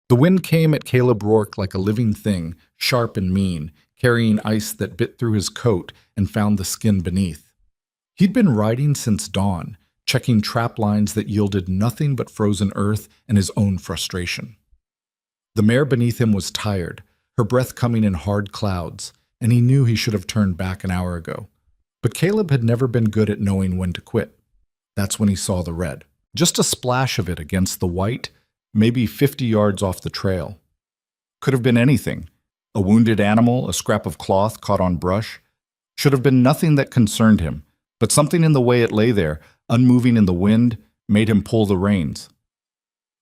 The wind came at Caleb Rourke like a living thing, sharp and mean, carrying ice that bit through his coat and found the skin beneath. He'd been riding since dawn, checking trap lines that yielded nothing but frozen earth and his own frustration. The mare beneath him was tired, her breath coming in hard clouds, and he knew he should have turned back an hour ago. But Caleb had never been good at knowing when to quit. That's when he saw the red. Just a splash of it against the white, maybe 50 yards off the trail. Could have been anything. A wounded animal, a scrap of cloth caught on brush. Should have been nothing that concerned him, but something in the way it lay there, unmoving in the wind, made him pull the reins.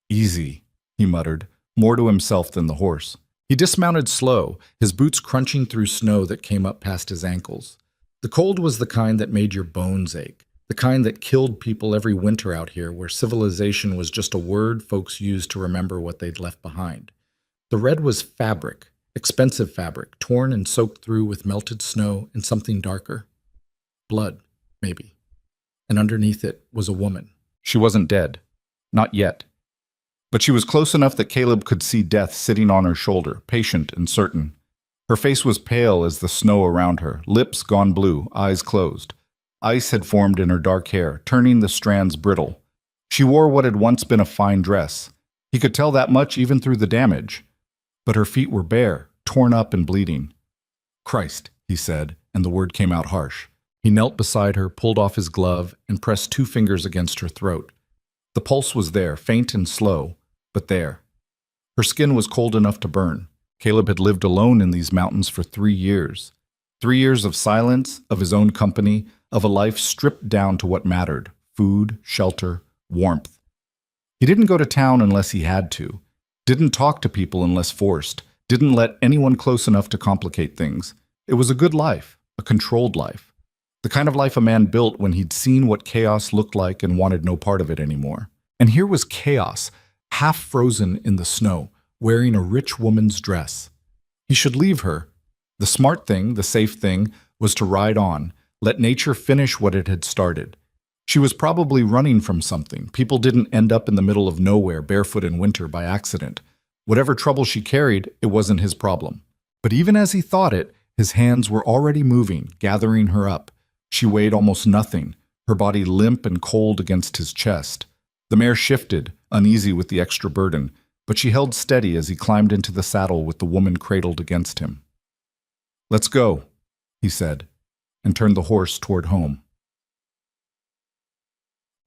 Easy, he muttered, more to himself than the horse. He dismounted slow, his boots crunching through snow that came up past his ankles. The cold was the kind that made your bones ache, the kind that killed people every winter out here where civilization was just a word folks used to remember what they'd left behind. The red was fabric, expensive fabric, torn and soaked through with melted snow and something darker. Blood, maybe. And underneath it was a woman. She wasn't dead. Not yet. But she was close enough that Caleb could see death sitting on her shoulder, patient and certain. Her face was pale as the snow around her, lips gone blue, eyes closed. Ice had formed in her dark hair, turning the strands brittle. She wore what had once been a fine dress. He could tell that much even through the damage. But her feet were bare, torn up and bleeding. "Christ," he said, and the word came out harsh. He knelt beside her, pulled off his glove, and pressed 2 fingers against her throat. The pulse was there, faint and slow, but there. Her skin was cold enough to burn. Caleb had lived alone in these mountains for 3 years. 3 years of silence, of his own company, of a life stripped down to what mattered: food, shelter, warmth. He didn't go to town unless he had to, didn't talk to people unless forced, didn't let anyone close enough to complicate things. It was a good life, a controlled life. The kind of life a man built when he'd seen what chaos looked like and wanted no part of it anymore. And here was chaos, half frozen in the snow, wearing a rich woman's dress. He should leave her. The smart thing, the safe thing, was to ride on, let nature finish what it had started. She was probably running from something. People didn't end up in the middle of nowhere, barefoot in winter, by accident. Whatever trouble she carried, it wasn't his problem. But even as he thought it, his hands were already moving, gathering her up. She weighed almost nothing, her body limp and cold against his chest. The mare shifted, uneasy with the extra burden, but she held steady as he climbed into the saddle with the woman cradled against him. "Let's go," he said, and turned the horse toward home.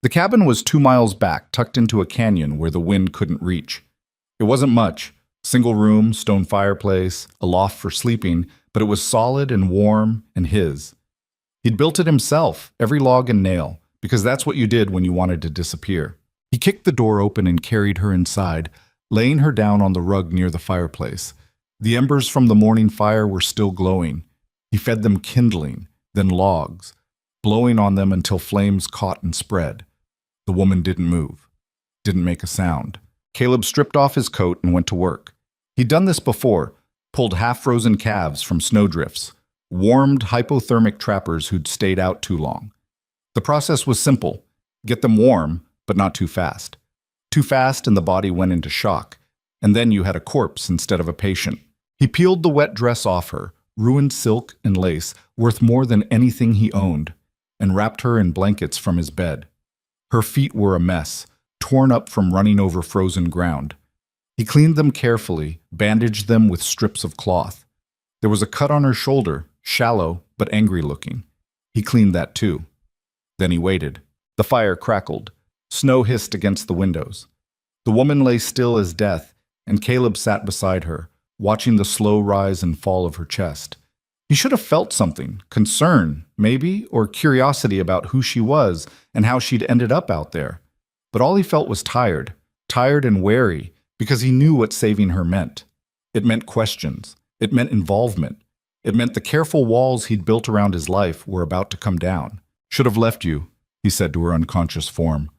The cabin was 2 miles back, tucked into a canyon where the wind couldn't reach. It wasn't much, single room, stone fireplace, a loft for sleeping, but it was solid and warm and his. He'd built it himself, every log and nail, because that's what you did when you wanted to disappear. He kicked the door open and carried her inside, laying her down on the rug near the fireplace. The embers from the morning fire were still glowing. He fed them kindling, then logs, blowing on them until flames caught and spread. The woman didn't move, didn't make a sound. Caleb stripped off his coat and went to work. He'd done this before, pulled half-frozen calves from snowdrifts, warmed hypothermic trappers who'd stayed out too long. The process was simple: get them warm, but not too fast. Too fast and the body went into shock, and then you had a corpse instead of a patient. He peeled the wet dress off her, ruined silk and lace, worth more than anything he owned, and wrapped her in blankets from his bed. Her feet were a mess, torn up from running over frozen ground. He cleaned them carefully, bandaged them with strips of cloth. There was a cut on her shoulder, shallow but angry looking. He cleaned that too. Then he waited. The fire crackled. Snow hissed against the windows. The woman lay still as death, and Caleb sat beside her, watching the slow rise and fall of her chest. He should have felt something, concern, maybe, or curiosity about who she was and how she'd ended up out there. But all he felt was tired and wary, because he knew what saving her meant. It meant questions. It meant involvement. It meant the careful walls he'd built around his life were about to come down. "Should have left you," he said to her unconscious form.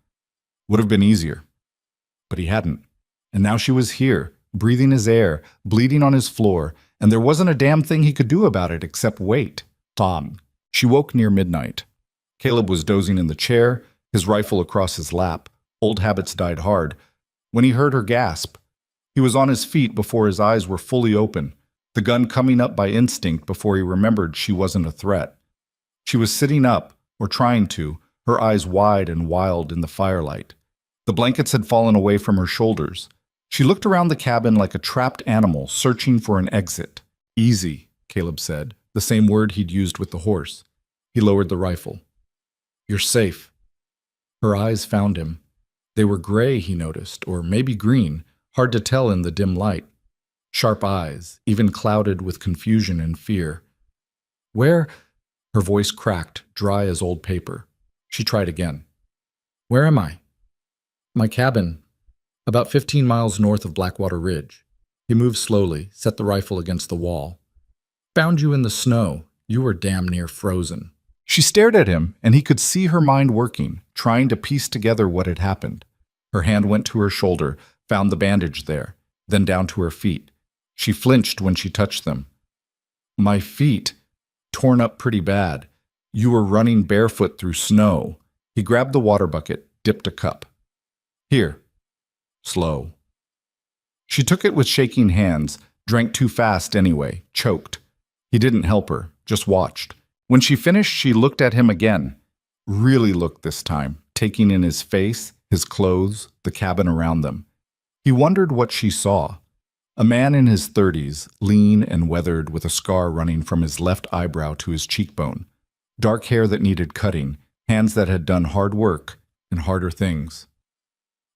"Would have been easier." But he hadn't. And now she was here, breathing his air, bleeding on his floor, and there wasn't a damn thing he could do about it except wait. Tom. She woke near midnight. Caleb was dozing in the chair, his rifle across his lap. Old habits died hard. When he heard her gasp, He was on his feet before his eyes were fully open, the gun coming up by instinct before he remembered she wasn't a threat. She was sitting up, or trying to, her eyes wide and wild in the firelight. The blankets had fallen away from her shoulders. She looked around the cabin like a trapped animal searching for an exit. "Easy," Caleb said, the same word he'd used with the horse. He lowered the rifle. "You're safe." Her eyes found him. They were gray, he noticed, or maybe green, hard to tell in the dim light. Sharp eyes, even clouded with confusion and fear. "Where?" Her voice cracked, dry as old paper. She tried again. "Where am I?" "My cabin, about 15 miles north of Blackwater Ridge." He moved slowly, set the rifle against the wall. "Found you in the snow. You were damn near frozen." She stared at him, and he could see her mind working, trying to piece together what had happened. Her hand went to her shoulder, found the bandage there, then down to her feet. She flinched when she touched them. "My feet, torn up pretty bad. You were running barefoot through snow." He grabbed the water bucket, dipped a cup. "Here." Slow. She took it with shaking hands, drank too fast anyway, choked. He didn't help her, just watched. When she finished, she looked at him again. Really looked this time, taking in his face, his clothes, the cabin around them. He wondered what she saw. A man in his 30s, lean and weathered, with a scar running from his left eyebrow to his cheekbone. Dark hair that needed cutting, hands that had done hard work and harder things.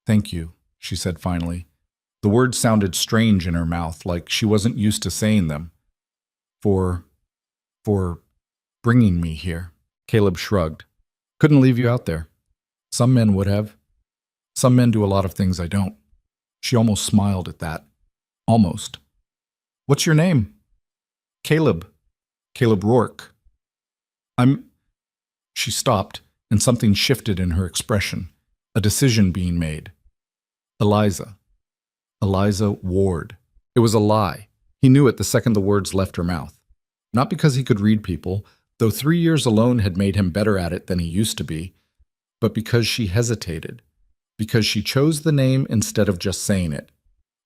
"Thank you," she said finally. The words sounded strange in her mouth, like she wasn't used to saying them. For bringing me here." Caleb shrugged. "Couldn't leave you out there. Some men would have. Some men do a lot of things I don't." She almost smiled at that. Almost. "What's your name?" "Caleb. Caleb Rourke." She stopped, and something shifted in her expression. A decision being made. "Eliza. Eliza Ward." It was a lie. He knew it the second the words left her mouth. Not because he could read people, though 3 years alone had made him better at it than he used to be, but because she hesitated, because she chose the name instead of just saying it.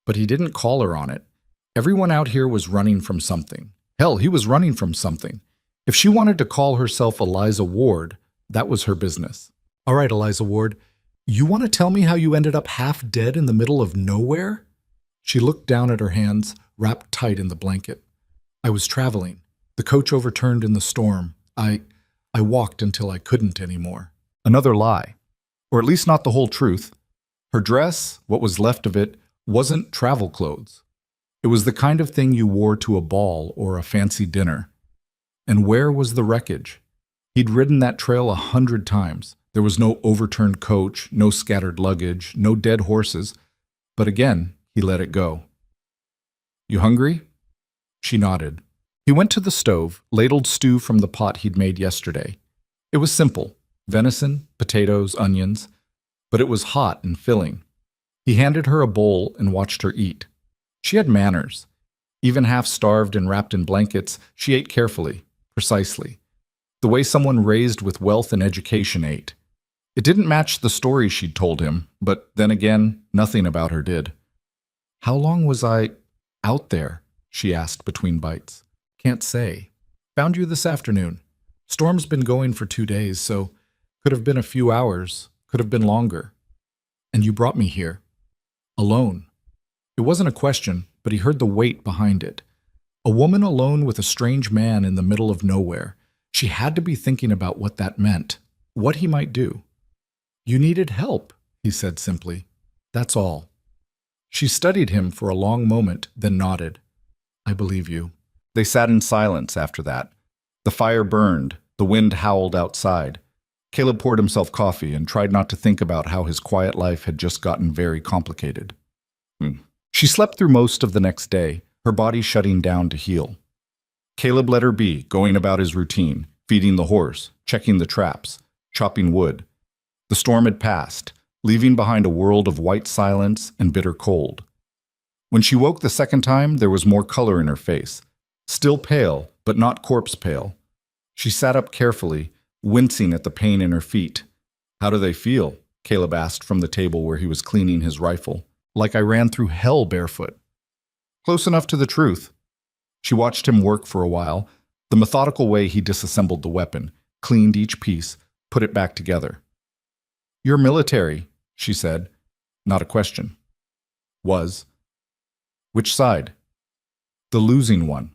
But he didn't call her on it. Everyone out here was running from something. Hell, he was running from something. If she wanted to call herself Eliza Ward, that was her business. "All right, Eliza Ward, you want to tell me how you ended up half dead in the middle of nowhere?" She looked down at her hands, wrapped tight in the blanket. "I was traveling. The coach overturned in the storm. I walked until I couldn't anymore." Another lie. Or at least not the whole truth. Her dress, what was left of it, wasn't travel clothes. It was the kind of thing you wore to a ball or a fancy dinner. And where was the wreckage? He'd ridden that trail 100 times. There was no overturned coach, no scattered luggage, no dead horses. But again, he let it go. "You hungry?" She nodded. He went to the stove, ladled stew from the pot he'd made yesterday. It was simple: venison, potatoes, onions. But it was hot and filling. He handed her a bowl and watched her eat. She had manners. Even half-starved and wrapped in blankets, she ate carefully, precisely. The way someone raised with wealth and education ate. It didn't match the story she'd told him, but then again, nothing about her did. "How long was I out there?" she asked between bites. "Can't say. Found you this afternoon. Storm's been going for 2 days, so could have been a few hours, could have been longer. And you brought me here. Alone." It wasn't a question, but he heard the weight behind it. A woman alone with a strange man in the middle of nowhere. She had to be thinking about what that meant, what he might do. "You needed help," he said simply. "That's all." She studied him for a long moment, then nodded. "I believe you." They sat in silence after that. The fire burned, the wind howled outside. Caleb poured himself coffee and tried not to think about how his quiet life had just gotten very complicated. She slept through most of the next day, her body shutting down to heal. Caleb let her be, going about his routine, feeding the horse, checking the traps, chopping wood. The storm had passed, leaving behind a world of white silence and bitter cold. When she woke the second time, there was more color in her face. Still pale, but not corpse pale. She sat up carefully, wincing at the pain in her feet. "How do they feel?" Caleb asked from the table where he was cleaning his rifle. like I ran through hell barefoot. Close enough to the truth. She watched him work for a while, the methodical way he disassembled the weapon, cleaned each piece, put it back together. You're military, she said. Not a question. Was. Which side? The losing one.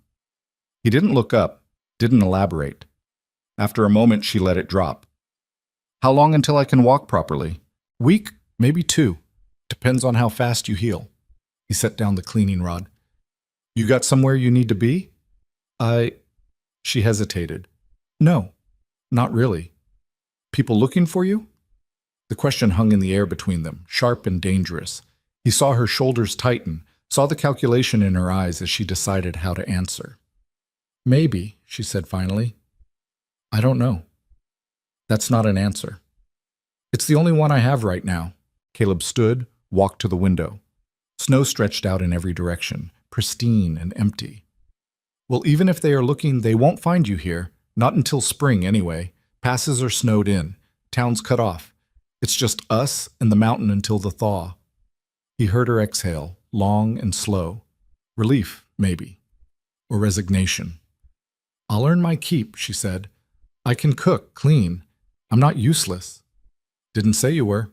He didn't look up, didn't elaborate. After a moment, she let it drop. How long until I can walk properly? Week, maybe 2. Depends on how fast you heal. He set down the cleaning rod. You got somewhere you need to be? She hesitated. No, not really. People looking for you? The question hung in the air between them, sharp and dangerous. He saw her shoulders tighten, saw the calculation in her eyes as she decided how to answer. Maybe, she said finally. I don't know. That's not an answer. It's the only one I have right now. Caleb stood, walked to the window. Snow stretched out in every direction, pristine and empty. Well, even if they are looking, they won't find you here. Not until spring, anyway. Passes are snowed in. Town's cut off. It's just us and the mountain until the thaw. He heard her exhale, long and slow. Relief, maybe. Or resignation. I'll earn my keep, she said. I can cook, clean. I'm not useless. Didn't say you were.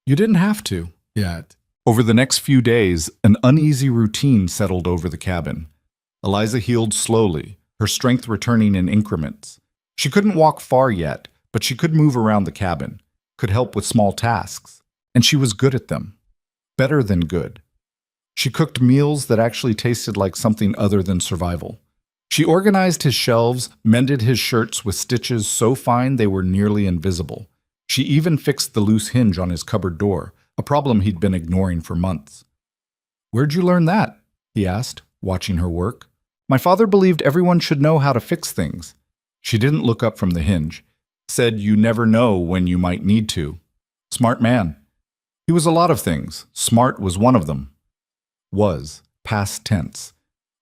You didn't have to, yet. Over the next few days, an uneasy routine settled over the cabin. Eliza healed slowly, her strength returning in increments. She couldn't walk far yet, but she could move around the cabin, could help with small tasks, and she was good at them. Better than good. She cooked meals that actually tasted like something other than survival. She organized his shelves, mended his shirts with stitches so fine they were nearly invisible. She even fixed the loose hinge on his cupboard door, a problem he'd been ignoring for months. Where'd you learn that? He asked, watching her work. My father believed everyone should know how to fix things. She didn't look up from the hinge. Said you never know when you might need to. Smart man. He was a lot of things. Smart was one of them. Was. Past tense.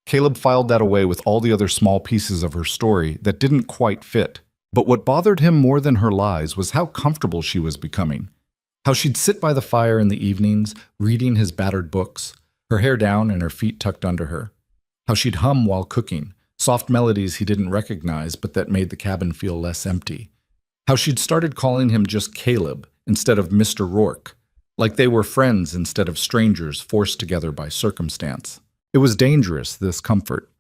Caleb filed that away with all the other small pieces of her story that didn't quite fit. But what bothered him more than her lies was how comfortable she was becoming. How she'd sit by the fire in the evenings, reading his battered books, her hair down and her feet tucked under her. How she'd hum while cooking, soft melodies he didn't recognize but that made the cabin feel less empty. How she'd started calling him just Caleb instead of Mr. Rourke, like they were friends instead of strangers forced together by circumstance. It was dangerous, this comfort,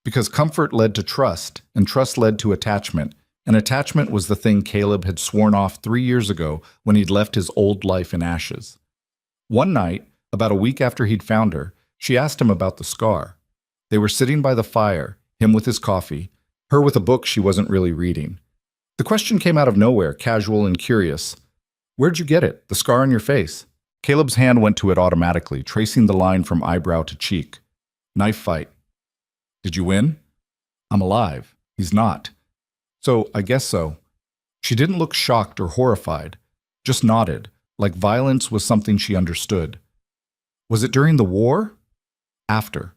because comfort led to trust, and trust led to attachment, and attachment was the thing Caleb had sworn off 3 years ago when he'd left his old life in ashes. One night, about a week after he'd found her, she asked him about the scar. They were sitting by the fire, him with his coffee, her with a book she wasn't really reading. The question came out of nowhere, casual and curious. Where'd you get it, the scar on your face? Caleb's hand went to it automatically, tracing the line from eyebrow to cheek. Knife fight. Did you win? I'm alive. He's not. So, I guess so. She didn't look shocked or horrified, just nodded, like violence was something she understood. Was it during the war? After.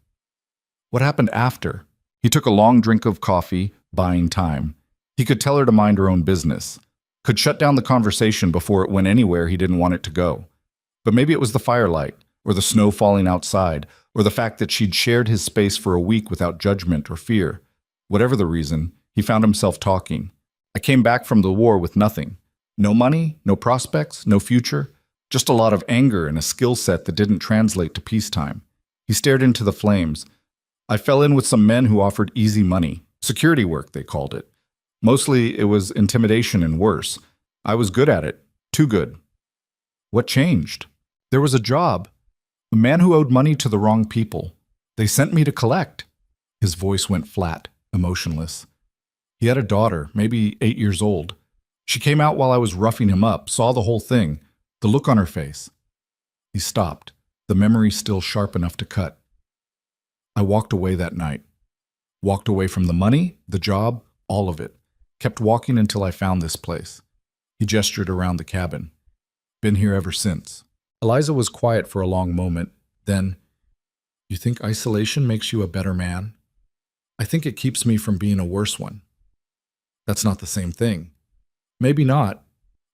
What happened after? He took a long drink of coffee, buying time. He could tell her to mind her own business. Could shut down the conversation before it went anywhere he didn't want it to go. But maybe it was the firelight, or the snow falling outside, or the fact that she'd shared his space for a week without judgment or fear. Whatever the reason, he found himself talking. I came back from the war with nothing. No money, no prospects, no future. Just a lot of anger and a skill set that didn't translate to peacetime. He stared into the flames. I fell in with some men who offered easy money. Security work, they called it. Mostly it was intimidation and worse. I was good at it. Too good. What changed? There was a job. A man who owed money to the wrong people. They sent me to collect. His voice went flat, emotionless. He had a daughter, maybe 8 years old. She came out while I was roughing him up, saw the whole thing, the look on her face. He stopped, the memory still sharp enough to cut. I walked away that night. Walked away from the money, the job, all of it. Kept walking until I found this place. He gestured around the cabin. Been here ever since. Eliza was quiet for a long moment. Then, you think isolation makes you a better man? I think it keeps me from being a worse one. That's not the same thing. Maybe not,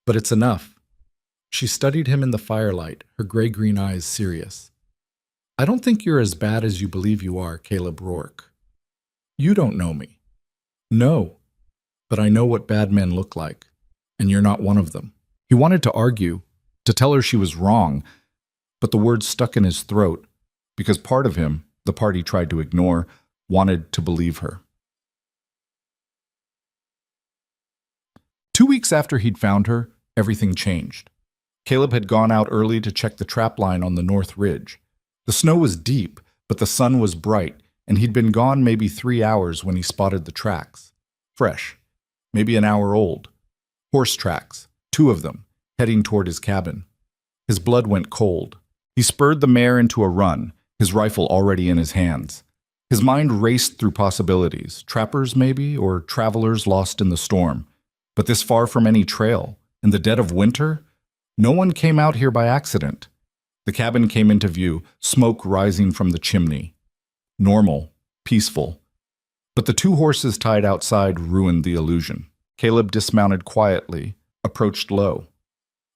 but it's enough. She studied him in the firelight, her gray-green eyes serious. I don't think you're as bad as you believe you are, Caleb Rourke. You don't know me. No, but I know what bad men look like, and you're not one of them. He wanted to argue, to tell her she was wrong, but the words stuck in his throat because part of him, the part he tried to ignore, wanted to believe her. 2 weeks after he'd found her, everything changed. Caleb had gone out early to check the trap line on the north ridge. The snow was deep, but the sun was bright, and he'd been gone maybe 3 hours when he spotted the tracks. Fresh, maybe an hour old. Horse tracks, 2 of them, heading toward his cabin. His blood went cold. He spurred the mare into a run, his rifle already in his hands. His mind raced through possibilities, trappers maybe, or travelers lost in the storm. But this far from any trail, in the dead of winter, no one came out here by accident. The cabin came into view, smoke rising from the chimney. Normal, peaceful. But the 2 horses tied outside ruined the illusion. Caleb dismounted quietly, approached low.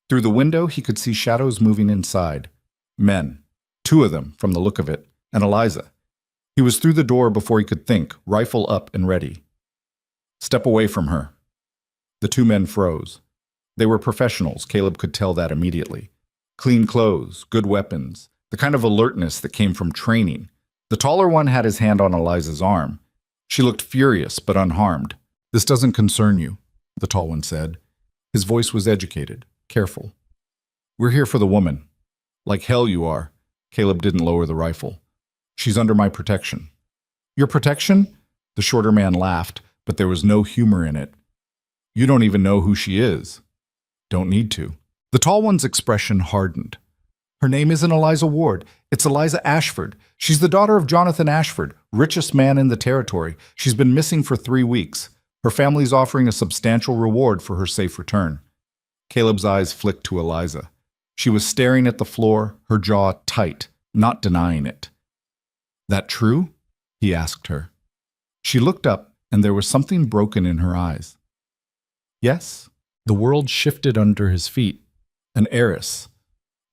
Through the window, he could see shadows moving inside. Men, 2 of them from the look of it, and Eliza. He was through the door before he could think, rifle up and ready. Step away from her. The 2 men froze. They were professionals, Caleb could tell that immediately. Clean clothes, good weapons, the kind of alertness that came from training. The taller one had his hand on Eliza's arm. She looked furious but unharmed. This doesn't concern you, the tall one said. His voice was educated, careful. We're here for the woman. Like hell you are. Caleb didn't lower the rifle. She's under my protection. Your protection? The shorter man laughed, but there was no humor in it. You don't even know who she is. Don't need to. The tall one's expression hardened. Her name isn't Eliza Ward. It's Eliza Ashford. She's the daughter of Jonathan Ashford, richest man in the territory. She's been missing for 3 weeks. Her family's offering a substantial reward for her safe return. Caleb's eyes flicked to Eliza. She was staring at the floor, her jaw tight, not denying it. That true? He asked her. She looked up, and there was something broken in her eyes. Yes, the world shifted under his feet. An heiress,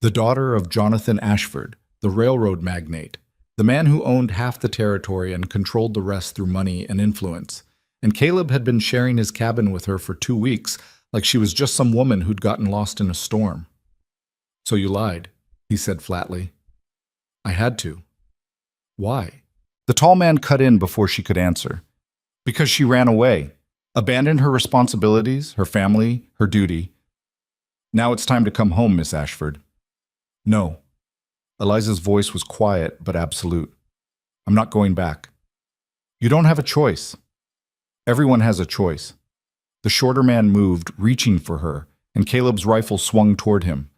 the daughter of Jonathan Ashford, the railroad magnate, the man who owned half the territory and controlled the rest through money and influence. And Caleb had been sharing his cabin with her for 2 weeks, like she was just some woman who'd gotten lost in a storm. So you lied, he said flatly. I had to. Why? The tall man cut in before she could answer. Because she ran away, abandoned her responsibilities, her family, her duty. Now it's time to come home, Miss Ashford. No. Eliza's voice was quiet but absolute. I'm not going back. You don't have a choice. Everyone has a choice. The shorter man moved, reaching for her, and Caleb's rifle swung toward him.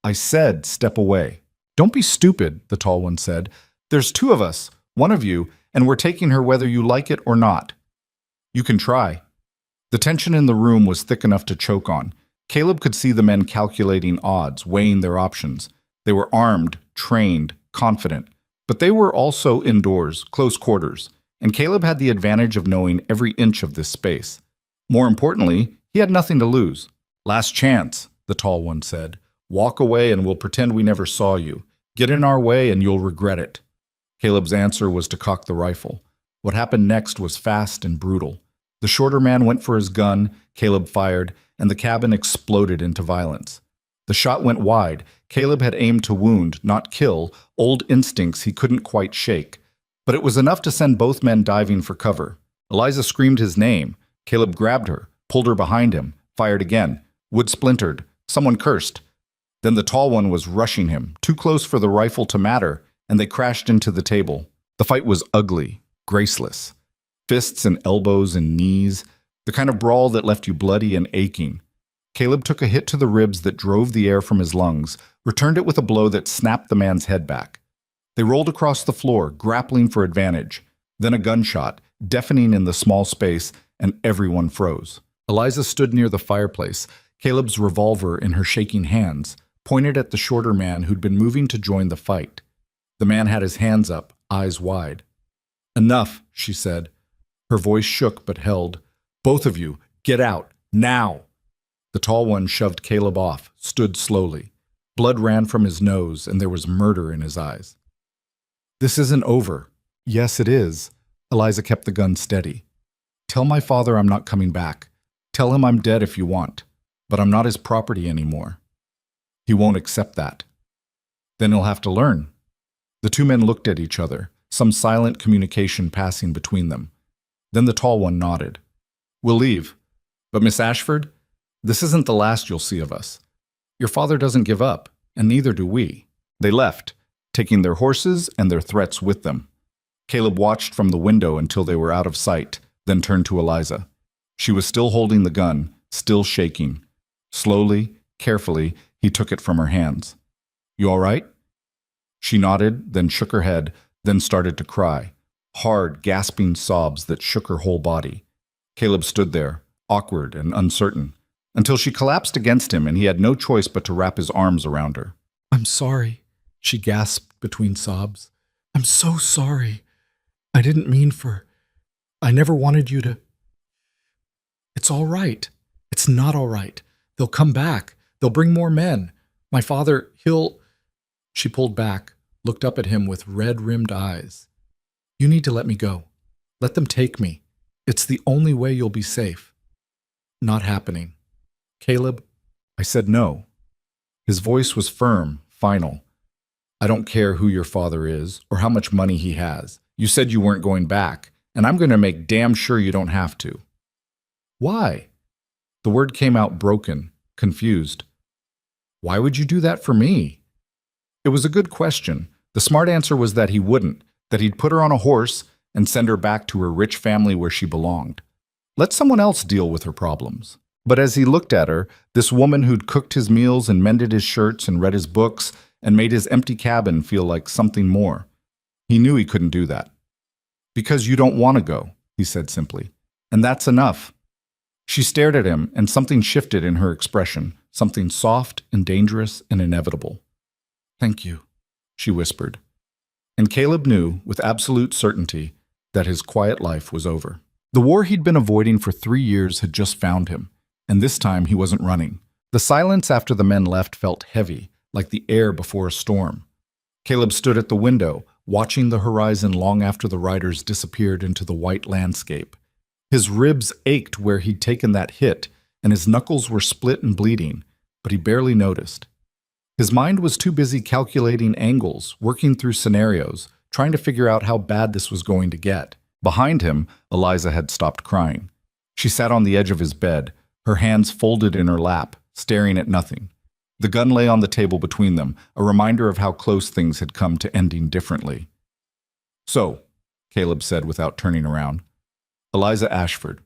I said, step away. Don't be stupid, the tall one said. There's 2 of us, one of you, and we're taking her whether you like it or not. You can try. The tension in the room was thick enough to choke on. Caleb could see the men calculating odds, weighing their options. They were armed, trained, confident. But they were also indoors, close quarters, and Caleb had the advantage of knowing every inch of this space. More importantly, he had nothing to lose. Last chance, the tall one said. Walk away and we'll pretend we never saw you. Get in our way and you'll regret it. Caleb's answer was to cock the rifle. What happened next was fast and brutal. The shorter man went for his gun, Caleb fired, and the cabin exploded into violence. The shot went wide. Caleb had aimed to wound, not kill, old instincts he couldn't quite shake. But it was enough to send both men diving for cover. Eliza screamed his name. Caleb grabbed her, pulled her behind him, fired again. Wood splintered. Someone cursed. Then the tall one was rushing him, too close for the rifle to matter, and they crashed into the table. The fight was ugly, graceless. Fists and elbows and knees, the kind of brawl that left you bloody and aching. Caleb took a hit to the ribs that drove the air from his lungs, returned it with a blow that snapped the man's head back. They rolled across the floor, grappling for advantage. Then a gunshot, deafening in the small space, and everyone froze. Eliza stood near the fireplace, Caleb's revolver in her shaking hands, pointed at the shorter man who'd been moving to join the fight. The man had his hands up, eyes wide. Enough, she said. Her voice shook but held. Both of you, get out, now. The tall one shoved Caleb off, stood slowly. Blood ran from his nose, and there was murder in his eyes. This isn't over. Yes, it is. Eliza kept the gun steady. Tell my father I'm not coming back. Tell him I'm dead if you want, but I'm not his property anymore. He won't accept that. Then he'll have to learn. The two men looked at each other, some silent communication passing between them. Then the tall one nodded. We'll leave. But Miss Ashford, this isn't the last you'll see of us. Your father doesn't give up, and neither do we. They left, taking their horses and their threats with them. Caleb watched from the window until they were out of sight, then turned to Eliza. She was still holding the gun, still shaking. Slowly, carefully, he took it from her hands. You all right? She nodded, then shook her head, then started to cry. Hard, gasping sobs that shook her whole body. Caleb stood there, awkward and uncertain, until she collapsed against him and he had no choice but to wrap his arms around her. I'm sorry, she gasped between sobs. I'm so sorry. I didn't mean for... I never wanted you to... It's all right. It's not all right. They'll come back. They'll bring more men. My father, he'll... She pulled back, looked up at him with red-rimmed eyes. You need to let me go. Let them take me. It's the only way you'll be safe. Not happening. Caleb, I said no. His voice was firm, final. I don't care who your father is or how much money he has. You said you weren't going back, and I'm going to make damn sure you don't have to. Why? The word came out broken, confused. Why would you do that for me? It was a good question. The smart answer was that he wouldn't, that he'd put her on a horse and send her back to her rich family where she belonged. Let someone else deal with her problems. But as he looked at her, this woman who'd cooked his meals and mended his shirts and read his books and made his empty cabin feel like something more, he knew he couldn't do that. Because you don't want to go, he said simply. And that's enough. She stared at him, and something shifted in her expression, something soft and dangerous and inevitable. Thank you, she whispered. And Caleb knew, with absolute certainty, that his quiet life was over. The war he'd been avoiding for 3 years had just found him, and this time he wasn't running. The silence after the men left felt heavy, like the air before a storm. Caleb stood at the window, watching the horizon long after the riders disappeared into the white landscape. His ribs ached where he'd taken that hit, and his knuckles were split and bleeding, but he barely noticed. His mind was too busy calculating angles, working through scenarios, trying to figure out how bad this was going to get. Behind him, Eliza had stopped crying. She sat on the edge of his bed, her hands folded in her lap, staring at nothing. The gun lay on the table between them, a reminder of how close things had come to ending differently. So, Caleb said without turning around. Eliza Ashford.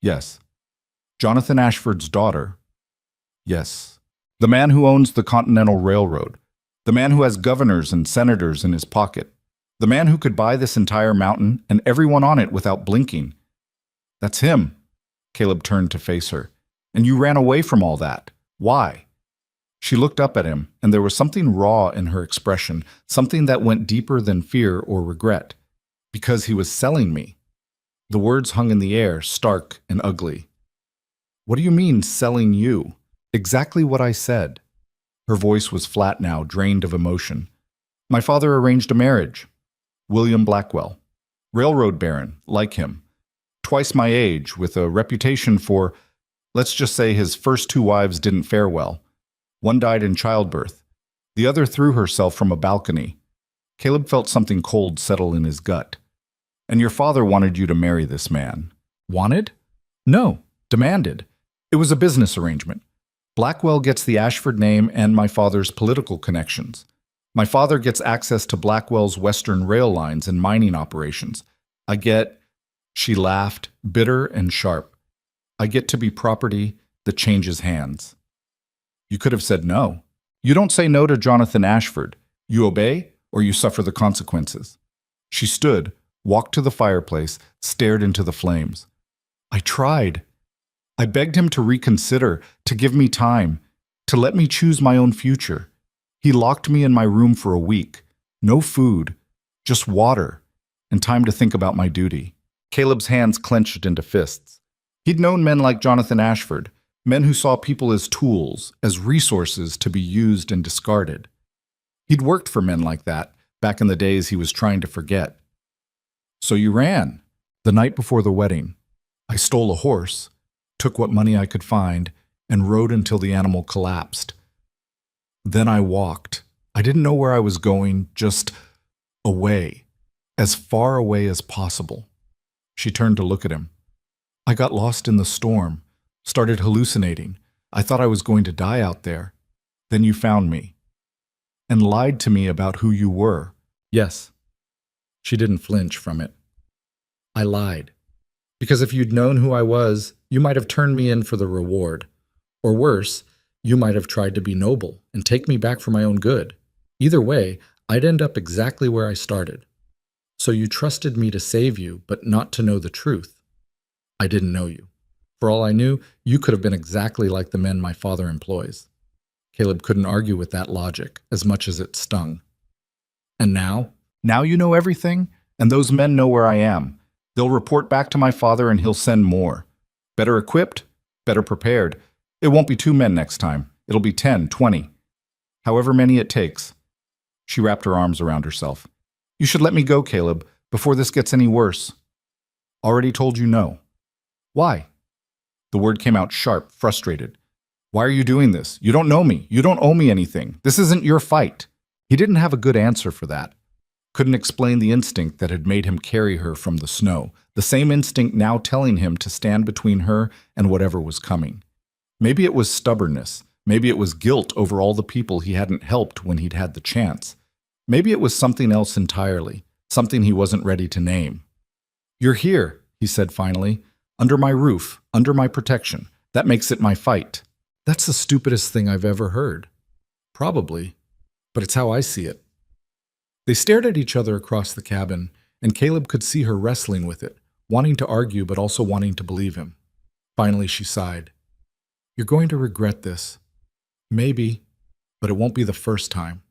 Yes. Jonathan Ashford's daughter. Yes. The man who owns the Continental Railroad. The man who has governors and senators in his pocket. The man who could buy this entire mountain and everyone on it without blinking. That's him. Caleb turned to face her. And you ran away from all that. Why? She looked up at him, and there was something raw in her expression, something that went deeper than fear or regret. Because he was selling me. The words hung in the air, stark and ugly. What do you mean, selling you? Exactly what I said. Her voice was flat now, drained of emotion. My father arranged a marriage. William Blackwell. Railroad baron, like him. Twice my age, with a reputation for, let's just say his first 2 wives didn't fare well. One died in childbirth. The other threw herself from a balcony. Caleb felt something cold settle in his gut. And your father wanted you to marry this man. Wanted? No, demanded. It was a business arrangement. Blackwell gets the Ashford name and my father's political connections. My father gets access to Blackwell's Western rail lines and mining operations. I get, she laughed, bitter and sharp. I get to be property that changes hands. You could have said no. You don't say no to Jonathan Ashford. You obey or you suffer the consequences. She stood, walked to the fireplace, stared into the flames. I tried. I begged him to reconsider, to give me time, to let me choose my own future. He locked me in my room for a week. No food, just water, and time to think about my duty. Caleb's hands clenched into fists. He'd known men like Jonathan Ashford, Men who saw people as tools, as resources to be used and discarded. He'd worked for men like that back in the days he was trying to forget. So you ran. The night before the wedding, I stole a horse, took what money I could find, and rode until the animal collapsed. Then I walked. I didn't know where I was going, just away, as far away as possible. She turned to look at him. I got lost in the storm, started hallucinating. I thought I was going to die out there. Then you found me and lied to me about who you were. Yes. She didn't flinch from it. I lied. Because if you'd known who I was, you might have turned me in for the reward. Or worse, you might have tried to be noble and take me back for my own good. Either way, I'd end up exactly where I started. So you trusted me to save you, but not to know the truth. I didn't know you. For all I knew, you could have been exactly like the men my father employs. Caleb couldn't argue with that logic, as much as it stung. And now? Now you know everything, and those men know where I am. They'll report back to my father and he'll send more. Better equipped, better prepared. It won't be 2 men next time. It'll be 10, 20. However many it takes. She wrapped her arms around herself. You should let me go, Caleb, before this gets any worse. Already told you no. Why? The word came out sharp, frustrated. Why are you doing this? You don't know me. You don't owe me anything. This isn't your fight. He didn't have a good answer for that. Couldn't explain the instinct that had made him carry her from the snow, the same instinct now telling him to stand between her and whatever was coming. Maybe it was stubbornness. Maybe it was guilt over all the people he hadn't helped when he'd had the chance. Maybe it was something else entirely, something he wasn't ready to name. You're here, he said finally, under my roof, under my protection. That makes it my fight. That's the stupidest thing I've ever heard. Probably, but it's how I see it. They stared at each other across the cabin, and Caleb could see her wrestling with it, wanting to argue but also wanting to believe him. Finally, she sighed. You're going to regret this. Maybe, but it won't be the first time.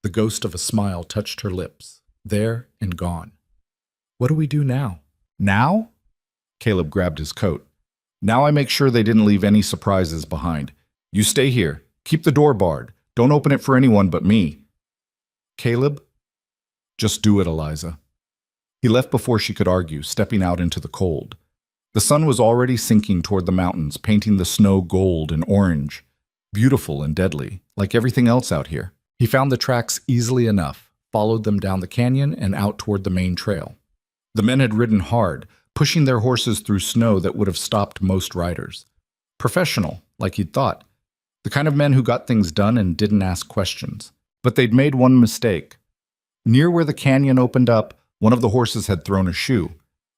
The ghost of a smile touched her lips, there and gone. What do we do now? Now? Caleb grabbed his coat. Now I make sure they didn't leave any surprises behind. You stay here. Keep the door barred. Don't open it for anyone but me. Caleb? Just do it, Eliza. He left before she could argue, stepping out into the cold. The sun was already sinking toward the mountains, painting the snow gold and orange. Beautiful and deadly, like everything else out here. He found the tracks easily enough, followed them down the canyon and out toward the main trail. The men had ridden hard, pushing their horses through snow that would have stopped most riders. Professional, like he'd thought. The kind of men who got things done and didn't ask questions. But they'd made one mistake. Near where the canyon opened up, one of the horses had thrown a shoe.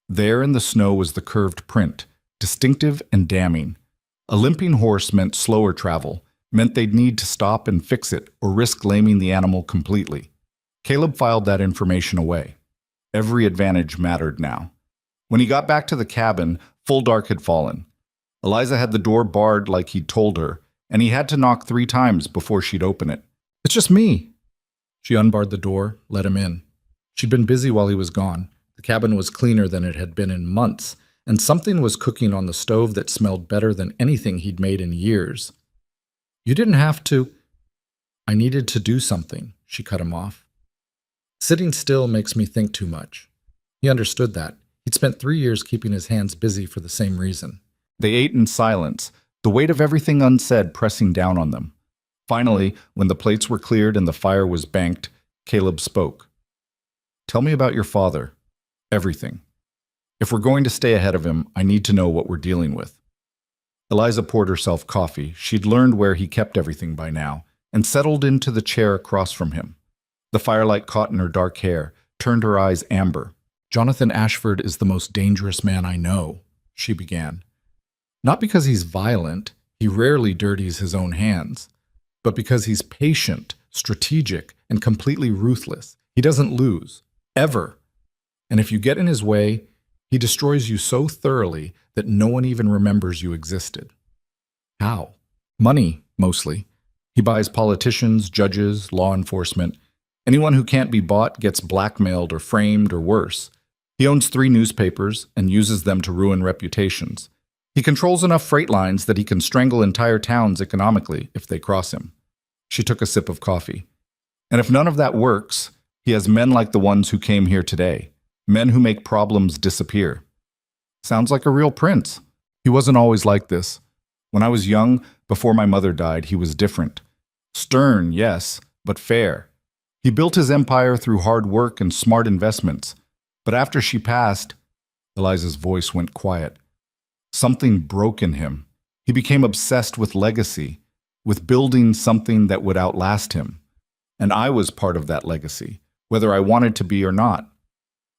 There in the snow was the curved print, distinctive and damning. A limping horse meant slower travel, meant they'd need to stop and fix it or risk laming the animal completely. Caleb filed that information away. Every advantage mattered now. When he got back to the cabin, full dark had fallen. Eliza had the door barred like he'd told her, and he had to knock 3 times before she'd open it. It's just me. She unbarred the door, let him in. She'd been busy while he was gone. The cabin was cleaner than it had been in months, and something was cooking on the stove that smelled better than anything he'd made in years. You didn't have to. I needed to do something, she cut him off. Sitting still makes me think too much. He understood that. He'd spent 3 years keeping his hands busy for the same reason. They ate in silence, the weight of everything unsaid pressing down on them. Finally, when the plates were cleared and the fire was banked, Caleb spoke. Tell me about your father. Everything. If we're going to stay ahead of him, I need to know what we're dealing with. Eliza poured herself coffee. She'd learned where he kept everything by now, and settled into the chair across from him. The firelight caught in her dark hair, turned her eyes amber. Jonathan Ashford is the most dangerous man I know, she began. Not because he's violent, he rarely dirties his own hands, but because he's patient, strategic, and completely ruthless. He doesn't lose, ever. And if you get in his way, he destroys you so thoroughly that no one even remembers you existed. How? Money, mostly. He buys politicians, judges, law enforcement. Anyone who can't be bought gets blackmailed or framed or worse. He owns 3 newspapers and uses them to ruin reputations. He controls enough freight lines that he can strangle entire towns economically if they cross him. She took a sip of coffee. And if none of that works, he has men like the ones who came here today. Men who make problems disappear. Sounds like a real prince. He wasn't always like this. When I was young, before my mother died, he was different. Stern, yes, but fair. He built his empire through hard work and smart investments. But after she passed, Eliza's voice went quiet. Something broke in him. He became obsessed with legacy, with building something that would outlast him. And I was part of that legacy, whether I wanted to be or not.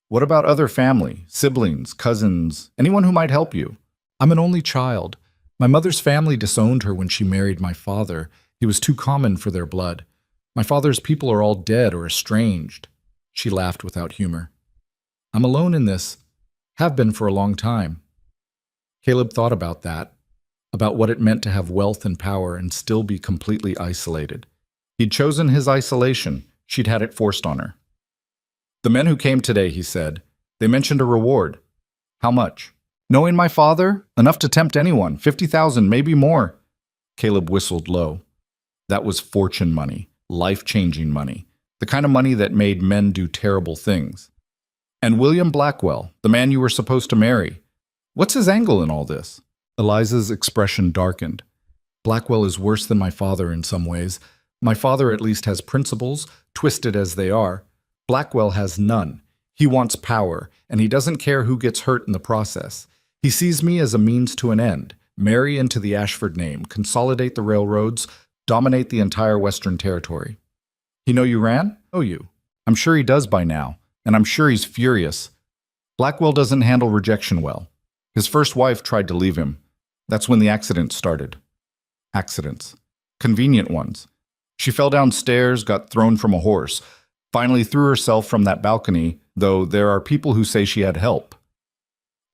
What about other family, siblings, cousins, anyone who might help you? I'm an only child. My mother's family disowned her when she married my father. He was too common for their blood. My father's people are all dead or estranged. She laughed without humor. I'm alone in this. Have been for a long time. Caleb thought about that, about what it meant to have wealth and power and still be completely isolated. He'd chosen his isolation. She'd had it forced on her. The men who came today, he said, they mentioned a reward. How much? Knowing my father, enough to tempt anyone, 50,000, maybe more. Caleb whistled low. That was fortune money, life-changing money, the kind of money that made men do terrible things. And William Blackwell, the man you were supposed to marry, what's his angle in all this? Eliza's expression darkened. Blackwell is worse than my father in some ways. My father at least has principles, twisted as they are. Blackwell has none. He wants power, and he doesn't care who gets hurt in the process. He sees me as a means to an end. Marry into the Ashford name, consolidate the railroads, dominate the entire Western Territory. He know you ran? Oh, you. I'm sure he does by now, and I'm sure he's furious. Blackwell doesn't handle rejection well. His first wife tried to leave him. That's when the accidents started. Accidents. Convenient ones. She fell downstairs, got thrown from a horse, finally threw herself from that balcony, though there are people who say she had help.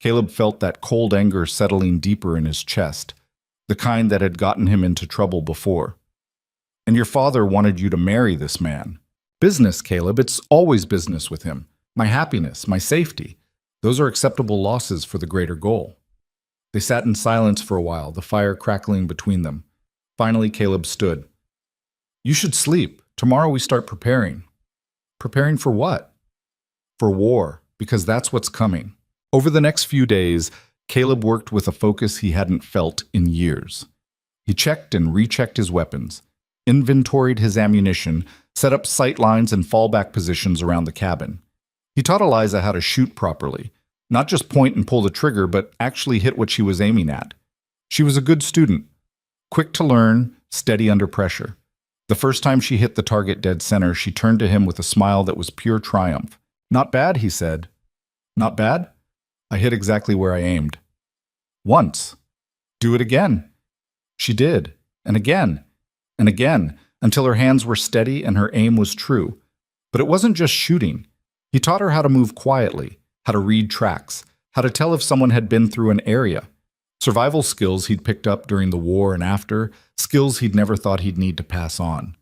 Caleb felt that cold anger settling deeper in his chest, the kind that had gotten him into trouble before. And your father wanted you to marry this man. Business, Caleb, it's always business with him. My happiness, my safety. Those are acceptable losses for the greater goal. They sat in silence for a while, the fire crackling between them. Finally, Caleb stood. You should sleep. Tomorrow we start preparing. Preparing for what? For war, because that's what's coming. Over the next few days, Caleb worked with a focus he hadn't felt in years. He checked and rechecked his weapons, inventoried his ammunition, set up sight lines and fallback positions around the cabin. He taught Eliza how to shoot properly, not just point and pull the trigger, but actually hit what she was aiming at. She was a good student, quick to learn, steady under pressure. The first time she hit the target dead center, she turned to him with a smile that was pure triumph. Not bad, he said. Not bad? I hit exactly where I aimed. Once. Do it again. She did, and again, until her hands were steady and her aim was true. But it wasn't just shooting. He taught her how to move quietly, how to read tracks, how to tell if someone had been through an area. Survival skills he'd picked up during the war and after, skills he'd never thought he'd need to pass on.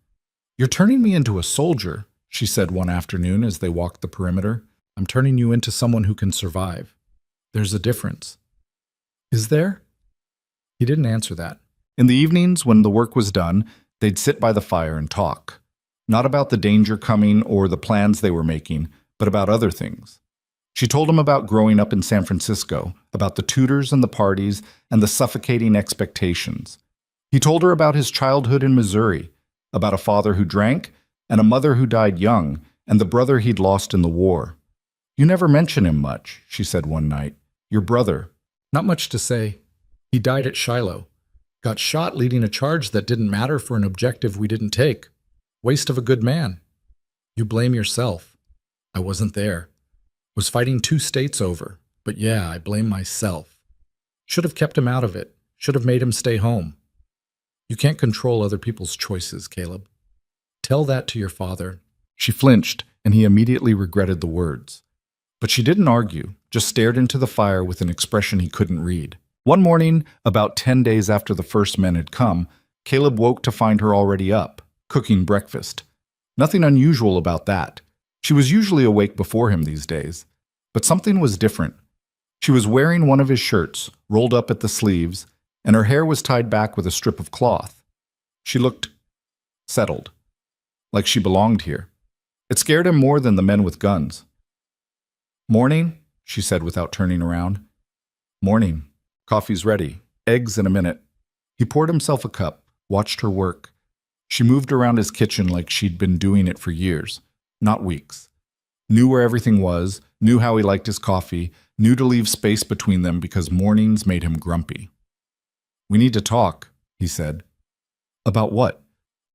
You're turning me into a soldier, she said one afternoon as they walked the perimeter. I'm turning you into someone who can survive. There's a difference. Is there? He didn't answer that. In the evenings, when the work was done, they'd sit by the fire and talk. Not about the danger coming or the plans they were making, but about other things. She told him about growing up in San Francisco, about the tutors and the parties and the suffocating expectations. He told her about his childhood in Missouri, about a father who drank and a mother who died young and the brother he'd lost in the war. You never mention him much, she said one night. Your brother. Not much to say. He died at Shiloh. Got shot leading a charge that didn't matter for an objective we didn't take. Waste of a good man. You blame yourself. I wasn't there. Was fighting 2 states over. But yeah, I blame myself. Should have kept him out of it. Should have made him stay home. You can't control other people's choices, Caleb. Tell that to your father. She flinched, and he immediately regretted the words. But she didn't argue, just stared into the fire with an expression he couldn't read. One morning, about 10 days after the first men had come, Caleb woke to find her already up, cooking breakfast. Nothing unusual about that. She was usually awake before him these days. But something was different. She was wearing one of his shirts, rolled up at the sleeves, and her hair was tied back with a strip of cloth. She looked settled, like she belonged here. It scared him more than the men with guns. "Morning," she said without turning around. "Morning. Coffee's ready. Eggs in a minute." He poured himself a cup, watched her work. She moved around his kitchen like she'd been doing it for years, not weeks. Knew where everything was, knew how he liked his coffee, knew to leave space between them because mornings made him grumpy. "We need to talk," he said. "About what?"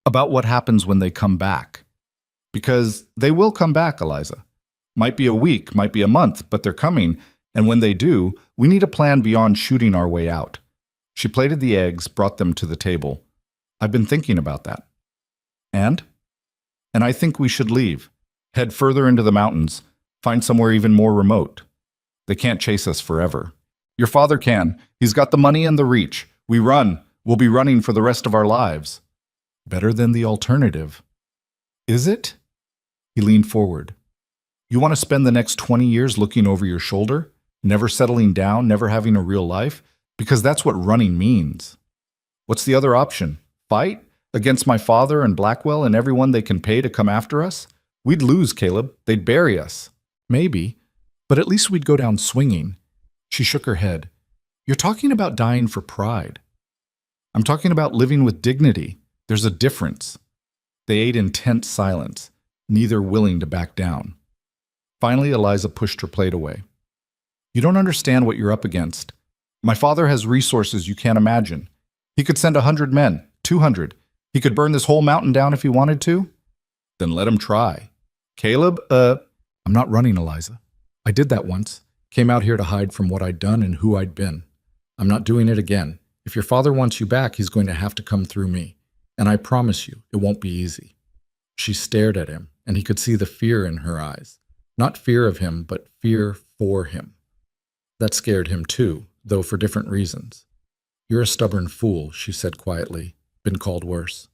"About what happens when they come back." "Because they will come back, Eliza. Might be a week, might be a month, but they're coming, and when they do, we need a plan beyond shooting our way out." She plated the eggs, brought them to the table. "I've been thinking about that." "And?" "And I think we should leave. Head further into the mountains. Find somewhere even more remote. They can't chase us forever. Your father can. He's got the money and the reach. We run. We'll be running for the rest of our lives." "Better than the alternative." "Is it?" He leaned forward. "You want to spend the next 20 years looking over your shoulder? Never settling down, never having a real life? Because that's what running means. What's the other option? Fight? Against my father and Blackwell and everyone they can pay to come after us? We'd lose, Caleb. They'd bury us." "Maybe. But at least we'd go down swinging." She shook her head. "You're talking about dying for pride." "I'm talking about living with dignity. There's a difference." They ate in tense silence, neither willing to back down. Finally, Eliza pushed her plate away. "You don't understand what you're up against. My father has resources you can't imagine. He could send 100 men, 200. He could burn this whole mountain down if he wanted to. Then let him try. Caleb, I'm not running, Eliza. I did that once. Came out here to hide from what I'd done and who I'd been. I'm not doing it again. If your father wants you back, he's going to have to come through me. And I promise you, it won't be easy." She stared at him, and he could see the fear in her eyes. Not fear of him, but fear for him. That scared him too, though for different reasons. "You're a stubborn fool," she said quietly. "Been called worse."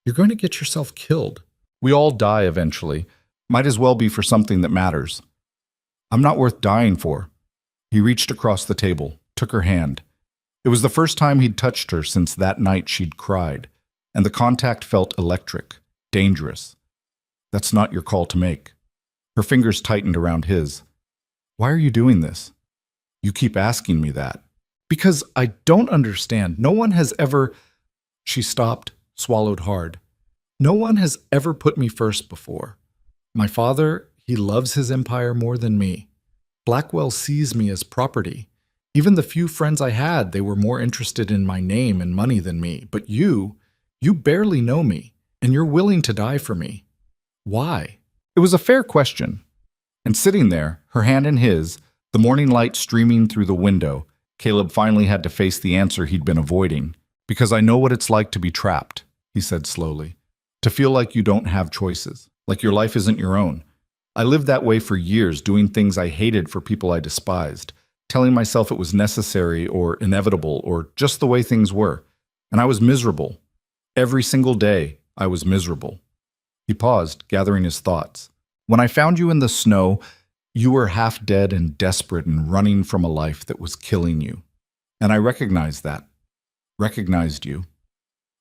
"You're going to get yourself killed." "We all die eventually. Might as well be for something that matters." "I'm not worth dying for." He reached across the table, took her hand. It was the first time he'd touched her since that night she'd cried, and the contact felt electric, dangerous. "That's not your call to make." Her fingers tightened around his. "Why are you doing this?" "You keep asking me that." "Because I don't understand. No one has ever—" She stopped, swallowed hard. "No one has ever put me first before. My father, he loves his empire more than me. Blackwell sees me as property. Even the few friends I had, they were more interested in my name and money than me. But you barely know me, and you're willing to die for me. Why?" It was a fair question. And sitting there, her hand in his, the morning light streaming through the window, Caleb finally had to face the answer he'd been avoiding. "Because I know what it's like to be trapped," he said slowly. "To feel like you don't have choices, like your life isn't your own. I lived that way for years, doing things I hated for people I despised, telling myself it was necessary or inevitable or just the way things were. And I was miserable. Every single day, I was miserable." He paused, gathering his thoughts. "When I found you in the snow, you were half dead and desperate and running from a life that was killing you. And I recognized that. Recognized you.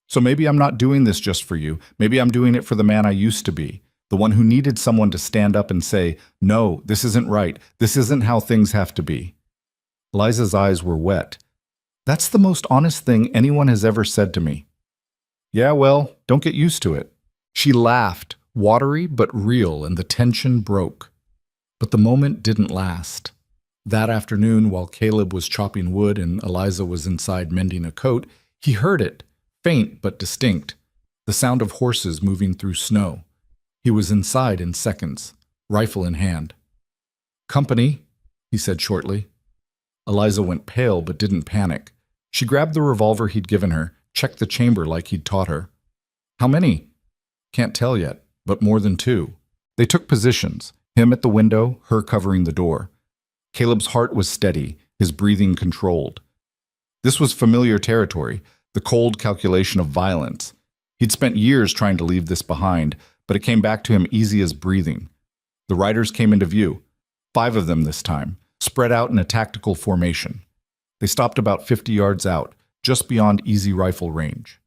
So maybe I'm not doing this just for you. Maybe I'm doing it for the man I used to be. The one who needed someone to stand up and say, 'No, this isn't right. This isn't how things have to be.'" Liza's eyes were wet. "That's the most honest thing anyone has ever said to me." "Yeah, well, don't get used to it." She laughed, watery but real, and the tension broke. But the moment didn't last. That afternoon, while Caleb was chopping wood and Eliza was inside mending a coat, he heard it, faint but distinct, the sound of horses moving through snow. He was inside in seconds, rifle in hand. "Company," he said shortly. Eliza went pale but didn't panic. She grabbed the revolver he'd given her, checked the chamber like he'd taught her. "How many?" "Can't tell yet, but more than 2. They took positions, him at the window, her covering the door. Caleb's heart was steady, his breathing controlled. This was familiar territory, the cold calculation of violence. He'd spent years trying to leave this behind, but it came back to him easy as breathing. The riders came into view, 5 of them this time, spread out in a tactical formation. They stopped about 50 yards out, just beyond easy rifle range.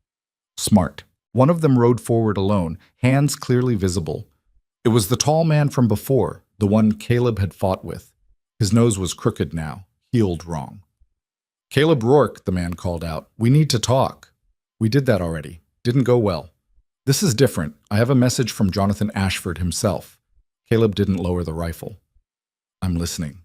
Smart. One of them rode forward alone, hands clearly visible. It was the tall man from before, the one Caleb had fought with. His nose was crooked now, healed wrong. "Caleb Rourke," the man called out. "We need to talk." "We did that already. Didn't go well." "This is different. I have a message from Jonathan Ashford himself." Caleb didn't lower the rifle. "I'm listening."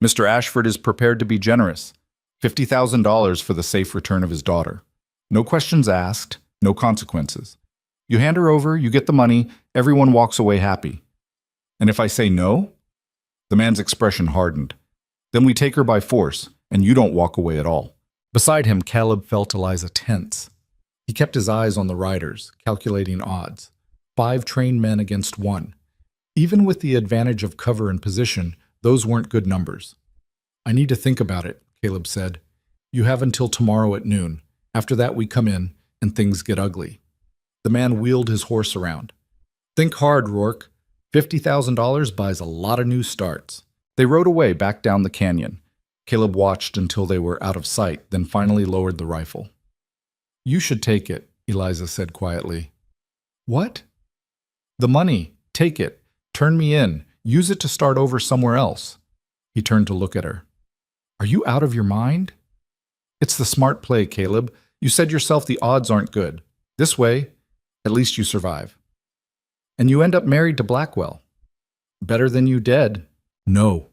"Mr. Ashford is prepared to be generous. $50,000 for the safe return of his daughter. No questions asked, no consequences. You hand her over, you get the money, everyone walks away happy. And if I say no?" The man's expression hardened. "Then we take her by force, and you don't walk away at all." Beside him, Caleb felt Eliza tense. He kept his eyes on the riders, calculating odds. 5 trained men against 1. Even with the advantage of cover and position, those weren't good numbers. "I need to think about it," Caleb said. "You have until tomorrow at noon. After that we come in, and things get ugly." The man wheeled his horse around. "Think hard, Rourke. $50,000 buys a lot of new starts." They rode away back down the canyon. Caleb watched until they were out of sight, then finally lowered the rifle. "You should take it," Eliza said quietly. "What?" "The money. Take it. Turn me in. Use it to start over somewhere else." He turned to look at her. "Are you out of your mind?" "It's the smart play, Caleb. You said yourself the odds aren't good. This way, at least you survive. And you end up married to Blackwell. Better than you dead." "No."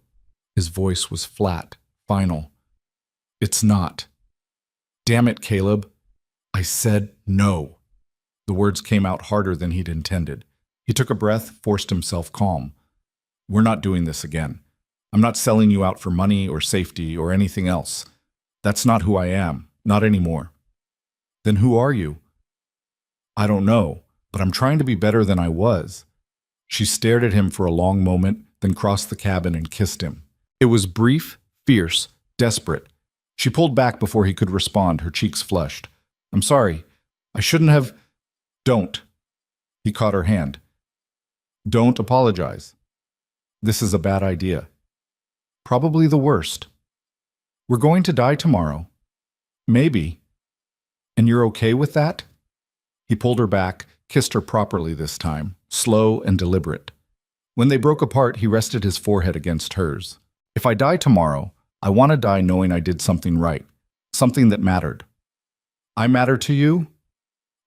His voice was flat, final. "It's not." "Damn it, Caleb." "I said no." The words came out harder than he'd intended. He took a breath, forced himself calm. "We're not doing this again. I'm not selling you out for money or safety or anything else. That's not who I am, not anymore." "Then who are you?" "I don't know, but I'm trying to be better than I was." She stared at him for a long moment, then crossed the cabin and kissed him. It was brief, fierce, desperate. She pulled back before he could respond, her cheeks flushed. "I'm sorry. I shouldn't have—" "Don't." He caught her hand. "Don't apologize. This is a bad idea. Probably the worst. We're going to die tomorrow. Maybe. And you're okay with that?" He pulled her back, kissed her properly this time, slow and deliberate. When they broke apart, he rested his forehead against hers. "If I die tomorrow, I want to die knowing I did something right, something that mattered. I matter to you?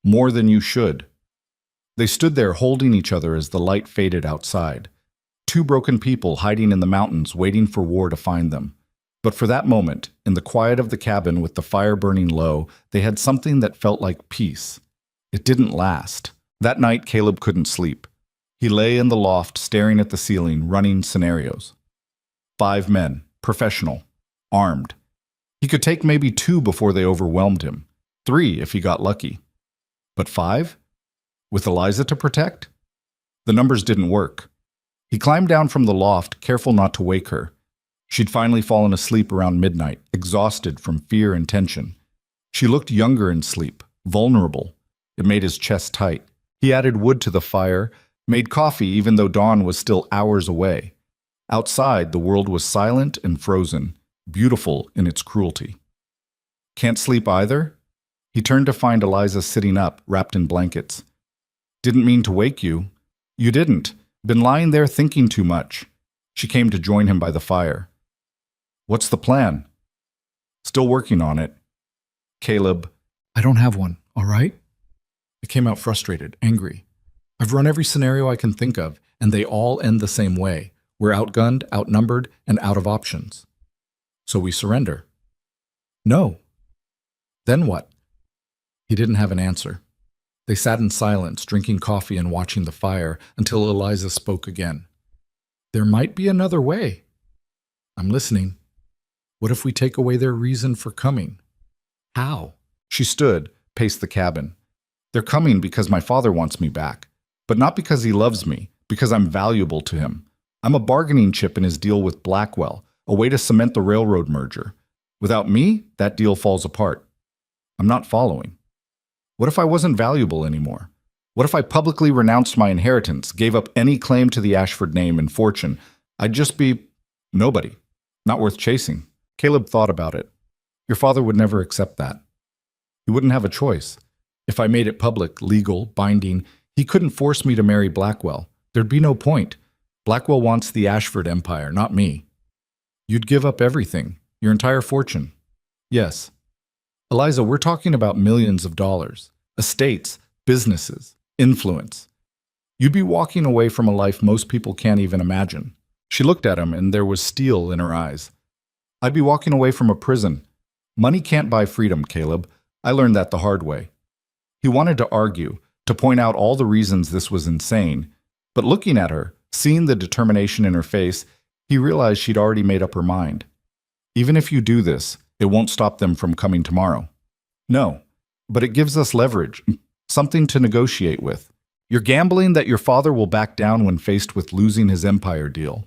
More than you should." They stood there holding each other as the light faded outside. 2 broken people hiding in the mountains waiting for war to find them. But for that moment, in the quiet of the cabin with the fire burning low, they had something that felt like peace. It didn't last. That night, Caleb couldn't sleep. He lay in the loft staring at the ceiling, running scenarios. 5 men, professional, armed. He could take maybe 2 before they overwhelmed him. 3 if he got lucky. But 5? With Eliza to protect? The numbers didn't work. He climbed down from the loft, careful not to wake her. She'd finally fallen asleep around midnight, exhausted from fear and tension. She looked younger in sleep, vulnerable. It made his chest tight. He added wood to the fire, made coffee even though dawn was still hours away. Outside, the world was silent and frozen, beautiful in its cruelty. "Can't sleep either?" He turned to find Eliza sitting up, wrapped in blankets. "Didn't mean to wake you." "You didn't. Been lying there thinking too much." She came to join him by the fire. "What's the plan?" "Still working on it." "Caleb." "I don't have one, all right?" It came out frustrated, angry. "I've run every scenario I can think of, and they all end the same way. We're outgunned, outnumbered, and out of options. So we surrender." "No." "Then what?" He didn't have an answer. They sat in silence, drinking coffee and watching the fire, until Eliza spoke again. "There might be another way." "I'm listening." "What if we take away their reason for coming?" "How?" She stood, paced the cabin. "They're coming because my father wants me back. But not because he loves me, because I'm valuable to him. I'm a bargaining chip in his deal with Blackwell, a way to cement the railroad merger. Without me, that deal falls apart. I'm not following. What if I wasn't valuable anymore? What if I publicly renounced my inheritance, gave up any claim to the Ashford name and fortune? I'd just be nobody. Not worth chasing. Caleb thought about it. Your father would never accept that. He wouldn't have a choice. If I made it public, legal, binding, he couldn't force me to marry Blackwell. There'd be no point. Blackwell wants the Ashford empire, not me. You'd give up everything, your entire fortune. Yes. Eliza, we're talking about millions of dollars, estates, businesses, influence. You'd be walking away from a life most people can't even imagine. She looked at him, and there was steel in her eyes. I'd be walking away from a prison. Money can't buy freedom, Caleb. I learned that the hard way. He wanted to argue, to point out all the reasons this was insane, but looking at her, seeing the determination in her face, he realized she'd already made up her mind. Even if you do this, it won't stop them from coming tomorrow. No, but it gives us leverage, something to negotiate with. You're gambling that your father will back down when faced with losing his empire deal.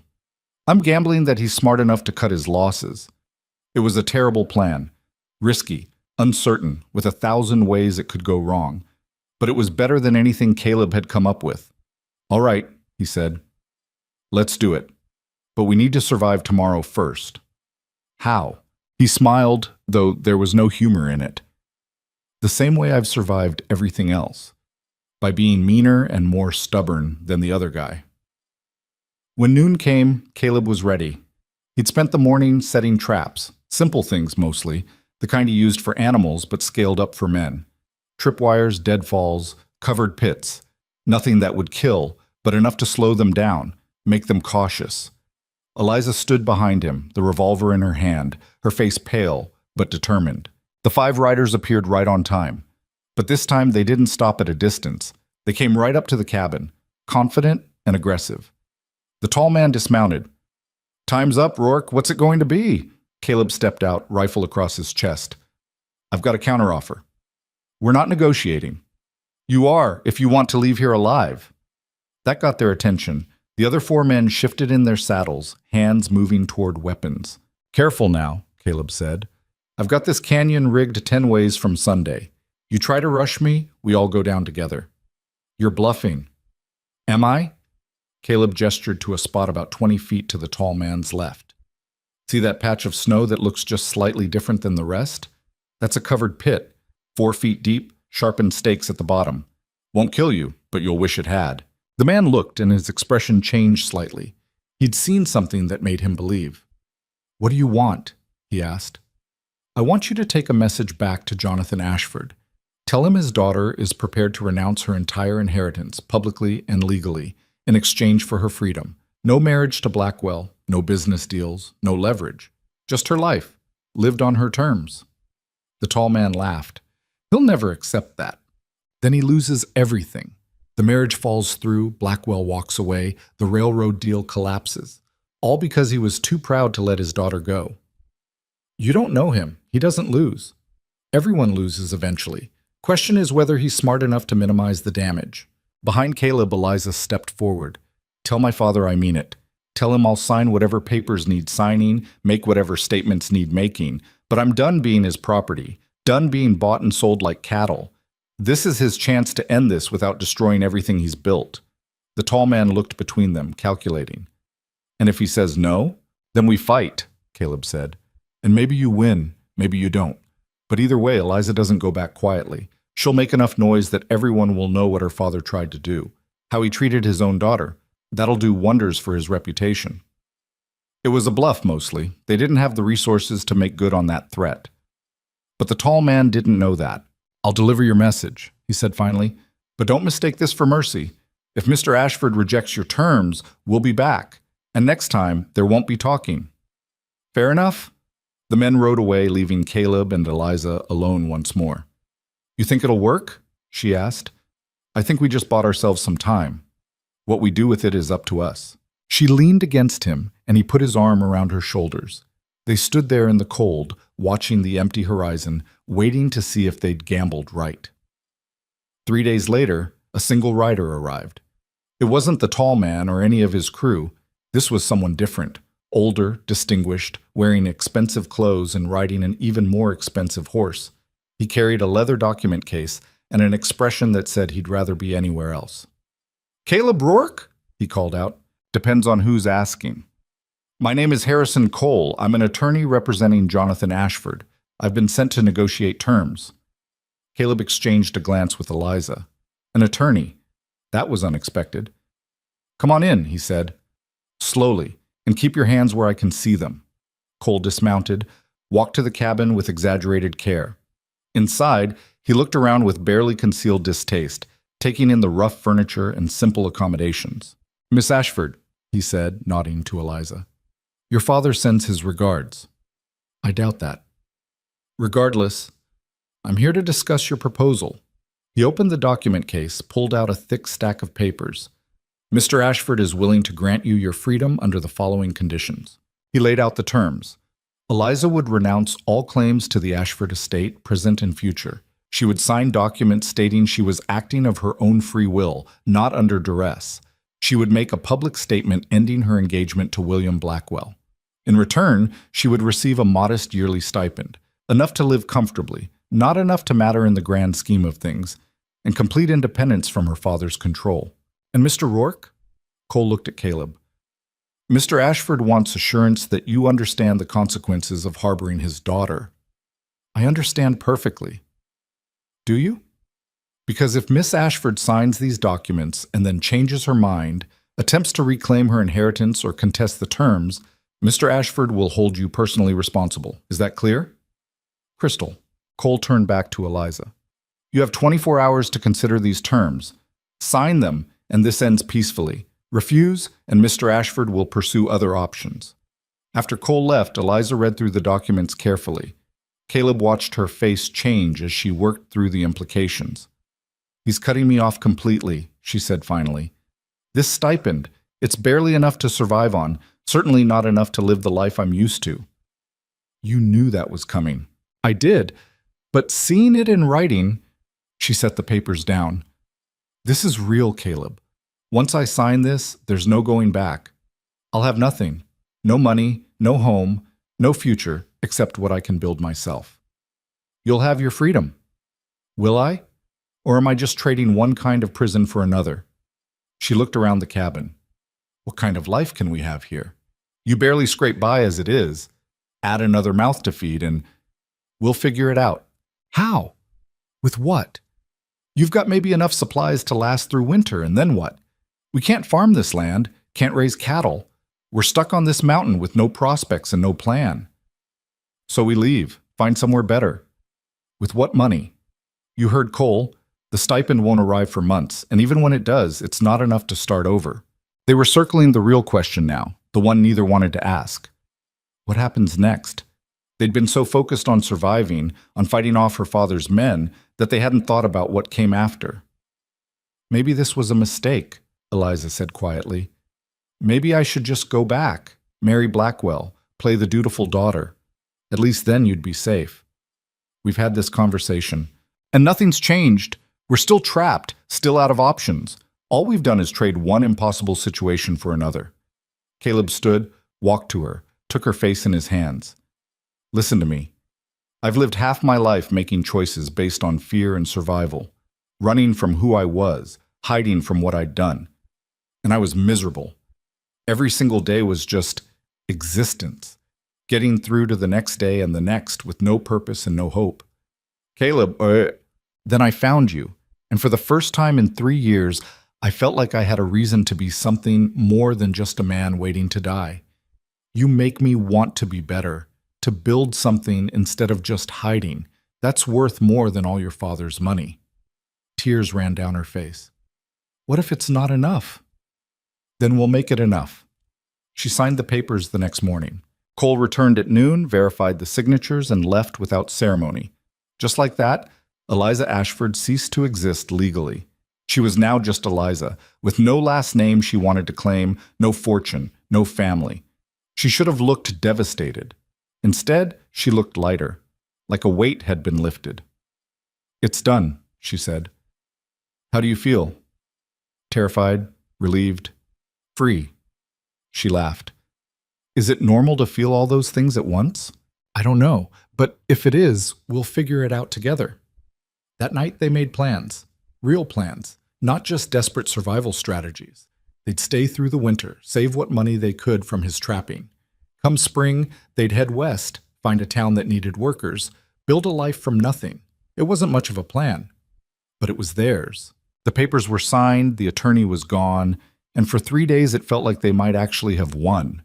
I'm gambling that he's smart enough to cut his losses. It was a terrible plan, risky, uncertain, with 1,000 ways it could go wrong. But it was better than anything Caleb had come up with. All right, he said. Let's do it. But we need to survive tomorrow first. How? He smiled, though there was no humor in it. The same way I've survived everything else. By being meaner and more stubborn than the other guy. When noon came, Caleb was ready. He'd spent the morning setting traps, simple things mostly, the kind he used for animals but scaled up for men. Tripwires, deadfalls, covered pits. Nothing that would kill, but enough to slow them down, make them cautious. Eliza stood behind him, the revolver in her hand, her face pale but determined. The 5 riders appeared right on time. But this time they didn't stop at a distance. They came right up to the cabin, confident and aggressive. The tall man dismounted. Time's up, Rourke. What's it going to be? Caleb stepped out, rifle across his chest. I've got a counteroffer. We're not negotiating. You are, if you want to leave here alive. That got their attention. The other 4 men shifted in their saddles, hands moving toward weapons. Careful now, Caleb said. I've got this canyon rigged 10 ways from Sunday. You try to rush me, we all go down together. You're bluffing. Am I? Caleb gestured to a spot about 20 feet to the tall man's left. See that patch of snow that looks just slightly different than the rest? That's a covered pit, 4 feet deep, sharpened stakes at the bottom. Won't kill you, but you'll wish it had. The man looked, and his expression changed slightly. He'd seen something that made him believe. What do you want? He asked. I want you to take a message back to Jonathan Ashford. Tell him his daughter is prepared to renounce her entire inheritance, publicly and legally, in exchange for her freedom. No marriage to Blackwell, no business deals, no leverage. Just her life, lived on her terms. The tall man laughed. He'll never accept that. Then he loses everything. The marriage falls through, Blackwell walks away, the railroad deal collapses. All because he was too proud to let his daughter go. You don't know him. He doesn't lose. Everyone loses eventually. Question is whether he's smart enough to minimize the damage. Behind Caleb, Eliza stepped forward. Tell my father I mean it. Tell him I'll sign whatever papers need signing, make whatever statements need making, but I'm done being his property, done being bought and sold like cattle. This is his chance to end this without destroying everything he's built. The tall man looked between them, calculating. And if he says no, then we fight, Caleb said. And maybe you win, maybe you don't. But either way, Eliza doesn't go back quietly. She'll make enough noise that everyone will know what her father tried to do, how he treated his own daughter. That'll do wonders for his reputation. It was a bluff, mostly. They didn't have the resources to make good on that threat. But the tall man didn't know that. I'll deliver your message, he said finally. But don't mistake this for mercy. If Mr. Ashford rejects your terms, we'll be back. And next time, there won't be talking. Fair enough? The men rode away, leaving Caleb and Eliza alone once more. You think it'll work? She asked. I think we just bought ourselves some time. What we do with it is up to us. She leaned against him, and he put his arm around her shoulders. They stood there in the cold, watching the empty horizon, waiting to see if they'd gambled right. 3 days later, a single rider arrived. It wasn't the tall man or any of his crew. This was someone different, older, distinguished, wearing expensive clothes and riding an even more expensive horse. He carried a leather document case and an expression that said he'd rather be anywhere else. Caleb Rourke? He called out. Depends on who's asking. My name is Harrison Cole. I'm an attorney representing Jonathan Ashford. I've been sent to negotiate terms. Caleb exchanged a glance with Eliza. An attorney. That was unexpected. Come on in, he said. Slowly, and keep your hands where I can see them. Cole dismounted, walked to the cabin with exaggerated care. Inside, he looked around with barely concealed distaste, taking in the rough furniture and simple accommodations. Miss Ashford, he said, nodding to Eliza. Your father sends his regards. I doubt that. Regardless, I'm here to discuss your proposal. He opened the document case, pulled out a thick stack of papers. Mr. Ashford is willing to grant you your freedom under the following conditions. He laid out the terms. Eliza would renounce all claims to the Ashford estate, present and future. She would sign documents stating she was acting of her own free will, not under duress. She would make a public statement ending her engagement to William Blackwell. In return, she would receive a modest yearly stipend, enough to live comfortably, not enough to matter in the grand scheme of things, and complete independence from her father's control. And Mr. Rourke? Cole looked at Caleb. Mr. Ashford wants assurance that you understand the consequences of harboring his daughter. I understand perfectly. Do you? Because if Miss Ashford signs these documents and then changes her mind, attempts to reclaim her inheritance or contest the terms, Mr. Ashford will hold you personally responsible. Is that clear? Crystal. Cole turned back to Eliza. You have 24 hours to consider these terms. Sign them, and this ends peacefully. Refuse, and Mr. Ashford will pursue other options. After Cole left, Eliza read through the documents carefully. Caleb watched her face change as she worked through the implications. He's cutting me off completely, she said finally. This stipend, it's barely enough to survive on, certainly not enough to live the life I'm used to. You knew that was coming. I did, but seeing it in writing, she set the papers down. This is real, Caleb. Once I sign this, there's no going back. I'll have nothing. No money, no home, no future, except what I can build myself. You'll have your freedom. Will I? Or am I just trading one kind of prison for another? She looked around the cabin. What kind of life can we have here? You barely scrape by as it is. Add another mouth to feed and we'll figure it out. How? With what? You've got maybe enough supplies to last through winter, and then what? We can't farm this land, can't raise cattle. We're stuck on this mountain with no prospects and no plan. So we leave, find somewhere better. With what money? You heard Cole. The stipend won't arrive for months, and even when it does, it's not enough to start over. They were circling the real question now, the one neither wanted to ask. What happens next? They'd been so focused on surviving, on fighting off her father's men, that they hadn't thought about what came after. Maybe this was a mistake, Eliza said quietly. Maybe I should just go back, marry Blackwell, play the dutiful daughter. At least then you'd be safe. We've had this conversation, and nothing's changed. We're still trapped, still out of options. All we've done is trade one impossible situation for another. Caleb stood, walked to her, took her face in his hands. Listen to me. I've lived half my life making choices based on fear and survival, running from who I was, hiding from what I'd done. And I was miserable. Every single day was just existence, getting through to the next day and the next with no purpose and no hope. Caleb, then I found you, and for the first time in 3 years, I felt like I had a reason to be something more than just a man waiting to die. You make me want to be better, to build something instead of just hiding. That's worth more than all your father's money. Tears ran down her face. What if it's not enough? Then we'll make it enough. She signed the papers the next morning. Cole returned at noon, verified the signatures, and left without ceremony. Just like that, Eliza Ashford ceased to exist legally. She was now just Eliza, with no last name she wanted to claim, no fortune, no family. She should have looked devastated. Instead, she looked lighter, like a weight had been lifted. It's done, she said. How do you feel? Terrified, relieved, free. She laughed. Is it normal to feel all those things at once? I don't know, but if it is, we'll figure it out together. That night they made plans, real plans, not just desperate survival strategies. They'd stay through the winter, save what money they could from his trapping. Come spring, they'd head west, find a town that needed workers, build a life from nothing. It wasn't much of a plan, but it was theirs. The papers were signed, the attorney was gone, and for 3 days it felt like they might actually have won.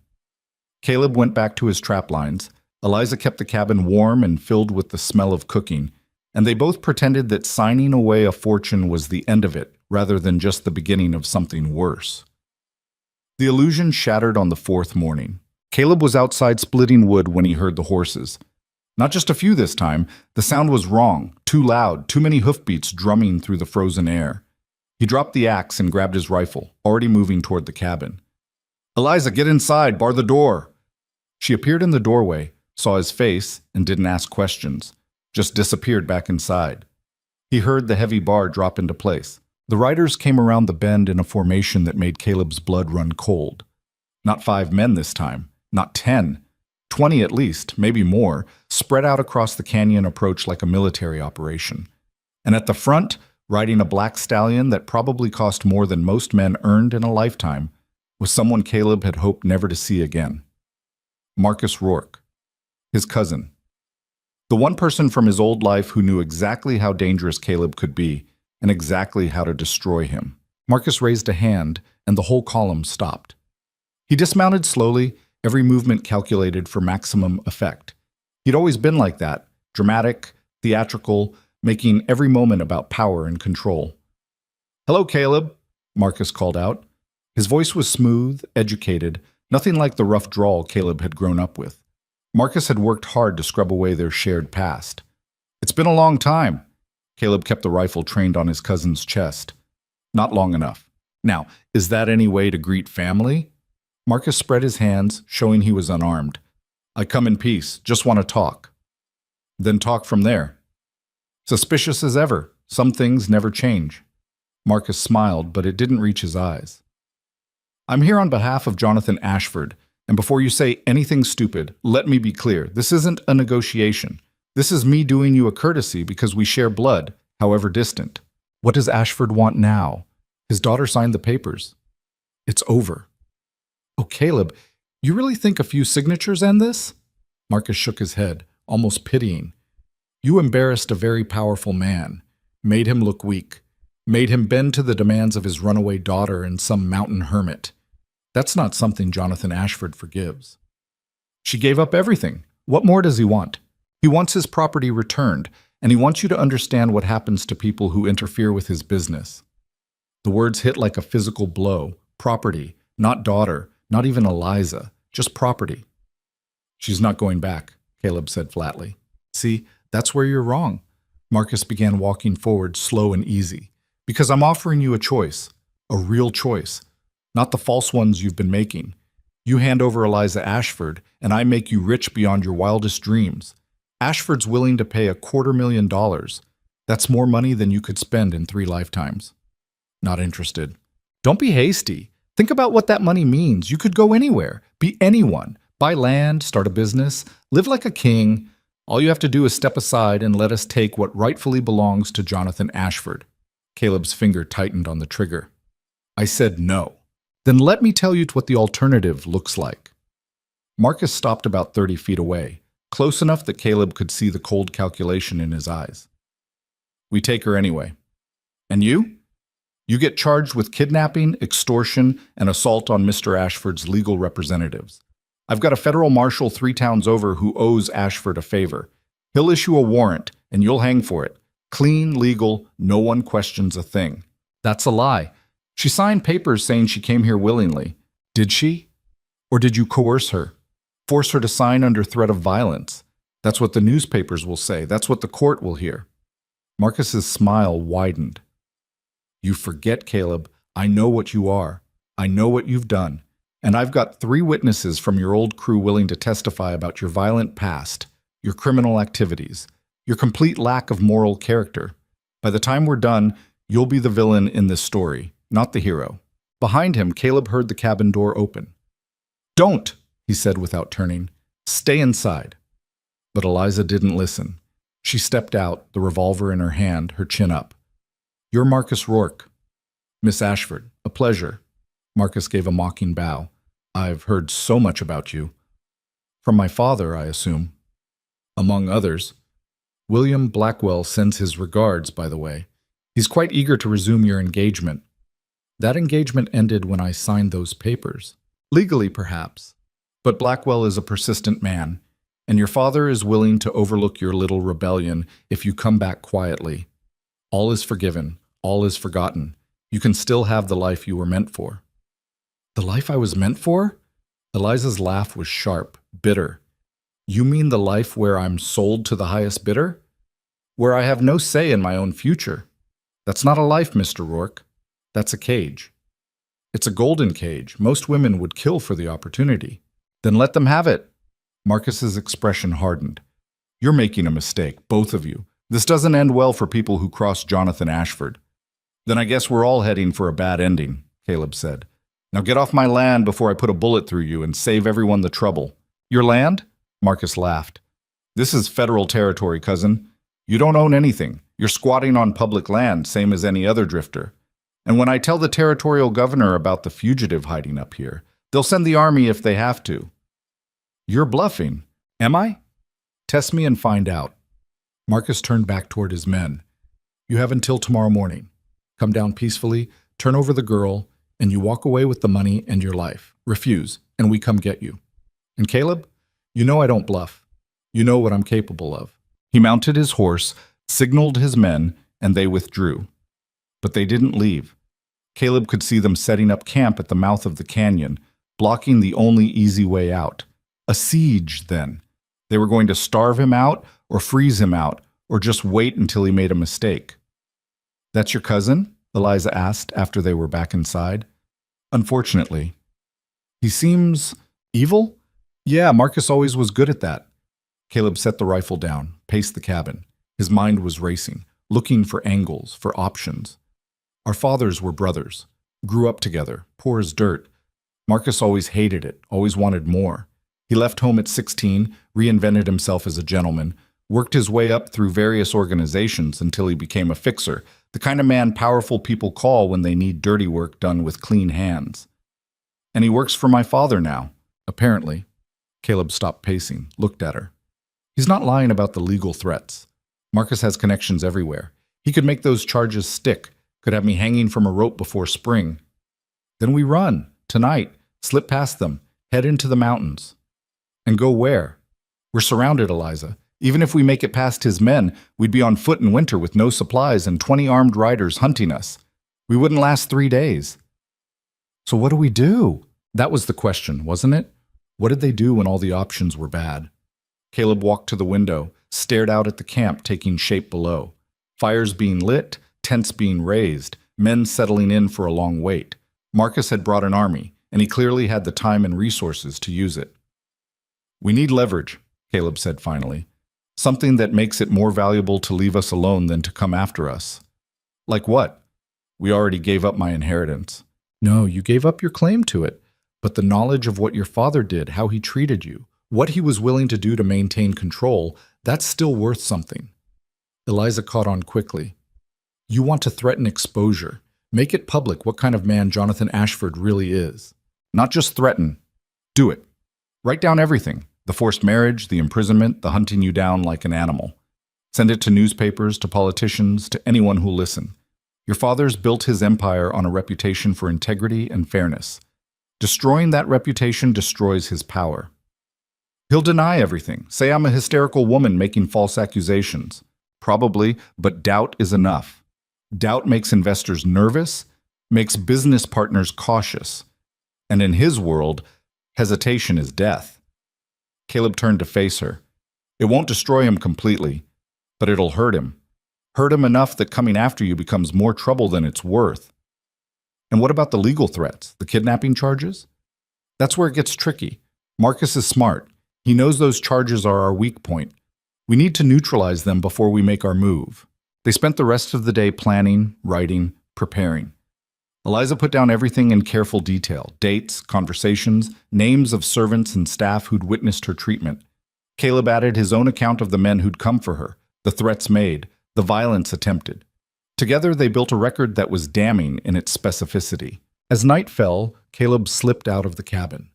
Caleb went back to his trap lines. Eliza kept the cabin warm and filled with the smell of cooking, and they both pretended that signing away a fortune was the end of it, rather than just the beginning of something worse. The illusion shattered on the 4th morning. Caleb was outside splitting wood when he heard the horses. Not just a few this time, the sound was wrong, too loud, too many hoofbeats drumming through the frozen air. He dropped the axe and grabbed his rifle, already moving toward the cabin. "Eliza, get inside, bar the door." She appeared in the doorway, saw his face, and didn't ask questions, just disappeared back inside. He heard the heavy bar drop into place. The riders came around the bend in a formation that made Caleb's blood run cold. Not 5 men this time, not 10, 20 at least, maybe more, spread out across the canyon approach like a military operation. And at the front, riding a black stallion that probably cost more than most men earned in a lifetime, was someone Caleb had hoped never to see again. Marcus Rourke, his cousin. The one person from his old life who knew exactly how dangerous Caleb could be and exactly how to destroy him. Marcus raised a hand, and the whole column stopped. He dismounted slowly, every movement calculated for maximum effect. He'd always been like that, dramatic, theatrical, making every moment about power and control. "Hello, Caleb," Marcus called out. His voice was smooth, educated, nothing like the rough drawl Caleb had grown up with. Marcus had worked hard to scrub away their shared past. "It's been a long time." Caleb kept the rifle trained on his cousin's chest. "Not long enough. Now, is that any way to greet family?" Marcus spread his hands, showing he was unarmed. "I come in peace, just want to talk." "Then talk from there." Suspicious as ever, some things never change. Marcus smiled, but it didn't reach his eyes. "I'm here on behalf of Jonathan Ashford, and before you say anything stupid, let me be clear, this isn't a negotiation. This is me doing you a courtesy because we share blood, however distant." "What does Ashford want now?" "His daughter signed the papers." "It's over." "Oh, Caleb, you really think a few signatures end this?" Marcus shook his head, almost pitying. "You embarrassed a very powerful man, made him look weak, made him bend to the demands of his runaway daughter and some mountain hermit. That's not something Jonathan Ashford forgives." "She gave up everything. What more does he want? He wants his property returned, and he wants you to understand what happens to people who interfere with his business." The words hit like a physical blow. Property, not daughter, not even Eliza, just property. "She's not going back," Caleb said flatly. "See, that's where you're wrong." Marcus began walking forward, slow and easy. "Because I'm offering you a choice, a real choice, not the false ones you've been making. You hand over Eliza Ashford, and I make you rich beyond your wildest dreams. Ashford's willing to pay $250,000. That's more money than you could spend in 3 lifetimes. Not interested. Don't be hasty. Think about what that money means. You could go anywhere, be anyone, buy land, start a business, live like a king. All you have to do is step aside and let us take what rightfully belongs to Jonathan Ashford." Caleb's finger tightened on the trigger. "I said no." "Then let me tell you what the alternative looks like." Marcus stopped about 30 feet away, close enough that Caleb could see the cold calculation in his eyes. "We take her anyway. And you? You get charged with kidnapping, extortion, and assault on Mr. Ashford's legal representatives. I've got a federal marshal 3 towns over who owes Ashford a favor. He'll issue a warrant, and you'll hang for it. Clean, legal, no one questions a thing." "That's a lie. She signed papers saying she came here willingly." "Did she? Or did you coerce her? Force her to sign under threat of violence? That's what the newspapers will say. That's what the court will hear." Marcus's smile widened. "You forget, Caleb. I know what you are. I know what you've done. And I've got 3 witnesses from your old crew willing to testify about your violent past, your criminal activities, your complete lack of moral character. By the time we're done, you'll be the villain in this story, not the hero." Behind him, Caleb heard the cabin door open. "Don't," he said without turning. "Stay inside." But Eliza didn't listen. She stepped out, the revolver in her hand, her chin up. "You're Marcus Rourke." "Miss Ashford, a pleasure." Marcus gave a mocking bow. "I've heard so much about you." From my father, I assume. Among others. William Blackwell sends his regards, by the way. He's quite eager to resume your engagement. That engagement ended when I signed those papers. Legally, perhaps. But Blackwell is a persistent man, and your father is willing to overlook your little rebellion if you come back quietly. All is forgiven. All is forgotten. You can still have the life you were meant for. The life I was meant for? Eliza's laugh was sharp, bitter. You mean the life where I'm sold to the highest bidder? Where I have no say in my own future? That's not a life, Mr. Rourke. That's a cage. It's a golden cage. Most women would kill for the opportunity. Then let them have it. Marcus's expression hardened. You're making a mistake, both of you. This doesn't end well for people who cross Jonathan Ashford. Then I guess we're all heading for a bad ending, Caleb said. Now get off my land before I put a bullet through you and save everyone the trouble. Your land? Marcus laughed. This is federal territory, cousin. You don't own anything. You're squatting on public land, same as any other drifter. And when I tell the territorial governor about the fugitive hiding up here, they'll send the army if they have to. You're bluffing. Am I? Test me and find out. Marcus turned back toward his men. You have until tomorrow morning. Come down peacefully, turn over the girl, and you walk away with the money and your life. Refuse, and we come get you. And Caleb, you know I don't bluff. You know what I'm capable of. He mounted his horse, signaled his men, and they withdrew. But they didn't leave. Caleb could see them setting up camp at the mouth of the canyon, blocking the only easy way out. A siege, then. They were going to starve him out, or freeze him out, or just wait until he made a mistake. That's your cousin? Eliza asked after they were back inside. Unfortunately. He seems evil? Yeah, Marcus always was good at that. Caleb set the rifle down, paced the cabin. His mind was racing, looking for angles, for options. Our fathers were brothers, grew up together, poor as dirt. Marcus always hated it, always wanted more. He left home at 16, reinvented himself as a gentleman, worked his way up through various organizations until he became a fixer, the kind of man powerful people call when they need dirty work done with clean hands. And he works for my father now, apparently. Caleb stopped pacing, looked at her. He's not lying about the legal threats. Marcus has connections everywhere. He could make those charges stick, could have me hanging from a rope before spring. Then we run, tonight, slip past them, head into the mountains. And go where? We're surrounded, Eliza. Even if we make it past his men, we'd be on foot in winter with no supplies and 20 armed riders hunting us. We wouldn't last 3 days. So what do we do? That was the question, wasn't it? What did they do when all the options were bad? Caleb walked to the window, stared out at the camp taking shape below. Fires being lit, tents being raised, men settling in for a long wait. Marcus had brought an army, and he clearly had the time and resources to use it. We need leverage, Caleb said finally. Something that makes it more valuable to leave us alone than to come after us. Like what? We already gave up my inheritance. No, you gave up your claim to it. But the knowledge of what your father did, how he treated you, what he was willing to do to maintain control, that's still worth something. Eliza caught on quickly. You want to threaten exposure. Make it public what kind of man Jonathan Ashford really is. Not just threaten. Do it. Write down everything. The forced marriage, the imprisonment, the hunting you down like an animal. Send it to newspapers, to politicians, to anyone who'll listen. Your father's built his empire on a reputation for integrity and fairness. Destroying that reputation destroys his power. He'll deny everything. Say I'm a hysterical woman making false accusations. Probably, but doubt is enough. Doubt makes investors nervous, makes business partners cautious. And in his world, hesitation is death. Caleb turned to face her. It won't destroy him completely, but it'll hurt him. Hurt him enough that coming after you becomes more trouble than it's worth. And what about the legal threats, the kidnapping charges? That's where it gets tricky. Marcus is smart. He knows those charges are our weak point. We need to neutralize them before we make our move. They spent the rest of the day planning, writing, preparing. Eliza put down everything in careful detail, dates, conversations, names of servants and staff who'd witnessed her treatment. Caleb added his own account of the men who'd come for her, the threats made, the violence attempted. Together they built a record that was damning in its specificity. As night fell, Caleb slipped out of the cabin.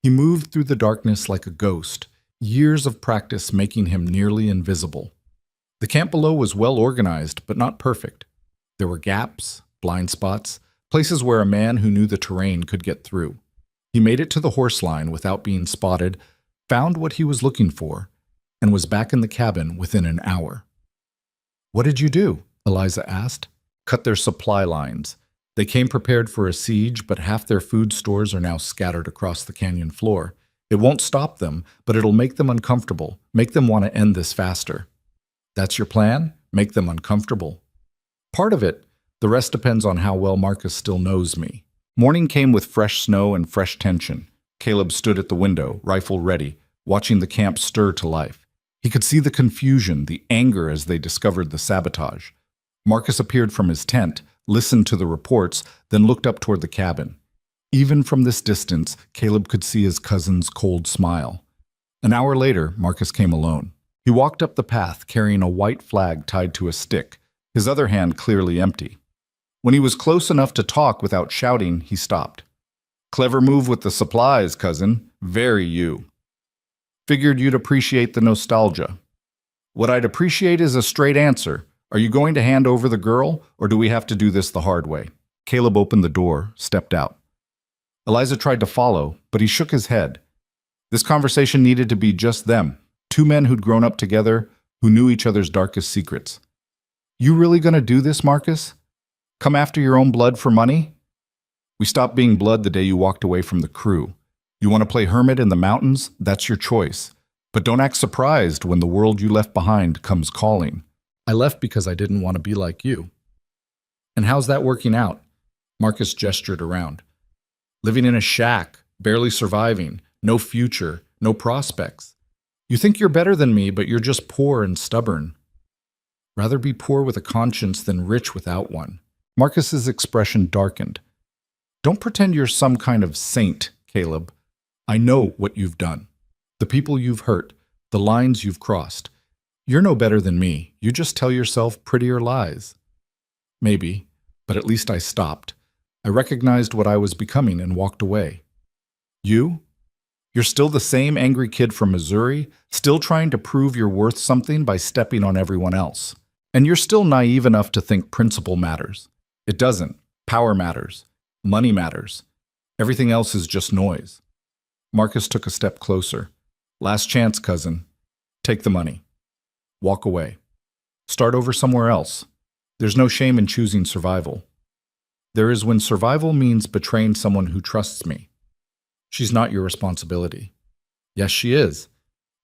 He moved through the darkness like a ghost, years of practice making him nearly invisible. The camp below was well organized, but not perfect. There were gaps, blind spots, places where a man who knew the terrain could get through. He made it to the horse line without being spotted, found what he was looking for, and was back in the cabin within an hour. "What did you do?" Eliza asked. "Cut their supply lines. They came prepared for a siege, but half their food stores are now scattered across the canyon floor. It won't stop them, but it'll make them uncomfortable, make them want to end this faster." "That's your plan? Make them uncomfortable?" "Part of it. The rest depends on how well Marcus still knows me." Morning came with fresh snow and fresh tension. Caleb stood at the window, rifle ready, watching the camp stir to life. He could see the confusion, the anger as they discovered the sabotage. Marcus appeared from his tent, listened to the reports, then looked up toward the cabin. Even from this distance, Caleb could see his cousin's cold smile. An hour later, Marcus came alone. He walked up the path carrying a white flag tied to a stick, his other hand clearly empty. When he was close enough to talk without shouting, he stopped. "Clever move with the supplies, cousin. Very you. Figured you'd appreciate the nostalgia." "What I'd appreciate is a straight answer. Are you going to hand over the girl, or do we have to do this the hard way?" Caleb opened the door, stepped out. Eliza tried to follow, but he shook his head. This conversation needed to be just them, two men who'd grown up together, who knew each other's darkest secrets. "You really gonna do this, Marcus? Come after your own blood for money?" "We stopped being blood the day you walked away from the crew. You want to play hermit in the mountains? That's your choice. But don't act surprised when the world you left behind comes calling." "I left because I didn't want to be like you." "And how's that working out?" Marcus gestured around. "Living in a shack, barely surviving, no future, no prospects. You think you're better than me, but you're just poor and stubborn. Rather be poor with a conscience than rich without one." Marcus's expression darkened. "Don't pretend you're some kind of saint, Caleb. I know what you've done. The people you've hurt, the lines you've crossed. You're no better than me. You just tell yourself prettier lies." "Maybe, but at least I stopped. I recognized what I was becoming and walked away. You? You're still the same angry kid from Missouri, still trying to prove you're worth something by stepping on everyone else. And you're still naive enough to think principle matters. It doesn't. Power matters. Money matters. Everything else is just noise." Marcus took a step closer. "Last chance, cousin. Take the money. Walk away. Start over somewhere else. There's no shame in choosing survival. There is when survival means betraying someone who trusts me. She's not your responsibility." "Yes, she is.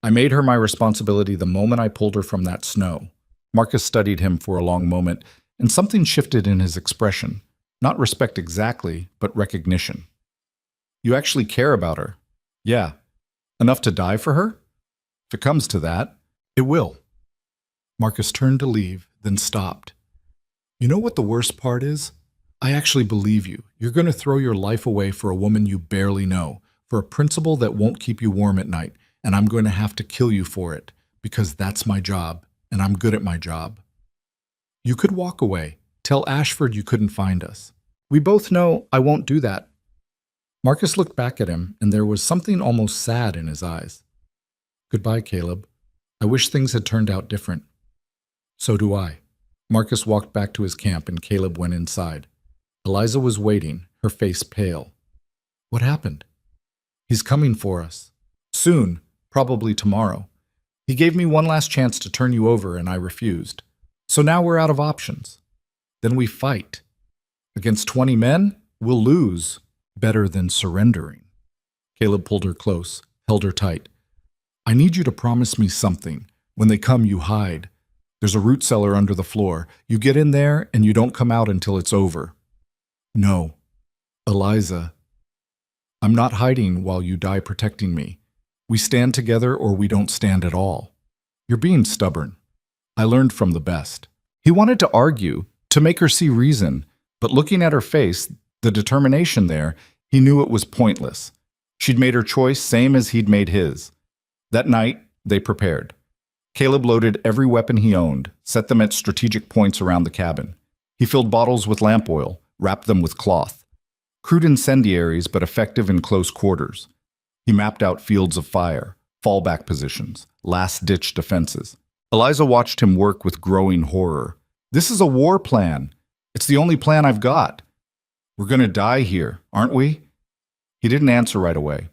I made her my responsibility the moment I pulled her from that snow." Marcus studied him for a long moment, and something shifted in his expression. Not respect exactly, but recognition. "You actually care about her?" "Yeah. Enough to die for her?" "If it comes to that, it will." Marcus turned to leave, then stopped. "You know what the worst part is? I actually believe you. You're going to throw your life away for a woman you barely know, for a principle that won't keep you warm at night, and I'm going to have to kill you for it, because that's my job, and I'm good at my job. You could walk away. Tell Ashford you couldn't find us. We both know I won't do that." Marcus looked back at him, and there was something almost sad in his eyes. "Goodbye, Caleb. I wish things had turned out different." "So do I." Marcus walked back to his camp, and Caleb went inside. Eliza was waiting, her face pale. "What happened?" "He's coming for us. Soon, probably tomorrow. He gave me one last chance to turn you over, and I refused. So now we're out of options. Then we fight. Against 20 men, we'll lose. Better than surrendering." Caleb pulled her close, held her tight. "I need you to promise me something. When they come, you hide. There's a root cellar under the floor. You get in there, and you don't come out until it's over." "No. Eliza. I'm not hiding while you die protecting me. We stand together or we don't stand at all. You're being stubborn. I learned from the best." He wanted to argue, to make her see reason, but looking at her face, the determination there, he knew it was pointless. She'd made her choice same as he'd made his. That night, they prepared. Caleb loaded every weapon he owned, set them at strategic points around the cabin. He filled bottles with lamp oil, wrapped them with cloth. Crude incendiaries, but effective in close quarters. He mapped out fields of fire, fallback positions, last-ditch defenses. Eliza watched him work with growing horror. This is a war plan. It's the only plan I've got. We're going to die here, aren't we? He didn't answer right away.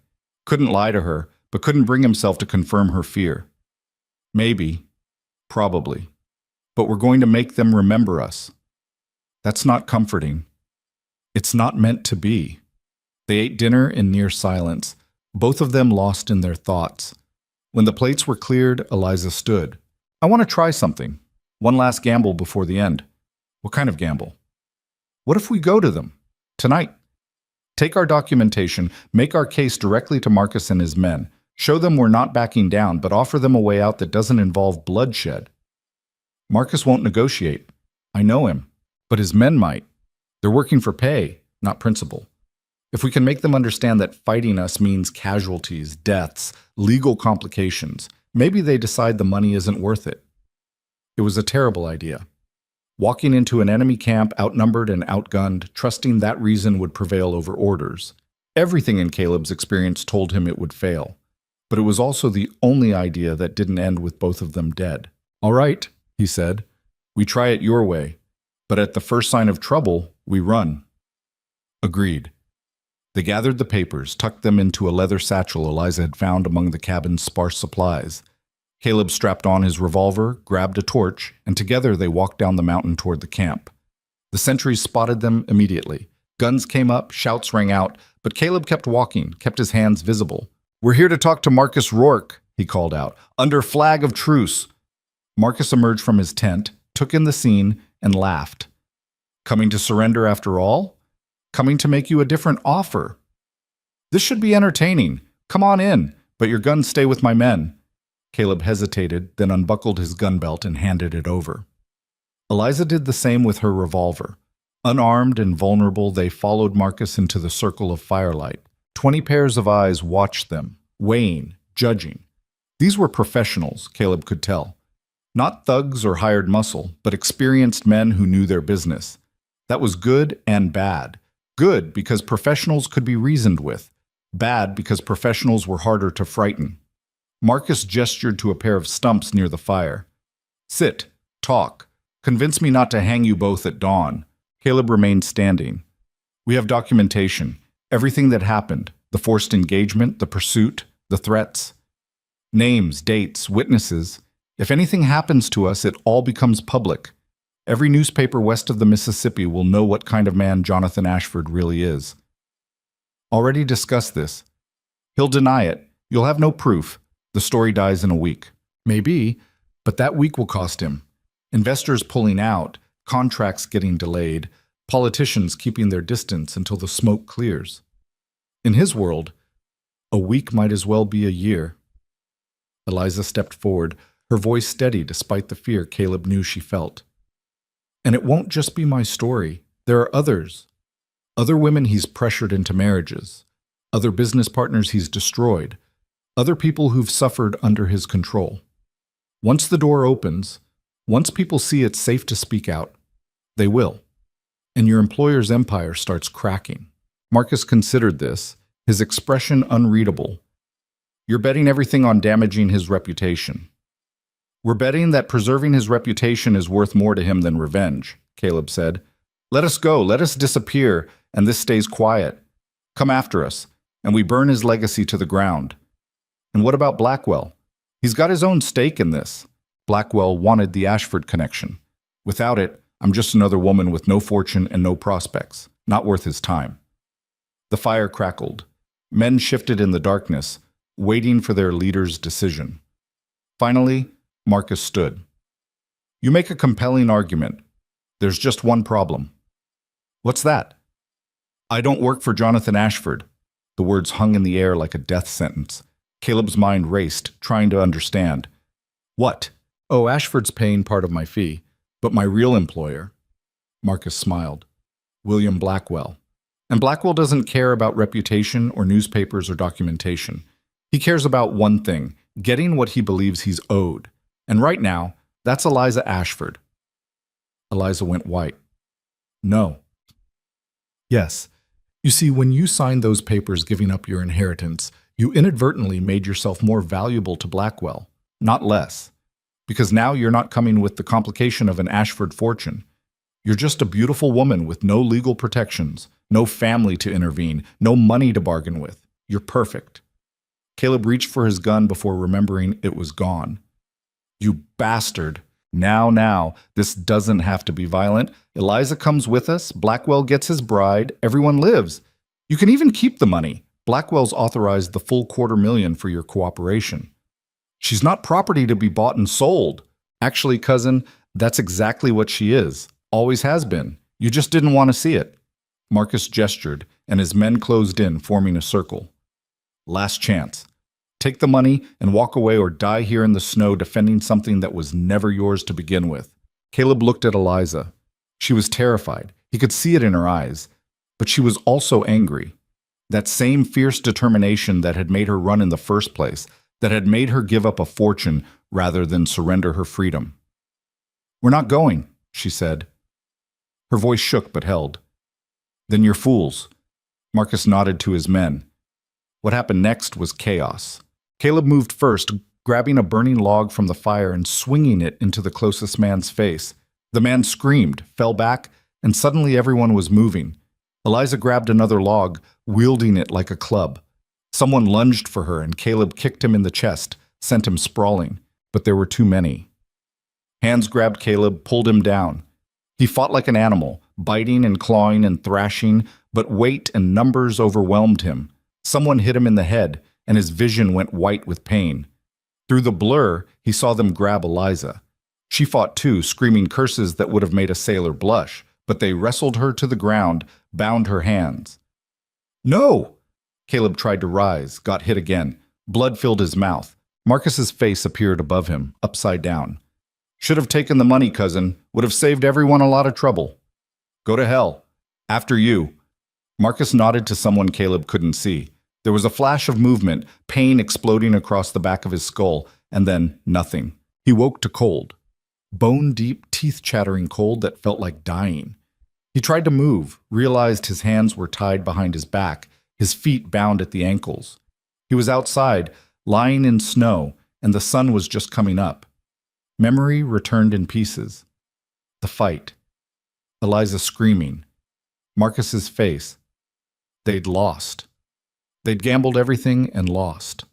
Couldn't lie to her, but couldn't bring himself to confirm her fear. Maybe. Probably. But we're going to make them remember us. That's not comforting. It's not meant to be. They ate dinner in near silence, both of them lost in their thoughts. When the plates were cleared, Eliza stood. I want to try something. One last gamble before the end. What kind of gamble? What if we go to them? Tonight. Take our documentation, make our case directly to Marcus and his men. Show them we're not backing down, but offer them a way out that doesn't involve bloodshed. Marcus won't negotiate. I know him. But his men might. They're working for pay, not principle. If we can make them understand that fighting us means casualties, deaths, legal complications, maybe they decide the money isn't worth it. It was a terrible idea. Walking into an enemy camp outnumbered and outgunned, trusting that reason would prevail over orders. Everything in Caleb's experience told him it would fail. But it was also the only idea that didn't end with both of them dead. All right, he said. We try it your way. But at the first sign of trouble, we run. Agreed. They gathered the papers, tucked them into a leather satchel Eliza had found among the cabin's sparse supplies. Caleb strapped on his revolver, grabbed a torch, and together they walked down the mountain toward the camp. The sentries spotted them immediately. Guns came up, shouts rang out, but Caleb kept walking, kept his hands visible. We're here to talk to Marcus Rourke, he called out, under flag of truce. Marcus emerged from his tent, took in the scene, and laughed. Coming to surrender after all? Coming to make you a different offer. This should be entertaining. Come on in, but your guns stay with my men. Caleb hesitated, then unbuckled his gun belt and handed it over. Eliza did the same with her revolver. Unarmed and vulnerable, they followed Marcus into the circle of firelight. 20 pairs of eyes watched them, weighing, judging. These were professionals, Caleb could tell. Not thugs or hired muscle, but experienced men who knew their business. That was good and bad. Good because professionals could be reasoned with. Bad because professionals were harder to frighten. Marcus gestured to a pair of stumps near the fire. Sit, talk. Convince me not to hang you both at dawn. Caleb remained standing. We have documentation. Everything that happened. The forced engagement, the pursuit, the threats. Names, dates, witnesses. If anything happens to us, it all becomes public. Every newspaper west of the Mississippi will know what kind of man Jonathan Ashford really is. Already discussed this. He'll deny it. You'll have no proof. The story dies in a week. Maybe, but that week will cost him. Investors pulling out, contracts getting delayed, politicians keeping their distance until the smoke clears. In his world, a week might as well be a year. Eliza stepped forward, her voice steady despite the fear Caleb knew she felt. And it won't just be my story. There are others. Other women he's pressured into marriages. Other business partners he's destroyed. Other people who've suffered under his control. Once the door opens, once people see it's safe to speak out, they will. And your employer's empire starts cracking. Marcus considered this, his expression unreadable. You're betting everything on damaging his reputation. We're betting that preserving his reputation is worth more to him than revenge, Caleb said. Let us go, let us disappear, and this stays quiet. Come after us, and we burn his legacy to the ground. And what about Blackwell? He's got his own stake in this. Blackwell wanted the Ashford connection. Without it, I'm just another woman with no fortune and no prospects. Not worth his time. The fire crackled. Men shifted in the darkness, waiting for their leader's decision. Finally, Marcus stood. You make a compelling argument. There's just one problem. What's that? I don't work for Jonathan Ashford. The words hung in the air like a death sentence. Caleb's mind raced, trying to understand. What? Oh, Ashford's paying part of my fee, but my real employer. Marcus smiled. William Blackwell. And Blackwell doesn't care about reputation or newspapers or documentation. He cares about one thing, getting what he believes he's owed. And right now, that's Eliza Ashford. Eliza went white. No. Yes. You see, when you signed those papers giving up your inheritance, You inadvertently made yourself more valuable to Blackwell, not less, because now you're not coming with the complication of an Ashford fortune. You're just a beautiful woman with no legal protections, no family to intervene, no money to bargain with. You're perfect. Caleb reached for his gun before remembering it was gone. You bastard. Now, this doesn't have to be violent. Eliza comes with us, Blackwell gets his bride, everyone lives. You can even keep the money. Blackwell's authorized the full $250,000 for your cooperation. She's not property to be bought and sold. Actually, cousin, that's exactly what she is. Always has been. You just didn't want to see it. Marcus gestured, and his men closed in, forming a circle. Last chance. Take the money and walk away or die here in the snow defending something that was never yours to begin with. Caleb looked at Eliza. She was terrified. He could see it in her eyes. But she was also angry. That same fierce determination that had made her run in the first place, that had made her give up a fortune rather than surrender her freedom. "We're not going," she said. Her voice shook but held. "Then you're fools." Marcus nodded to his men. What happened next was chaos. Caleb moved first, grabbing a burning log from the fire and swinging it into the closest man's face. The man screamed, fell back, and suddenly everyone was moving. Eliza grabbed another log, wielding it like a club. Someone lunged for her, and Caleb kicked him in the chest, sent him sprawling. But there were too many. Hands grabbed Caleb, pulled him down. He fought like an animal, biting and clawing and thrashing, but weight and numbers overwhelmed him. Someone hit him in the head, and his vision went white with pain. Through the blur, he saw them grab Eliza. She fought too, screaming curses that would have made a sailor blush, but they wrestled her to the ground, bound her hands. "No!" Caleb tried to rise, got hit again. Blood filled his mouth. Marcus's face appeared above him, upside down. "Should have taken the money, cousin. Would have saved everyone a lot of trouble." "Go to hell. After you." Marcus nodded to someone Caleb couldn't see. There was a flash of movement, pain exploding across the back of his skull, and then nothing. He woke to cold. Bone-deep, teeth-chattering cold that felt like dying. He tried to move, realized his hands were tied behind his back, his feet bound at the ankles. He was outside, lying in snow, and the sun was just coming up. Memory returned in pieces. The fight. Eliza screaming. Marcus's face. They'd lost. They'd gambled everything and lost.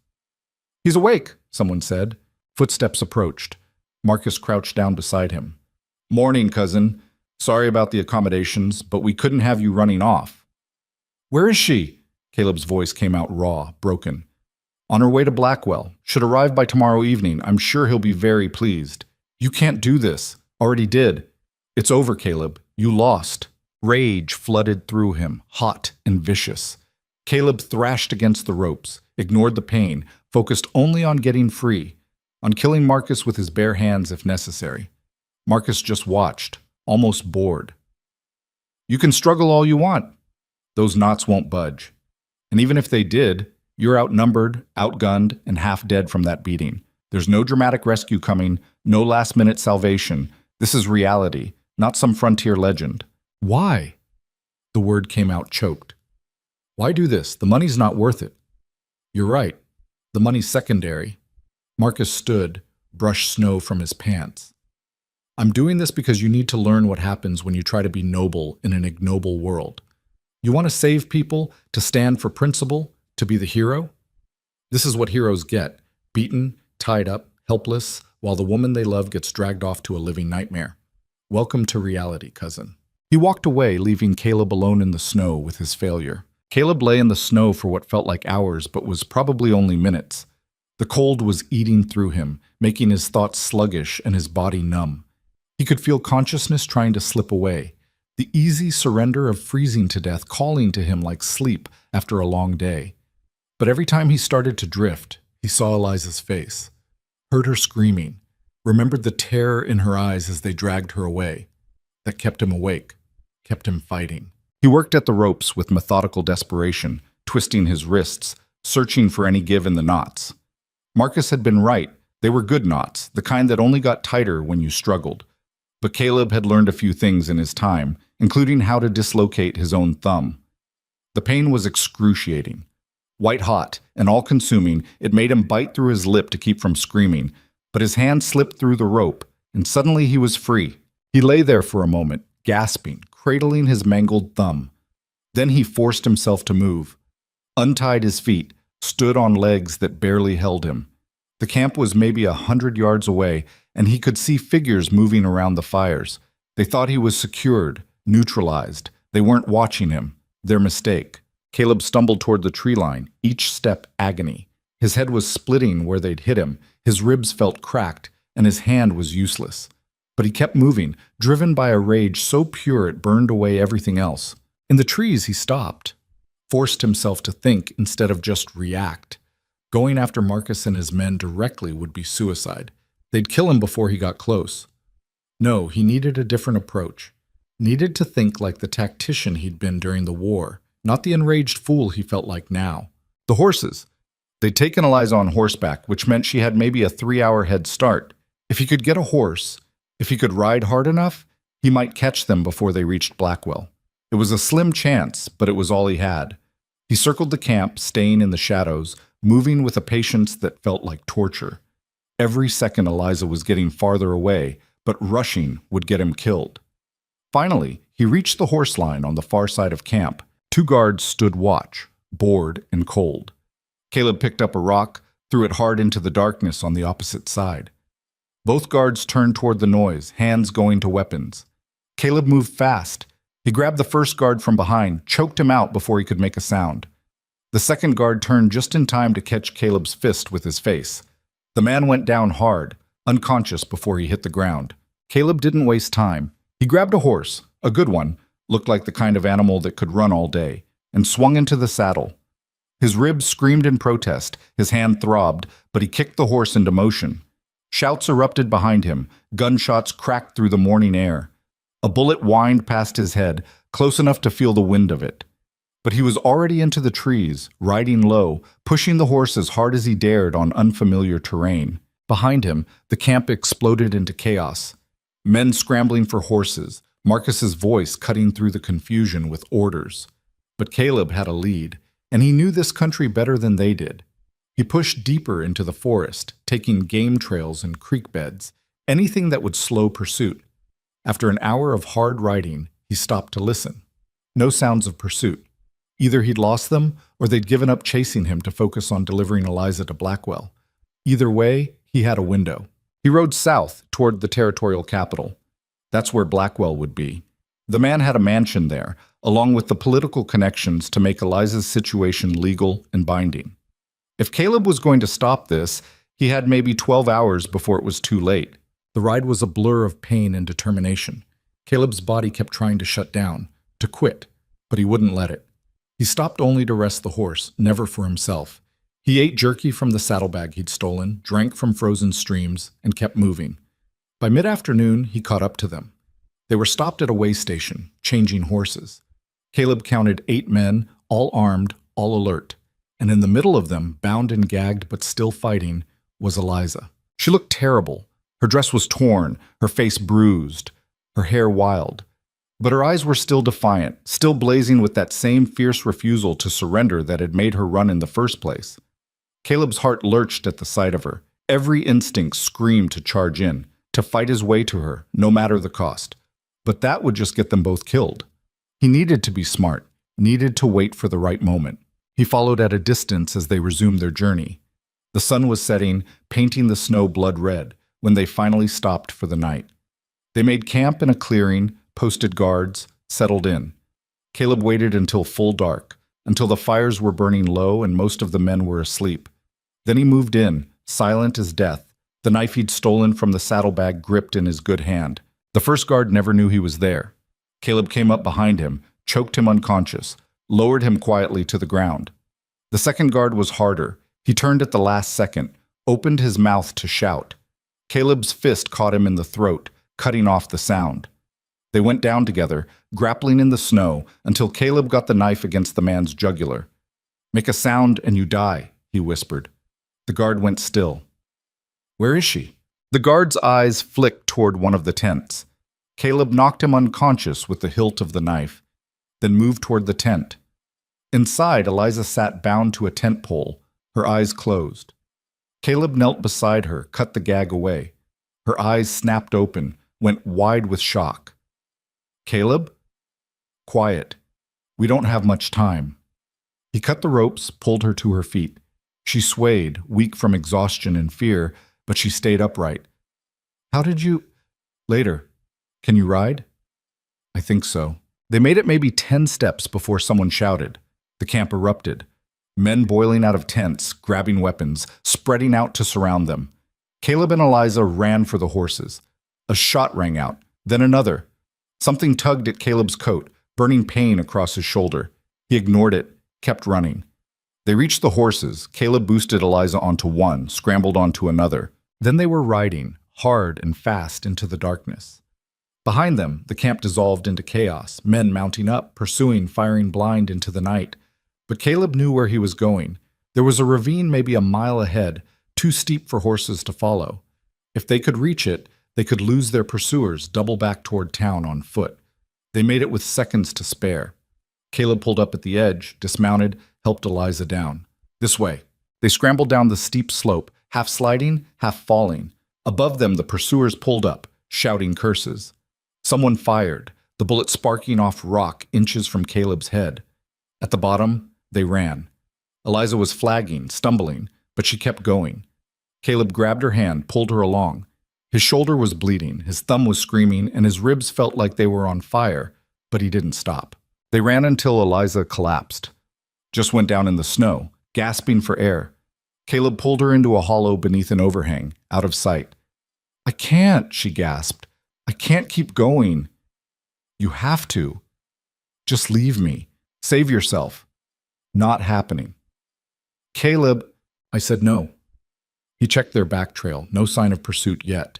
"He's awake," someone said. Footsteps approached. Marcus crouched down beside him. "Morning, cousin. Sorry about the accommodations, but we couldn't have you running off." "Where is she?" Caleb's voice came out raw, broken. "On her way to Blackwell. Should arrive by tomorrow evening. I'm sure he'll be very pleased." "You can't do this. Already did." "It's over, Caleb. You lost." Rage flooded through him, hot and vicious. Caleb thrashed against the ropes, ignored the pain, focused only on getting free, on killing Marcus with his bare hands if necessary. Marcus just watched, almost bored. "You can struggle all you want. Those knots won't budge. And even if they did, you're outnumbered, outgunned, and half dead from that beating. There's no dramatic rescue coming, no last-minute salvation. This is reality, not some frontier legend." "Why?" The word came out choked. "Why do this? The money's not worth it." "You're right. The money's secondary." Marcus stood, brushed snow from his pants. "I'm doing this because you need to learn what happens when you try to be noble in an ignoble world. You want to save people, to stand for principle, to be the hero? This is what heroes get, beaten, tied up, helpless, while the woman they love gets dragged off to a living nightmare. Welcome to reality, cousin." He walked away, leaving Caleb alone in the snow with his failure. Caleb lay in the snow for what felt like hours, but was probably only minutes. The cold was eating through him, making his thoughts sluggish and his body numb. He could feel consciousness trying to slip away, the easy surrender of freezing to death calling to him like sleep after a long day. But every time he started to drift, he saw Eliza's face, heard her screaming, remembered the terror in her eyes as they dragged her away. That kept him awake, kept him fighting. He worked at the ropes with methodical desperation, twisting his wrists, searching for any give in the knots. Marcus had been right. They were good knots, the kind that only got tighter when you struggled. But Caleb had learned a few things in his time, including how to dislocate his own thumb. The pain was excruciating. White hot and all-consuming, it made him bite through his lip to keep from screaming, but his hand slipped through the rope, and suddenly he was free. He lay there for a moment, gasping, cradling his mangled thumb. Then he forced himself to move, untied his feet, stood on legs that barely held him. The camp was maybe 100 yards away, and he could see figures moving around the fires. They thought he was secured, neutralized. They weren't watching him. Their mistake. Caleb stumbled toward the tree line, each step agony. His head was splitting where they'd hit him, his ribs felt cracked, and his hand was useless. But he kept moving, driven by a rage so pure it burned away everything else. In the trees he stopped, forced himself to think instead of just react. Going after Marcus and his men directly would be suicide. They'd kill him before he got close. No, he needed a different approach. Needed to think like the tactician he'd been during the war, not the enraged fool he felt like now. The horses. They'd taken Eliza on horseback, which meant she had maybe a 3-hour head start. If he could get a horse, if he could ride hard enough, he might catch them before they reached Blackwell. It was a slim chance, but it was all he had. He circled the camp, staying in the shadows, moving with a patience that felt like torture. Every second Eliza was getting farther away, but rushing would get him killed. Finally, he reached the horse line on the far side of camp. 2 guards stood watch, bored and cold. Caleb picked up a rock, threw it hard into the darkness on the opposite side. Both guards turned toward the noise, hands going to weapons. Caleb moved fast. He grabbed the first guard from behind, choked him out before he could make a sound. The second guard turned just in time to catch Caleb's fist with his face. The man went down hard, unconscious before he hit the ground. Caleb didn't waste time. He grabbed a horse, a good one, looked like the kind of animal that could run all day, and swung into the saddle. His ribs screamed in protest, his hand throbbed, but he kicked the horse into motion. Shouts erupted behind him, gunshots cracked through the morning air. A bullet whined past his head, close enough to feel the wind of it. But he was already into the trees, riding low, pushing the horse as hard as he dared on unfamiliar terrain. Behind him, the camp exploded into chaos. Men scrambling for horses, Marcus's voice cutting through the confusion with orders. But Caleb had a lead, and he knew this country better than they did. He pushed deeper into the forest, taking game trails and creek beds, anything that would slow pursuit. After an hour of hard riding, he stopped to listen. No sounds of pursuit. Either he'd lost them, or they'd given up chasing him to focus on delivering Eliza to Blackwell. Either way, he had a window. He rode south toward the territorial capital. That's where Blackwell would be. The man had a mansion there, along with the political connections to make Eliza's situation legal and binding. If Caleb was going to stop this, he had maybe 12 hours before it was too late. The ride was a blur of pain and determination. Caleb's body kept trying to shut down, to quit, but he wouldn't let it. He stopped only to rest the horse, never for himself. He ate jerky from the saddlebag he'd stolen, drank from frozen streams, and kept moving. By mid-afternoon, he caught up to them. They were stopped at a way station, changing horses. Caleb counted 8 men, all armed, all alert. And in the middle of them, bound and gagged but still fighting, was Eliza. She looked terrible. Her dress was torn, her face bruised, her hair wild. But her eyes were still defiant, still blazing with that same fierce refusal to surrender that had made her run in the first place. Caleb's heart lurched at the sight of her. Every instinct screamed to charge in, to fight his way to her, no matter the cost. But that would just get them both killed. He needed to be smart, needed to wait for the right moment. He followed at a distance as they resumed their journey. The sun was setting, painting the snow blood red, when they finally stopped for the night. They made camp in a clearing, posted guards, settled in. Caleb waited until full dark, until the fires were burning low and most of the men were asleep. Then he moved in, silent as death, the knife he'd stolen from the saddlebag gripped in his good hand. The first guard never knew he was there. Caleb came up behind him, choked him unconscious, lowered him quietly to the ground. The second guard was harder. He turned at the last second, opened his mouth to shout. Caleb's fist caught him in the throat, cutting off the sound. They went down together, grappling in the snow, until Caleb got the knife against the man's jugular. "Make a sound and you die," he whispered. The guard went still. "Where is she?" The guard's eyes flicked toward one of the tents. Caleb knocked him unconscious with the hilt of the knife, then moved toward the tent. Inside, Eliza sat bound to a tent pole, her eyes closed. Caleb knelt beside her, cut the gag away. Her eyes snapped open, went wide with shock. Caleb? Quiet. We don't have much time. He cut the ropes, pulled her to her feet. She swayed, weak from exhaustion and fear, but she stayed upright. How did you... Later. Can you ride? I think so. They made it maybe 10 steps before someone shouted. The camp erupted. Men boiling out of tents, grabbing weapons, spreading out to surround them. Caleb and Eliza ran for the horses. A shot rang out, then another. Something tugged at Caleb's coat, burning pain across his shoulder. He ignored it, kept running. They reached the horses. Caleb boosted Eliza onto one, scrambled onto another. Then they were riding, hard and fast, into the darkness. Behind them, the camp dissolved into chaos, men mounting up, pursuing, firing blind into the night. But Caleb knew where he was going. There was a ravine maybe a mile ahead, too steep for horses to follow. If they could reach it, they could lose their pursuers, double back toward town on foot. They made it with seconds to spare. Caleb pulled up at the edge, dismounted, helped Eliza down. This way. They scrambled down the steep slope, half sliding, half falling. Above them, the pursuers pulled up, shouting curses. Someone fired, the bullet sparking off rock inches from Caleb's head. At the bottom, they ran. Eliza was flagging, stumbling, but she kept going. Caleb grabbed her hand, pulled her along. His shoulder was bleeding, his thumb was screaming, and his ribs felt like they were on fire, but he didn't stop. They ran until Eliza collapsed. Just went down in the snow, gasping for air. Caleb pulled her into a hollow beneath an overhang, out of sight. I can't, she gasped. I can't keep going. You have to. Just leave me. Save yourself. Not happening. Caleb, I said no. He checked their back trail, no sign of pursuit yet,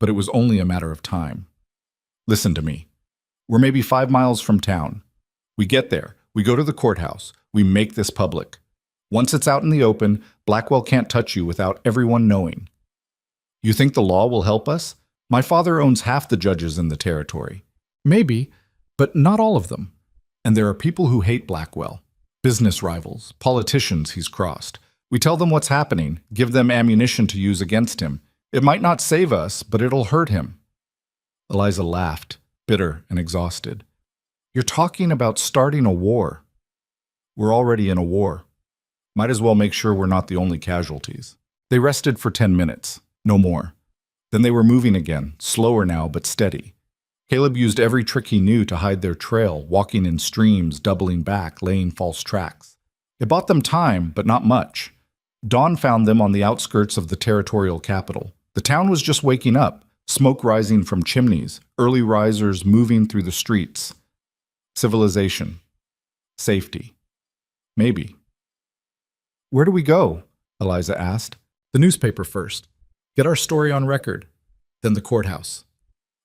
but it was only a matter of time. Listen to me. We're maybe 5 miles from town. We get there, we go to the courthouse, we make this public. Once it's out in the open, Blackwell can't touch you without everyone knowing. You think the law will help us? My father owns half the judges in the territory. Maybe, but not all of them. And there are people who hate Blackwell. Business rivals, politicians he's crossed. We tell them what's happening, give them ammunition to use against him. It might not save us, but it'll hurt him. Eliza laughed, bitter and exhausted. You're talking about starting a war. We're already in a war. Might as well make sure we're not the only casualties. They rested for 10 minutes, no more. Then they were moving again, slower now but steady. Caleb used every trick he knew to hide their trail, walking in streams, doubling back, laying false tracks. It bought them time, but not much. Dawn found them on the outskirts of the territorial capital. The town was just waking up, smoke rising from chimneys, early risers moving through the streets. Civilization. Safety. Maybe. Where do we go? Eliza asked. The newspaper first. Get our story on record. Then the courthouse.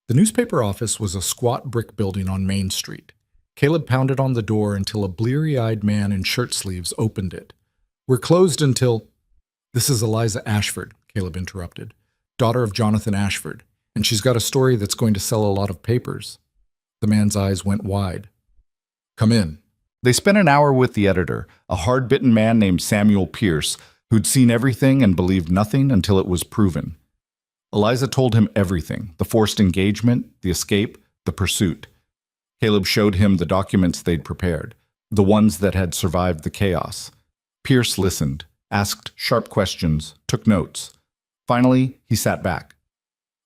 The newspaper office was a squat brick building on Main Street. Caleb pounded on the door until a bleary-eyed man in shirt sleeves opened it. We're closed until... This is Eliza Ashford, Caleb interrupted. Daughter of Jonathan Ashford. And she's got a story that's going to sell a lot of papers. The man's eyes went wide. Come in. They spent an hour with the editor, a hard-bitten man named Samuel Pierce, who'd seen everything and believed nothing until it was proven. Eliza told him everything, the forced engagement, the escape, the pursuit. Caleb showed him the documents they'd prepared, the ones that had survived the chaos. Pierce listened, asked sharp questions, took notes. Finally, he sat back.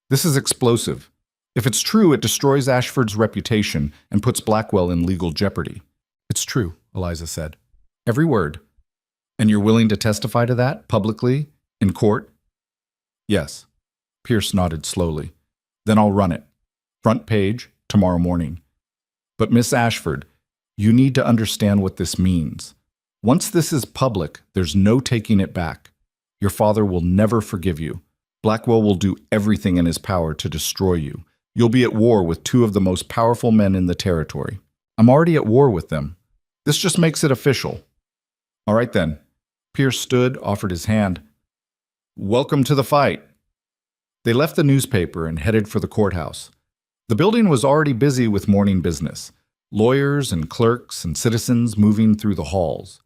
This is explosive. If it's true, it destroys Ashford's reputation and puts Blackwell in legal jeopardy. It's true, Eliza said. Every word. And you're willing to testify to that, publicly, in court? Yes. Pierce nodded slowly. Then I'll run it. Front page, tomorrow morning. But Miss Ashford, you need to understand what this means. Once this is public, there's no taking it back. Your father will never forgive you. Blackwell will do everything in his power to destroy you. You'll be at war with 2 of the most powerful men in the territory. I'm already at war with them. This just makes it official. All right then. Pierce stood, offered his hand. Welcome to the fight. They left the newspaper and headed for the courthouse. The building was already busy with morning business. lawyers and clerks and citizens moving through the halls.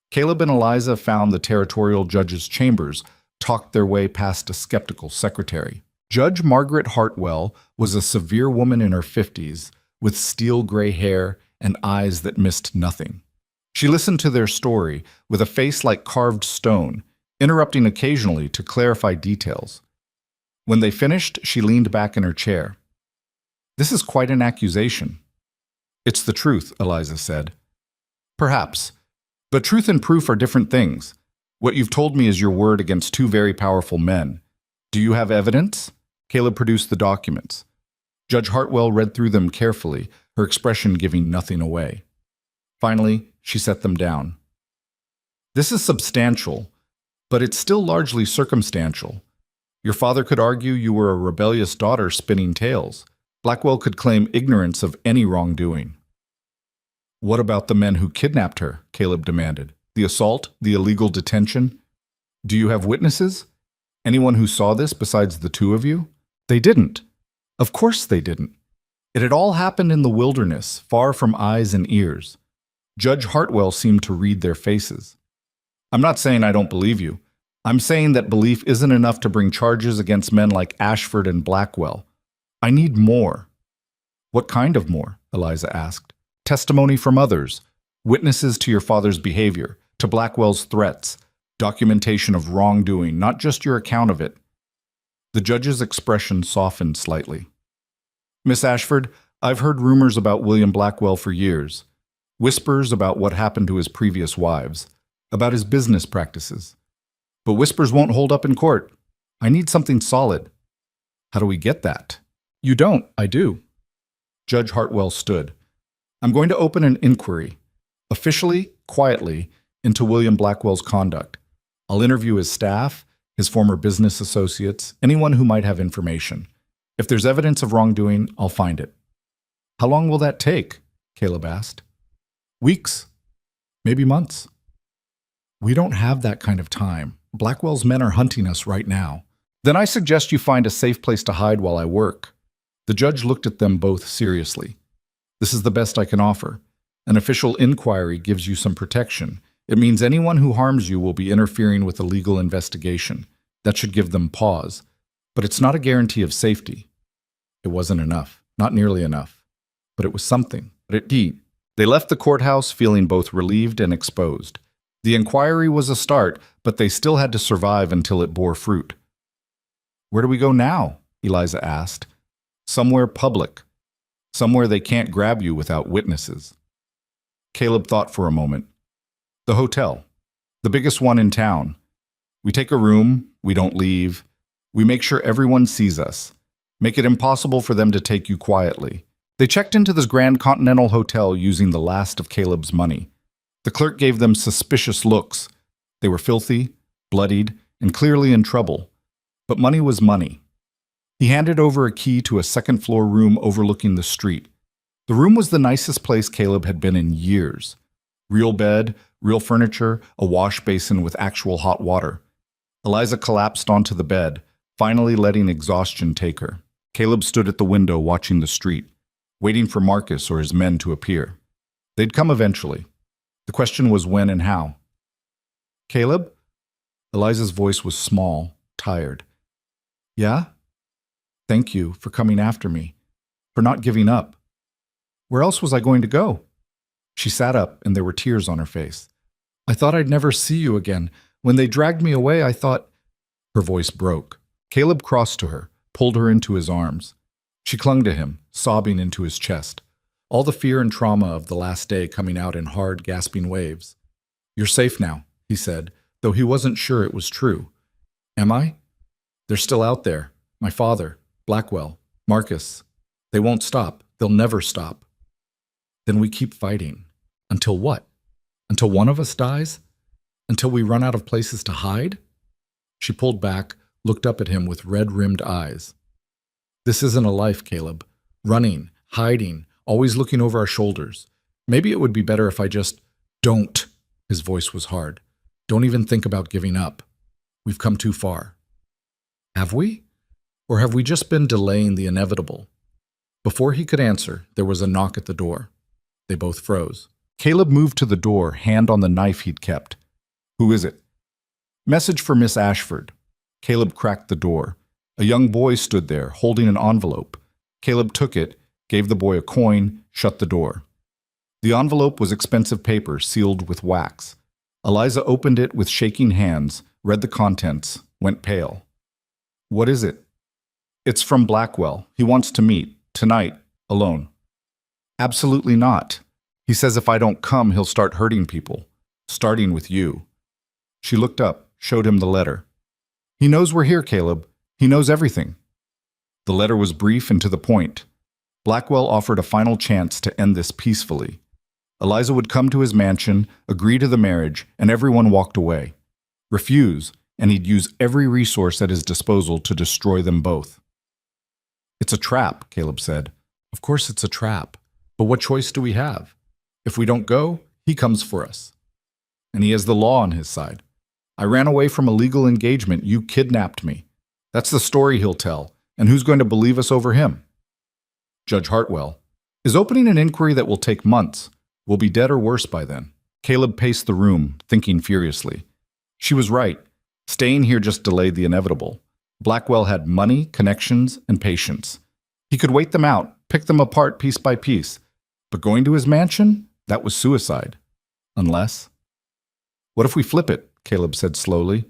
Caleb and Eliza found the territorial judge's chambers, talked their way past a skeptical secretary. Judge Margaret Hartwell was a severe woman in her 50s, with steel gray hair and eyes that missed nothing. She listened to their story with a face like carved stone, interrupting occasionally to clarify details. When they finished, she leaned back in her chair. "This is quite an accusation." "It's the truth," Eliza said. "Perhaps. But truth and proof are different things. What you've told me is your word against two very powerful men. Do you have evidence?" Caleb produced the documents. Judge Hartwell read through them carefully, her expression giving nothing away. Finally, she set them down. "This is substantial, but it's still largely circumstantial. Your father could argue you were a rebellious daughter spinning tales. Blackwell could claim ignorance of any wrongdoing." "What about the men who kidnapped her?" Caleb demanded. "The assault, the illegal detention? Do you have witnesses? Anyone who saw this besides the two of you?" "They didn't. Of course they didn't. It had all happened in the wilderness, far from eyes and ears." Judge Hartwell seemed to read their faces. "I'm not saying I don't believe you. I'm saying that belief isn't enough to bring charges against men like Ashford and Blackwell. I need more." "What kind of more?" Eliza asked. "Testimony from others, witnesses to your father's behavior, to Blackwell's threats, documentation of wrongdoing, not just your account of it." The judge's expression softened slightly. "Miss Ashford, I've heard rumors about William Blackwell for years. Whispers about what happened to his previous wives, about his business practices. But whispers won't hold up in court. I need something solid." "How do we get that?" "You don't, I do." Judge Hartwell stood. "I'm going to open an inquiry, officially, quietly, into William Blackwell's conduct. I'll interview his staff, his former business associates, anyone who might have information. If there's evidence of wrongdoing, I'll find it." "How long will that take?" Caleb asked. "Weeks, maybe months." "We don't have that kind of time. Blackwell's men are hunting us right now." "Then I suggest you find a safe place to hide while I work." The judge looked at them both seriously. "This is the best I can offer. An official inquiry gives you some protection. It means anyone who harms you will be interfering with a legal investigation. That should give them pause. But it's not a guarantee of safety." It wasn't enough, not nearly enough. But it was something. They left the courthouse feeling both relieved and exposed. The inquiry was a start, but they still had to survive until it bore fruit. "Where do we go now?" Eliza asked. "Somewhere public. Somewhere they can't grab you without witnesses." Caleb thought for a moment. "The hotel. The biggest one in town. We take a room, we don't leave. We make sure everyone sees us. Make it impossible for them to take you quietly." They checked into this Grand Continental Hotel using the last of Caleb's money. The clerk gave them suspicious looks. They were filthy, bloodied, and clearly in trouble. But money was money. He handed over a key to a second-floor room overlooking the street. The room was the nicest place Caleb had been in years. Real bed, real furniture, a wash basin with actual hot water. Eliza collapsed onto the bed, finally letting exhaustion take her. Caleb stood at the window watching the street, waiting for Marcus or his men to appear. They'd come eventually. The question was when and how. "Caleb?" Eliza's voice was small, tired. "Yeah? Thank you for coming after me, for not giving up. Where else was I going to go?" She sat up, and there were tears on her face. "I thought I'd never see you again. When they dragged me away, I thought—" Her voice broke. Caleb crossed to her, pulled her into his arms. She clung to him, sobbing into his chest, all the fear and trauma of the last day coming out in hard, gasping waves. "You're safe now," he said, though he wasn't sure it was true. "Am I? They're still out there. My father, Blackwell, Marcus. They won't stop. They'll never stop." "Then we keep fighting. Until what? Until one of us dies? Until we run out of places to hide?" She pulled back, looked up at him with red-rimmed eyes. "This isn't a life, Caleb. Running, hiding, always looking over our shoulders. Maybe it would be better if I just—" "Don't." His voice was hard. "Don't even think about giving up. We've come too far." "Have we? Or have we just been delaying the inevitable?" Before he could answer, there was a knock at the door. They both froze. Caleb moved to the door, hand on the knife he'd kept. "Who is it?" "Message for Miss Ashford." Caleb cracked the door. A young boy stood there, holding an envelope. Caleb took it, gave the boy a coin, shut the door. The envelope was expensive paper, sealed with wax. Eliza opened it with shaking hands, read the contents, went pale. "What is it?" "It's from Blackwell. He wants to meet. Tonight. Alone." "Absolutely not. He says if I don't come, he'll start hurting people. Starting with you." She looked up, showed him the letter. "He knows we're here, Caleb. He knows everything." The letter was brief and to the point. Blackwell offered a final chance to end this peacefully. Eliza would come to his mansion, agree to the marriage, and everyone walked away. Refuse, and he'd use every resource at his disposal to destroy them both. "It's a trap," Caleb said. "Of course it's a trap. But what choice do we have? If we don't go, he comes for us. And he has the law on his side. I ran away from a legal engagement. You kidnapped me. That's the story he'll tell. And who's going to believe us over him?" Judge Hartwell is opening an inquiry that will take months. We'll be dead or worse by then. Caleb paced the room, thinking furiously. She was right. Staying here just delayed the inevitable. Blackwell had money, connections, and patience. He could wait them out, pick them apart piece by piece. But going to his mansion? That was suicide. Unless... "What if we flip it?" Caleb said slowly.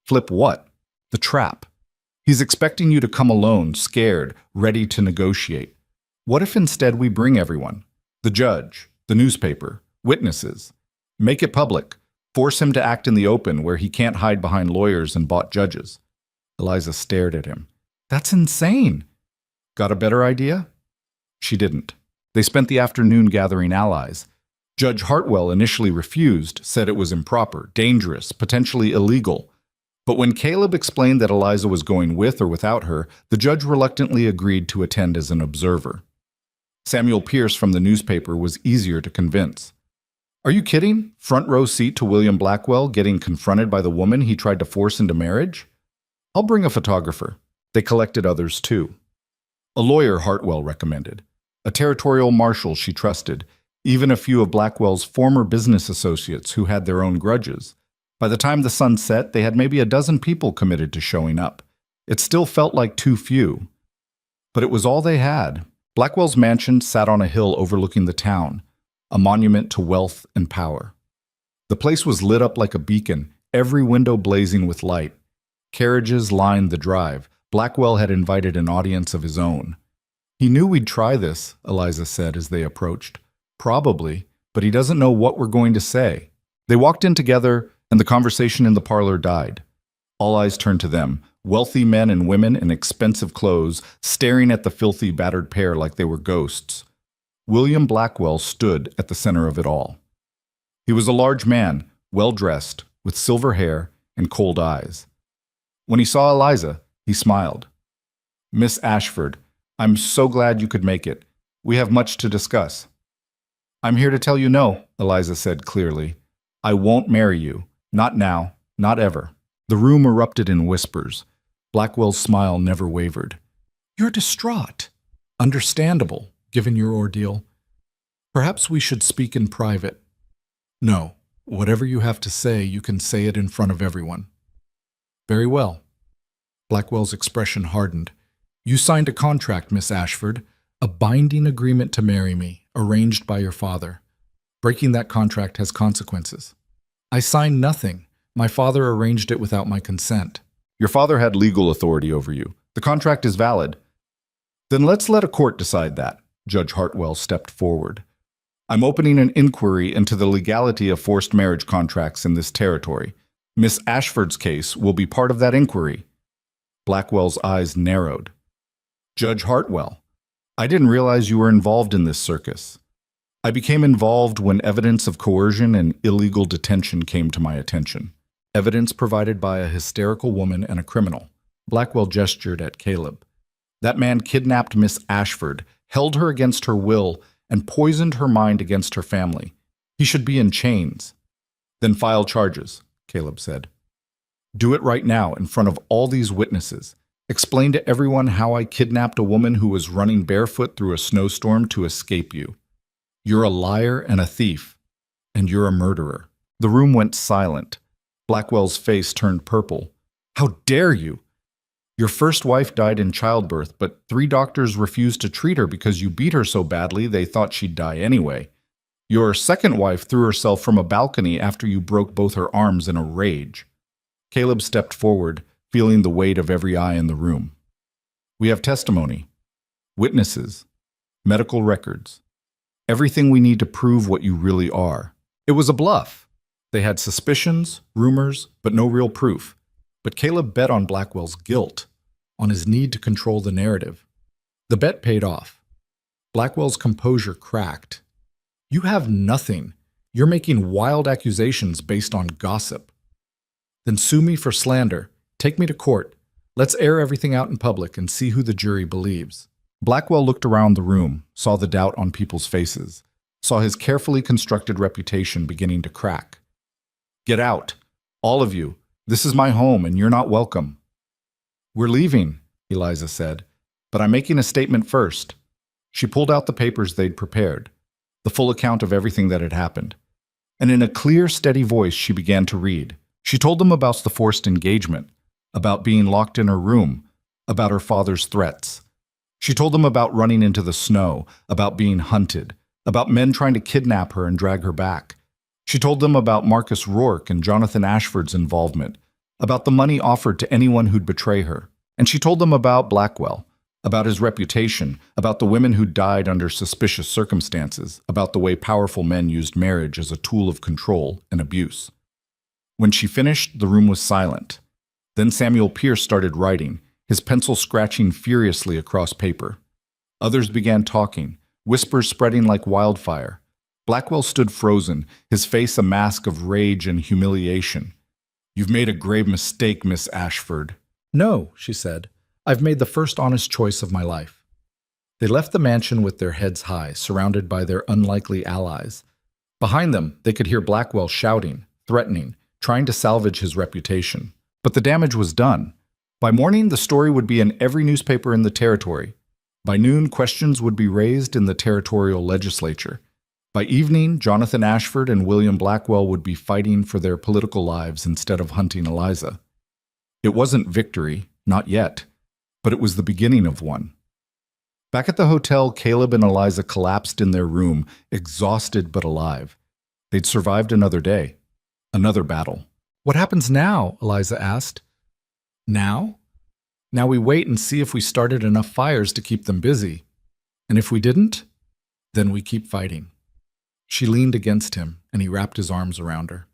"Flip what?" "The trap. He's expecting you to come alone, scared, ready to negotiate. What if instead we bring everyone? The judge, the newspaper, witnesses. Make it public. Force him to act in the open where he can't hide behind lawyers and bought judges." Eliza stared at him. "That's insane." "Got a better idea?" She didn't. They spent the afternoon gathering allies. Judge Hartwell initially refused, said it was improper, dangerous, potentially illegal. But when Caleb explained that Eliza was going with or without her, the judge reluctantly agreed to attend as an observer. Samuel Pierce from the newspaper was easier to convince. "Are you kidding? Front row seat to William Blackwell getting confronted by the woman he tried to force into marriage? I'll bring a photographer." They collected others too. A lawyer Hartwell recommended. A territorial marshal she trusted. Even a few of Blackwell's former business associates who had their own grudges. By the time the sun set, they had maybe a dozen people committed to showing up. It still felt like too few. But it was all they had. Blackwell's mansion sat on a hill overlooking the town, a monument to wealth and power. The place was lit up like a beacon, every window blazing with light. Carriages lined the drive. Blackwell had invited an audience of his own. "He knew we'd try this," Eliza said as they approached. "Probably, but he doesn't know what we're going to say." They walked in together, and the conversation in the parlor died. All eyes turned to them, wealthy men and women in expensive clothes, staring at the filthy, battered pair like they were ghosts. William Blackwell stood at the center of it all. He was a large man, well-dressed, with silver hair and cold eyes. When he saw Eliza, he smiled. "Miss Ashford, I'm so glad you could make it. We have much to discuss." "I'm here to tell you no," Eliza said clearly. "I won't marry you. Not now. Not ever." The room erupted in whispers. Blackwell's smile never wavered. "You're distraught." "Understandable, given your ordeal. Perhaps we should speak in private." "No. Whatever you have to say, you can say it in front of everyone." "Very well." Blackwell's expression hardened. "You signed a contract, Miss Ashford, a binding agreement to marry me, arranged by your father. Breaking that contract has consequences." "I signed nothing. My father arranged it without my consent." "Your father had legal authority over you. The contract is valid." "Then let's let a court decide that." Judge Hartwell stepped forward. "I'm opening an inquiry into the legality of forced marriage contracts in this territory. Miss Ashford's case will be part of that inquiry." Blackwell's eyes narrowed. "Judge Hartwell, I didn't realize you were involved in this circus. I became involved when evidence of coercion and illegal detention came to my attention. Evidence provided by a hysterical woman and a criminal." Blackwell gestured at Caleb. "That man kidnapped Miss Ashford, held her against her will, and poisoned her mind against her family. He should be in chains." "Then file charges," Caleb said. "Do it right now in front of all these witnesses. Explain to everyone how I kidnapped a woman who was running barefoot through a snowstorm to escape you. You're a liar and a thief, and you're a murderer." The room went silent. Blackwell's face turned purple. "How dare you? Your first wife died in childbirth, but 3 doctors refused to treat her because you beat her so badly they thought she'd die anyway. Your second wife threw herself from a balcony after you broke both her arms in a rage." Caleb stepped forward, feeling the weight of every eye in the room. "We have testimony, witnesses, medical records, everything we need to prove what you really are. It was a bluff. They had suspicions, rumors, but no real proof. But Caleb bet on Blackwell's guilt, on his need to control the narrative. The bet paid off. Blackwell's composure cracked. "You have nothing. You're making wild accusations based on gossip. Then sue me for slander. Take me to court. Let's air everything out in public and see who the jury believes." Blackwell looked around the room, saw the doubt on people's faces, saw his carefully constructed reputation beginning to crack. "Get out. All of you. This is my home, and you're not welcome." "We're leaving," Eliza said, "but I'm making a statement first." She pulled out the papers they'd prepared, the full account of everything that had happened. And in a clear, steady voice, she began to read. She told them about the forced engagement, about being locked in her room, about her father's threats. She told them about running into the snow, about being hunted, about men trying to kidnap her and drag her back. She told them about Marcus Rourke and Jonathan Ashford's involvement, about the money offered to anyone who'd betray her. And she told them about Blackwell, about his reputation, about the women who died under suspicious circumstances, about the way powerful men used marriage as a tool of control and abuse. When she finished, the room was silent. Then Samuel Pierce started writing, his pencil scratching furiously across paper. Others began talking, whispers spreading like wildfire. Blackwell stood frozen, his face a mask of rage and humiliation. "You've made a grave mistake, Miss Ashford." "No," she said. "I've made the first honest choice of my life." They left the mansion with their heads high, surrounded by their unlikely allies. Behind them, they could hear Blackwell shouting, threatening, trying to salvage his reputation. But the damage was done. By morning, the story would be in every newspaper in the territory. By noon, questions would be raised in the territorial legislature. By evening, Jonathan Ashford and William Blackwell would be fighting for their political lives instead of hunting Eliza. It wasn't victory, not yet, but it was the beginning of one. Back at the hotel, Caleb and Eliza collapsed in their room, exhausted but alive. They'd survived another day, another battle. "What happens now?" Eliza asked. "Now? Now we wait and see if we started enough fires to keep them busy. And if we didn't, then we keep fighting." She leaned against him, and he wrapped his arms around her.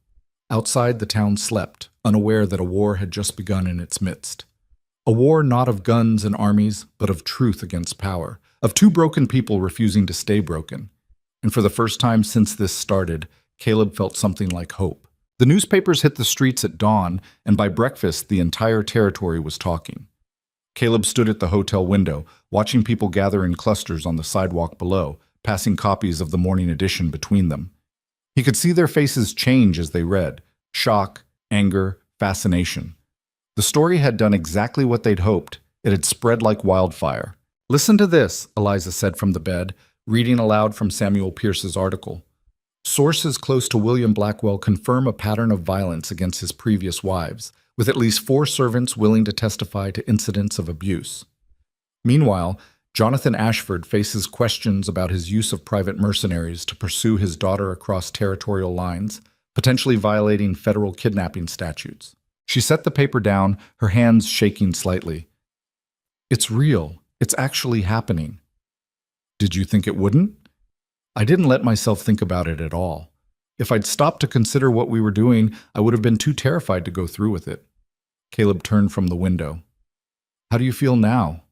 Outside, the town slept, unaware that a war had just begun in its midst. A war not of guns and armies, but of truth against power, of 2 broken people refusing to stay broken. And for the first time since this started, Caleb felt something like hope. The newspapers hit the streets at dawn, and by breakfast, the entire territory was talking. Caleb stood at the hotel window, watching people gather in clusters on the sidewalk below, passing copies of the morning edition between them. He could see their faces change as they read: shock, anger, fascination. The story had done exactly what they'd hoped. It had spread like wildfire. "Listen to this," Eliza said from the bed, reading aloud from Samuel Pierce's article. "Sources close to William Blackwell confirm a pattern of violence against his previous wives, with at least 4 servants willing to testify to incidents of abuse. Meanwhile, Jonathan Ashford faces questions about his use of private mercenaries to pursue his daughter across territorial lines, potentially violating federal kidnapping statutes." She set the paper down, her hands shaking slightly. "It's real. It's actually happening." "Did you think it wouldn't?" "I didn't let myself think about it at all. If I'd stopped to consider what we were doing, I would have been too terrified to go through with it." Caleb turned from the window. "How do you feel now?"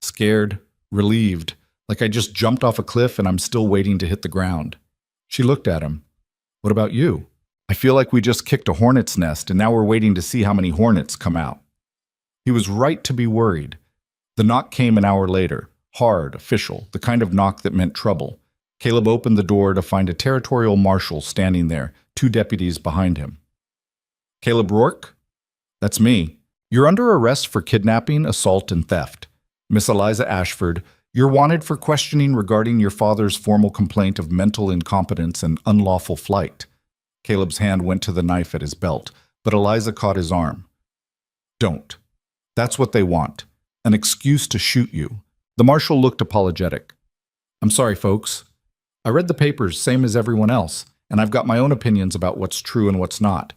"Scared, relieved, like I just jumped off a cliff and I'm still waiting to hit the ground." She looked at him. "What about you?" "I feel like we just kicked a hornet's nest and now we're waiting to see how many hornets come out." He was right to be worried. The knock came an hour later, hard, official, the kind of knock that meant trouble. Caleb opened the door to find a territorial marshal standing there, 2 deputies behind him. "Caleb Rourke?" "That's me. You're under arrest for kidnapping, assault, and theft. Miss Eliza Ashford, You're wanted for questioning regarding your father's formal complaint of mental incompetence and unlawful flight. Caleb's hand went to the knife at his belt, but Eliza caught his arm. Don't. That's what they want. An excuse to shoot you. The marshal looked apologetic. I'm sorry, folks. I read the papers, same as everyone else, and I've got my own opinions about what's true and what's not.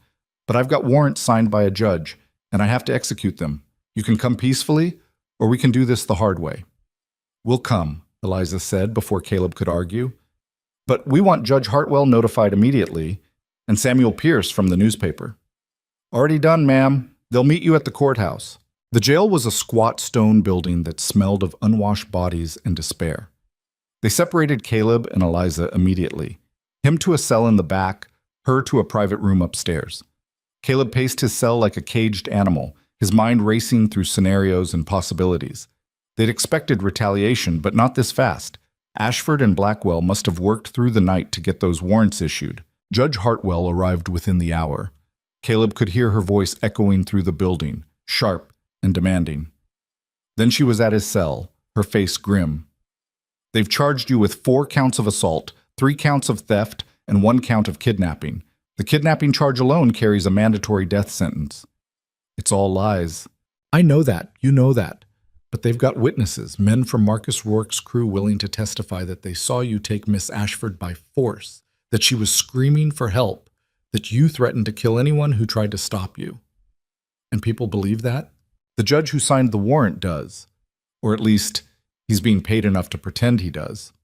But I've got warrants signed by a judge, and I have to execute them. You can come peacefully, or we can do this the hard way. We'll come, Eliza said before Caleb could argue. But we want Judge Hartwell notified immediately, and Samuel Pierce from the newspaper. Already done, ma'am. They'll meet you at the courthouse. The jail was a squat stone building that smelled of unwashed bodies and despair. They separated Caleb and Eliza immediately, him to a cell in the back, her to a private room upstairs. Caleb paced his cell like a caged animal, his mind racing through scenarios and possibilities. They'd expected retaliation, but not this fast. Ashford and Blackwell must have worked through the night to get those warrants issued. Judge Hartwell arrived within the hour. Caleb could hear her voice echoing through the building, sharp and demanding. Then she was at his cell, her face grim. They've charged you with 4 counts of assault, 3 counts of theft, and 1 count of kidnapping. The kidnapping charge alone carries a mandatory death sentence. It's all lies. I know that. You know that. But they've got witnesses, men from Marcus Rourke's crew willing to testify that they saw you take Miss Ashford by force, that she was screaming for help, that you threatened to kill anyone who tried to stop you. And people believe that? The judge who signed the warrant does. Or at least, he's being paid enough to pretend he does.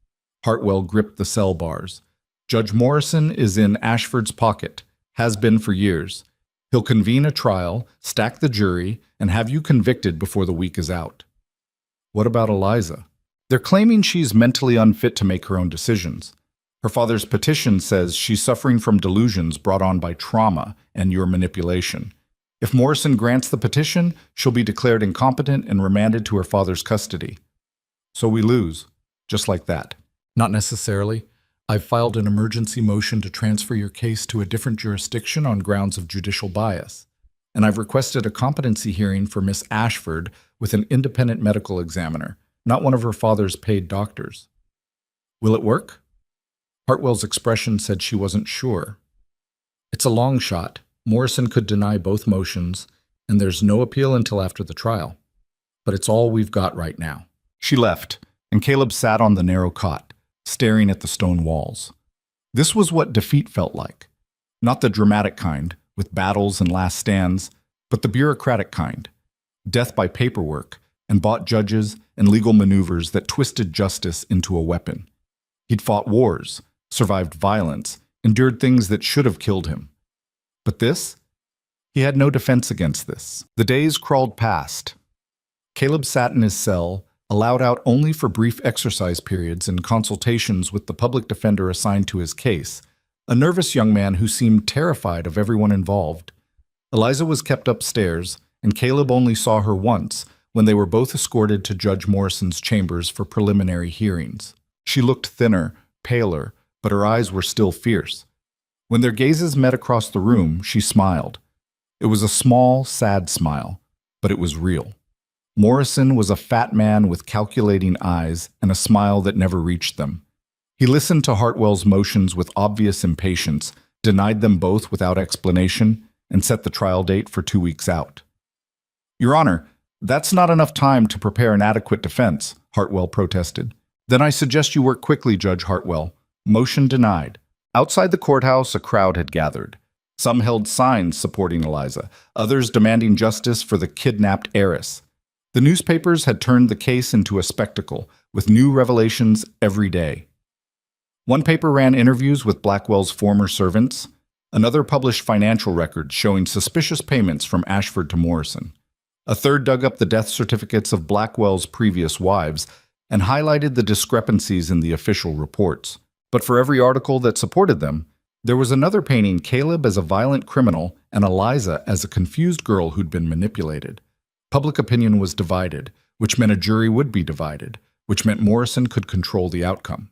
Hartwell gripped the cell bars. Judge Morrison is in Ashford's pocket, has been for years. He'll convene a trial, stack the jury, and have you convicted before the week is out. What about Eliza? They're claiming she's mentally unfit to make her own decisions. Her father's petition says she's suffering from delusions brought on by trauma and your manipulation. If Morrison grants the petition, she'll be declared incompetent and remanded to her father's custody. So we lose, just like that. Not necessarily. I've filed an emergency motion to transfer your case to a different jurisdiction on grounds of judicial bias. And I've requested a competency hearing for Miss Ashford with an independent medical examiner, not one of her father's paid doctors. Will it work? Hartwell's expression said she wasn't sure. It's a long shot. Morrison could deny both motions, and there's no appeal until after the trial. But it's all we've got right now. She left, and Caleb sat on the narrow cot, staring at the stone walls. This was what defeat felt like. Not the dramatic kind, with battles and last stands, but the bureaucratic kind. Death by paperwork, and bought judges and legal maneuvers that twisted justice into a weapon. He'd fought wars, survived violence, endured things that should have killed him. But this? He had no defense against this. The days crawled past. Caleb sat in his cell, allowed out only for brief exercise periods and consultations with the public defender assigned to his case, a nervous young man who seemed terrified of everyone involved. Eliza was kept upstairs, and Caleb only saw her once, when they were both escorted to Judge Morrison's chambers for preliminary hearings. She looked thinner, paler, but her eyes were still fierce. When their gazes met across the room, she smiled. It was a small, sad smile, but it was real. Morrison was a fat man with calculating eyes and a smile that never reached them. He listened to Hartwell's motions with obvious impatience, denied them both without explanation, and set the trial date for 2 weeks out. Your Honor, that's not enough time to prepare an adequate defense, Hartwell protested. Then I suggest you work quickly, Judge Hartwell. Motion denied. Outside the courthouse, a crowd had gathered. Some held signs supporting Eliza, others demanding justice for the kidnapped heiress. The newspapers had turned the case into a spectacle, with new revelations every day. One paper ran interviews with Blackwell's former servants. Another published financial records showing suspicious payments from Ashford to Morrison. A third dug up the death certificates of Blackwell's previous wives and highlighted the discrepancies in the official reports. But for every article that supported them, there was another painting Caleb as a violent criminal and Eliza as a confused girl who'd been manipulated. Public opinion was divided, which meant a jury would be divided, which meant Morrison could control the outcome.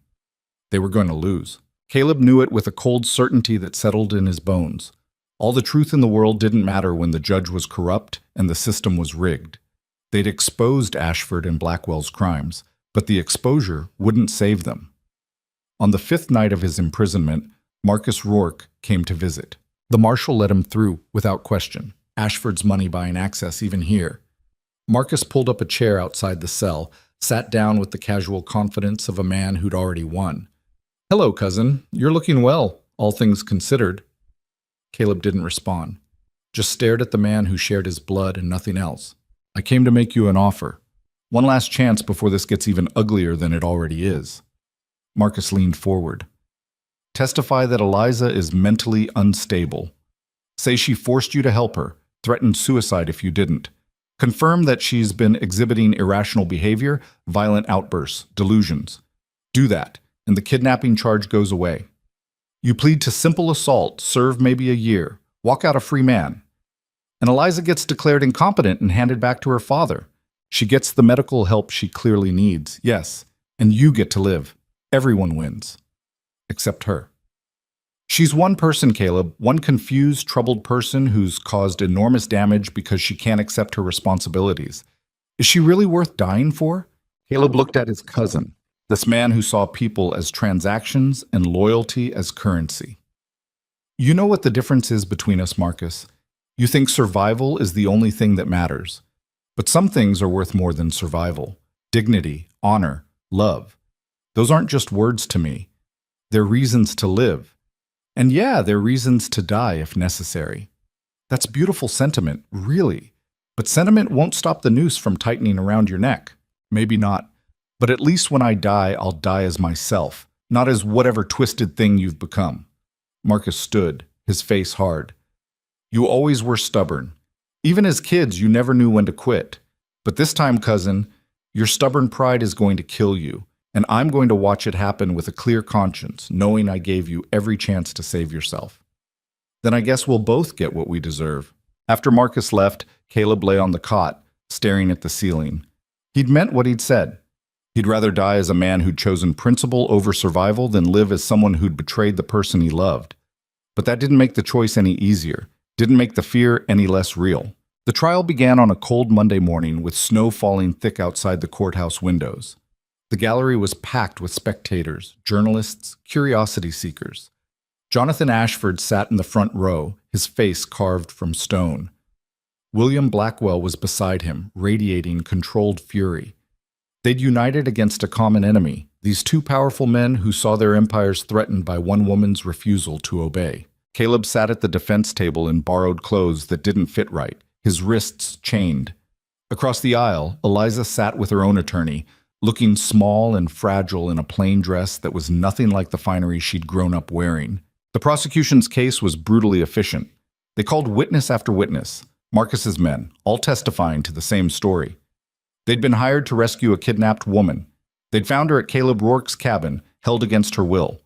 They were going to lose. Caleb knew it with a cold certainty that settled in his bones. All the truth in the world didn't matter when the judge was corrupt and the system was rigged. They'd exposed Ashford and Blackwell's crimes, but the exposure wouldn't save them. On the 5th night of his imprisonment, Marcus Rourke came to visit. The marshal let him through without question, Ashford's money buying access even here. Marcus pulled up a chair outside the cell, sat down with the casual confidence of a man who'd already won. "Hello, cousin. You're looking well, all things considered." Caleb didn't respond, just stared at the man who shared his blood and nothing else. "I came to make you an offer. One last chance before this gets even uglier than it already is." Marcus leaned forward. "Testify that Eliza is mentally unstable. Say she forced you to help her, threatened suicide if you didn't. Confirm that she's been exhibiting irrational behavior, violent outbursts, delusions. Do that, and the kidnapping charge goes away. You plead to simple assault, serve maybe a year, walk out a free man. And Eliza gets declared incompetent and handed back to her father. She gets the medical help she clearly needs, yes, and you get to live. Everyone wins. Except her. She's one person, Caleb, one confused, troubled person who's caused enormous damage because she can't accept her responsibilities. Is she really worth dying for?" Caleb looked at his cousin, this man who saw people as transactions and loyalty as currency. "You know what the difference is between us, Marcus. You think survival is the only thing that matters. But some things are worth more than survival. Dignity, honor, love. Those aren't just words to me. They're reasons to live. And yeah, they're reasons to die if necessary." That's beautiful sentiment, really. But sentiment won't stop the noose from tightening around your neck. Maybe not. But at least when I die, I'll die as myself, not as whatever twisted thing you've become. Marcus stood, his face hard. "You always were stubborn. Even as kids, you never knew when to quit. But this time, cousin, your stubborn pride is going to kill you. And I'm going to watch it happen with a clear conscience, knowing I gave you every chance to save yourself. Then I guess we'll both get what we deserve." After Marcus left, Caleb lay on the cot, staring at the ceiling. He'd meant what he'd said. He'd rather die as a man who'd chosen principle over survival than live as someone who'd betrayed the person he loved. But that didn't make the choice any easier, didn't make the fear any less real. The trial began on a cold Monday morning with snow falling thick outside the courthouse windows. The gallery was packed with spectators, journalists, curiosity seekers. Jonathan Ashford sat in the front row, his face carved from stone. William Blackwell was beside him, radiating controlled fury. They'd united against a common enemy, these two powerful men who saw their empires threatened by one woman's refusal to obey. Caleb sat at the defense table in borrowed clothes that didn't fit right, his wrists chained. Across the aisle, Eliza sat with her own attorney, looking small and fragile in a plain dress that was nothing like the finery she'd grown up wearing. The prosecution's case was brutally efficient. They called witness after witness, Marcus's men, all testifying to the same story. They'd been hired to rescue a kidnapped woman. They'd found her at Caleb Rourke's cabin, held against her will.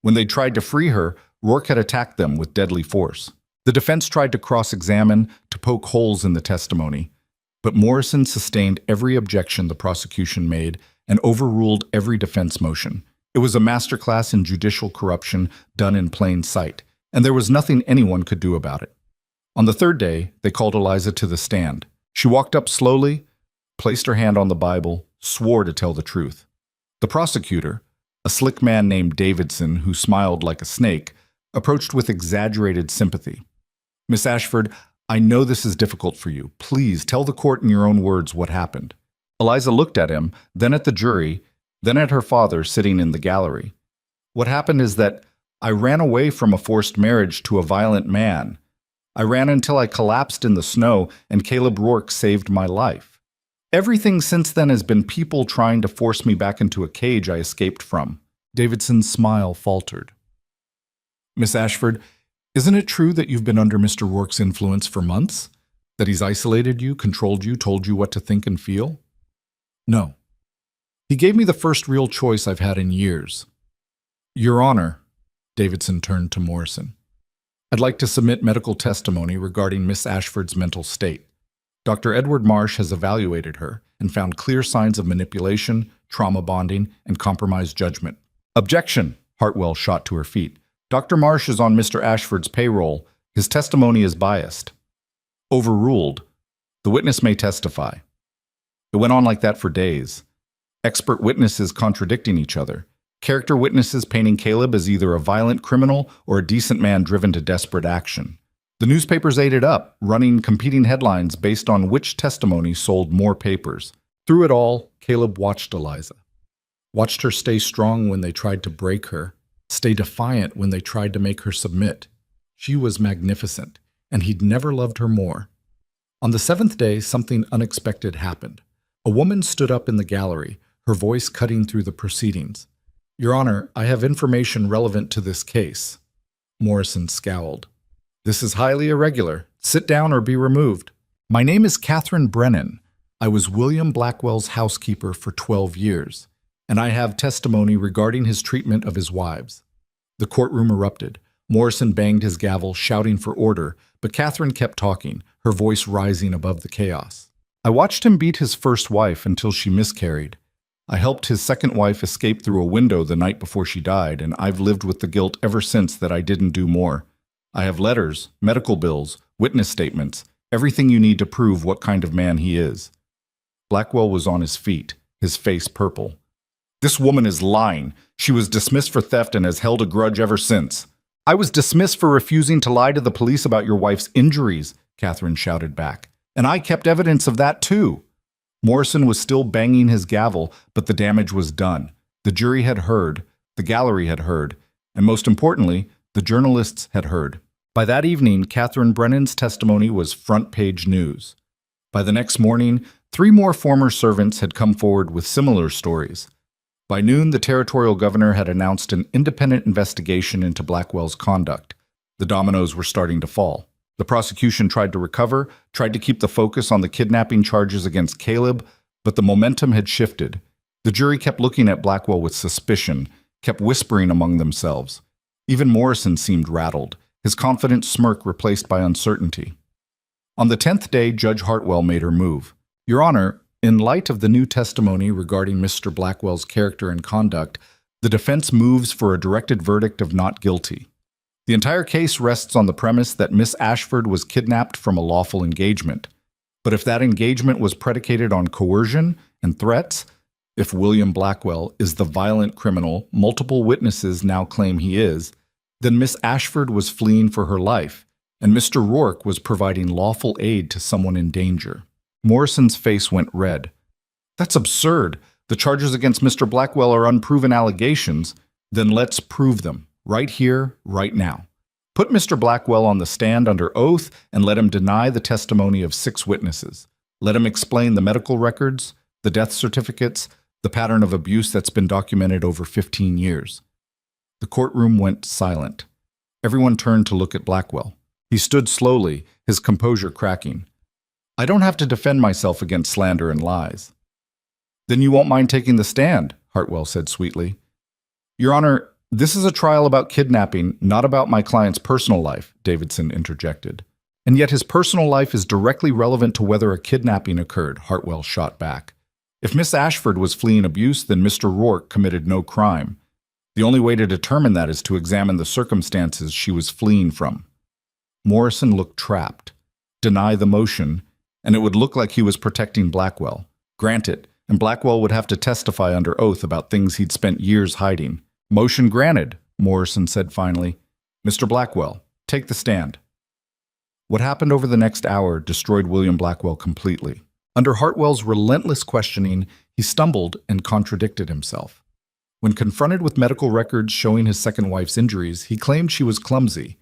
When they tried to free her, Rourke had attacked them with deadly force. The defense tried to cross-examine, to poke holes in the testimony. But Morrison sustained every objection the prosecution made and overruled every defense motion. It was a masterclass in judicial corruption done in plain sight, and there was nothing anyone could do about it. On the 3rd day, they called Eliza to the stand. She walked up slowly, placed her hand on the Bible, swore to tell the truth. The prosecutor, a slick man named Davidson who smiled like a snake, approached with exaggerated sympathy. "Miss Ashford, I know this is difficult for you. Please tell the court in your own words what happened." Eliza looked at him, then at the jury, then at her father sitting in the gallery. "What happened is that I ran away from a forced marriage to a violent man. I ran until I collapsed in the snow, and Caleb Rourke saved my life. Everything since then has been people trying to force me back into a cage I escaped from." Davidson's smile faltered. "Miss Ashford, isn't it true that you've been under Mr. Rourke's influence for months? That he's isolated you, controlled you, told you what to think and feel?" "No. He gave me the first real choice I've had in years." "Your Honor," Davidson turned to Morrison, "I'd like to submit medical testimony regarding Miss Ashford's mental state. Dr. Edward Marsh has evaluated her and found clear signs of manipulation, trauma bonding, and compromised judgment." "Objection!" Hartwell shot to her feet. "Dr. Marsh is on Mr. Ashford's payroll. His testimony is biased." "Overruled. The witness may testify." It went on like that for days. expert witnesses contradicting each other, character witnesses painting Caleb as either a violent criminal or a decent man driven to desperate action. The newspapers ate it up, running competing headlines based on which testimony sold more papers. Through it all, Caleb watched Eliza. Watched her stay strong when they tried to break her, stay defiant when they tried to make her submit. She was magnificent, and he'd never loved her more. On the seventh day, something unexpected happened. A woman stood up in the gallery, her voice cutting through the proceedings. "Your Honor, I have information relevant to this case." Morrison scowled. "This is highly irregular. Sit down or be removed." "My name is Catherine Brennan. I was William Blackwell's housekeeper for 12 years, and I have testimony regarding his treatment of his wives." The courtroom erupted. Morrison banged his gavel, shouting for order, but Catherine kept talking, her voice rising above the chaos. "I watched him beat his first wife until she miscarried. I helped his second wife escape through a window the night before she died, and I've lived with the guilt ever since that I didn't do more. I have letters, medical bills, witness statements, everything you need to prove what kind of man he is." Blackwell was on his feet, his face purple. "This woman is lying. She was dismissed for theft and has held a grudge ever since." "I was dismissed for refusing to lie to the police about your wife's injuries," Catherine shouted back. "And I kept evidence of that too." Morrison was still banging his gavel, but the damage was done. The jury had heard, the gallery had heard, and most importantly, the journalists had heard. By that evening, Catherine Brennan's testimony was front-page news. By the next morning, 3 more former servants had come forward with similar stories. By noon, the territorial governor had announced an independent investigation into Blackwell's conduct. The dominoes were starting to fall. The prosecution tried to recover, tried to keep the focus on the kidnapping charges against Caleb, but the momentum had shifted. The jury kept looking at Blackwell with suspicion, kept whispering among themselves. Even Morrison seemed rattled, his confident smirk replaced by uncertainty. On the 10th day, Judge Hartwell made her move. "Your Honor, in light of the new testimony regarding Mr. Blackwell's character and conduct, the defense moves for a directed verdict of not guilty. The entire case rests on the premise that Miss Ashford was kidnapped from a lawful engagement. But if that engagement was predicated on coercion and threats, if William Blackwell is the violent criminal multiple witnesses now claim he is, then Miss Ashford was fleeing for her life, and Mr. Rourke was providing lawful aid to someone in danger." Morrison's face went red. "That's absurd. The charges against Mr. Blackwell are unproven allegations. Then let's prove them, right here, right now. Put Mr. Blackwell on the stand under oath and let him deny the testimony of 6 witnesses. Let him explain the medical records, the death certificates, the pattern of abuse that's been documented over 15 years. The courtroom went silent. Everyone turned to look at Blackwell. He stood slowly, his composure cracking. "I don't have to defend myself against slander and lies." "Then you won't mind taking the stand," Hartwell said sweetly. "Your Honor, this is a trial about kidnapping, not about my client's personal life," Davidson interjected. "And yet his personal life is directly relevant to whether a kidnapping occurred," Hartwell shot back. "If Miss Ashford was fleeing abuse, then Mr. Rourke committed no crime. The only way to determine that is to examine the circumstances she was fleeing from." Morrison looked trapped. Deny the motion, and it would look like he was protecting Blackwell. Grant it, and Blackwell would have to testify under oath about things he'd spent years hiding. "Motion granted," Morrison said finally. "Mr. Blackwell, take the stand." What happened over the next hour destroyed William Blackwell completely. Under Hartwell's relentless questioning, he stumbled and contradicted himself. When confronted with medical records showing his second wife's injuries, he claimed she was clumsy.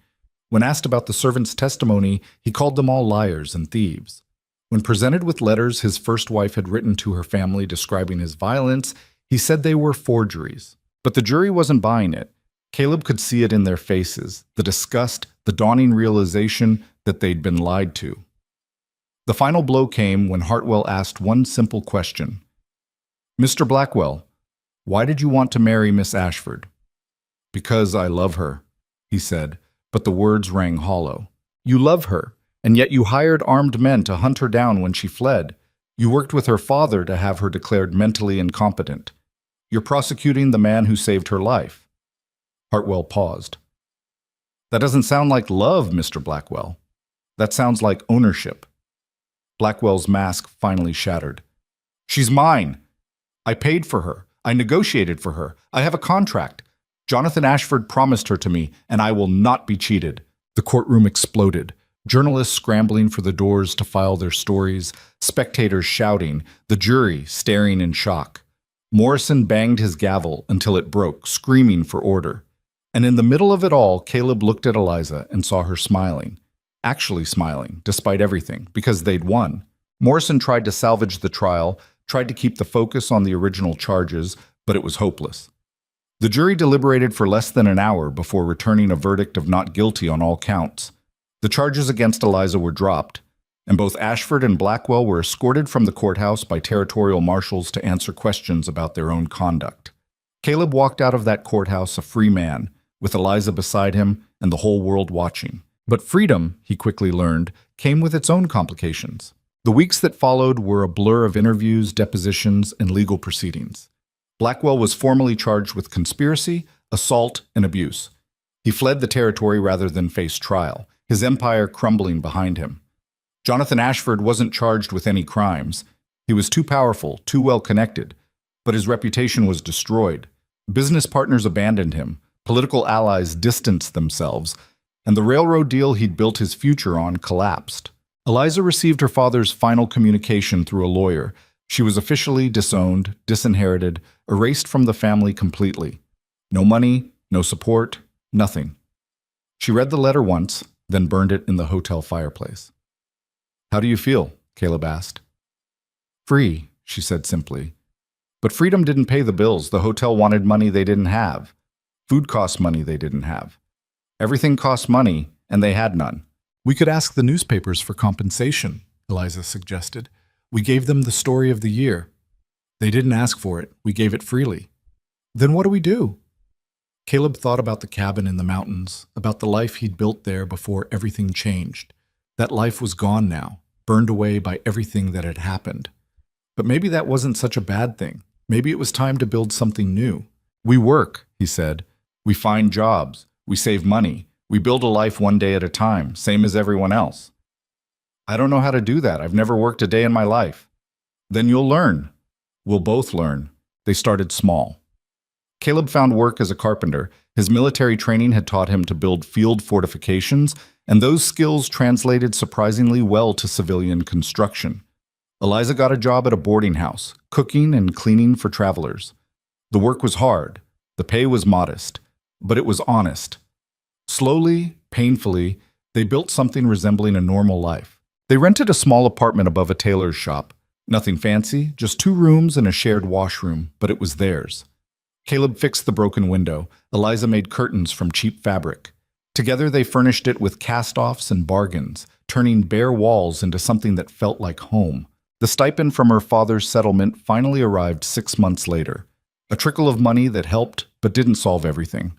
When asked about the servants' testimony, he called them all liars and thieves. When presented with letters his first wife had written to her family describing his violence, he said they were forgeries. But the jury wasn't buying it. Caleb could see it in their faces, the disgust, the dawning realization that they'd been lied to. The final blow came when Hartwell asked one simple question. "Mr. Blackwell, why did you want to marry Miss Ashford?" "Because I love her," he said, but the words rang hollow. "You love her, and yet you hired armed men to hunt her down when she fled. You worked with her father to have her declared mentally incompetent. You're prosecuting the man who saved her life." Hartwell paused. "That doesn't sound like love, Mr. Blackwell. That sounds like ownership." Blackwell's mask finally shattered. "She's mine. I paid for her. I negotiated for her. I have a contract. Jonathan Ashford promised her to me, and I will not be cheated." The courtroom exploded. Journalists scrambling for the doors to file their stories, spectators shouting, the jury staring in shock. Morrison banged his gavel until it broke, screaming for order. And in the middle of it all, Caleb looked at Eliza and saw her smiling. Actually smiling, despite everything, because they'd won. Morrison tried to salvage the trial, tried to keep the focus on the original charges, but it was hopeless. The jury deliberated for less than an hour before returning a verdict of not guilty on all counts. The charges against Eliza were dropped, and both Ashford and Blackwell were escorted from the courthouse by territorial marshals to answer questions about their own conduct. Caleb walked out of that courthouse a free man, with Eliza beside him and the whole world watching. But freedom, he quickly learned, came with its own complications. The weeks that followed were a blur of interviews, depositions, and legal proceedings. Blackwell was formally charged with conspiracy, assault, and abuse. He fled the territory rather than face trial, his empire crumbling behind him. Jonathan Ashford wasn't charged with any crimes. He was too powerful, too well connected, but his reputation was destroyed. Business partners abandoned him, political allies distanced themselves, and the railroad deal he'd built his future on collapsed. Eliza received her father's final communication through a lawyer. She was officially disowned, disinherited, erased from the family completely. No money, no support, nothing. She read the letter once, then burned it in the hotel fireplace. "How do you feel?" Caleb asked. "Free," she said simply. But freedom didn't pay the bills. The hotel wanted money they didn't have. Food cost money they didn't have. Everything cost money, and they had none. "We could ask the newspapers for compensation," Eliza suggested. "We gave them the story of the year. They didn't ask for it. We gave it freely." "Then what do we do?" Caleb thought about the cabin in the mountains, about the life he'd built there before everything changed. That life was gone now, burned away by everything that had happened. But maybe that wasn't such a bad thing. Maybe it was time to build something new. "We work," he said. "We find jobs. We save money. We build a life one day at a time, same as everyone else." "I don't know how to do that. I've never worked a day in my life." "Then you'll learn." "We'll both learn." They started small. Caleb found work as a carpenter. His military training had taught him to build field fortifications, and those skills translated surprisingly well to civilian construction. Eliza got a job at a boarding house, cooking and cleaning for travelers. The work was hard. The pay was modest, but it was honest. Slowly, painfully, they built something resembling a normal life. They rented a small apartment above a tailor's shop. Nothing fancy, just 2 rooms and a shared washroom, but it was theirs. Caleb fixed the broken window. Eliza made curtains from cheap fabric. Together they furnished it with cast-offs and bargains, turning bare walls into something that felt like home. The stipend from her father's settlement finally arrived 6 months later. A trickle of money that helped, but didn't solve everything.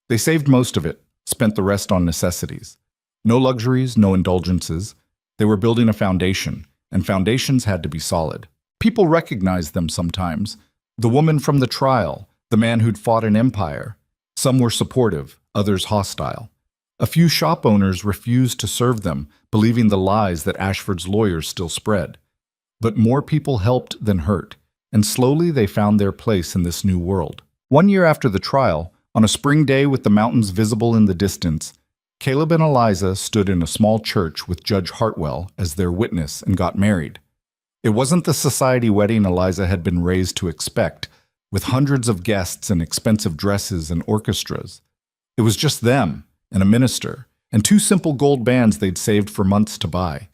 They saved most of it, spent the rest on necessities. No luxuries, no indulgences. They were building a foundation, and foundations had to be solid. People recognized them sometimes. The woman from the trial, the man who'd fought an empire. Some were supportive, others hostile. A few shop owners refused to serve them, believing the lies that Ashford's lawyers still spread. But more people helped than hurt, and slowly they found their place in this new world. 1 year after the trial, on a spring day with the mountains visible in the distance, Caleb and Eliza stood in a small church with Judge Hartwell as their witness and got married. It wasn't the society wedding Eliza had been raised to expect, with hundreds of guests and expensive dresses and orchestras. It was just them, and a minister, and 2 simple gold bands they'd saved for months to buy.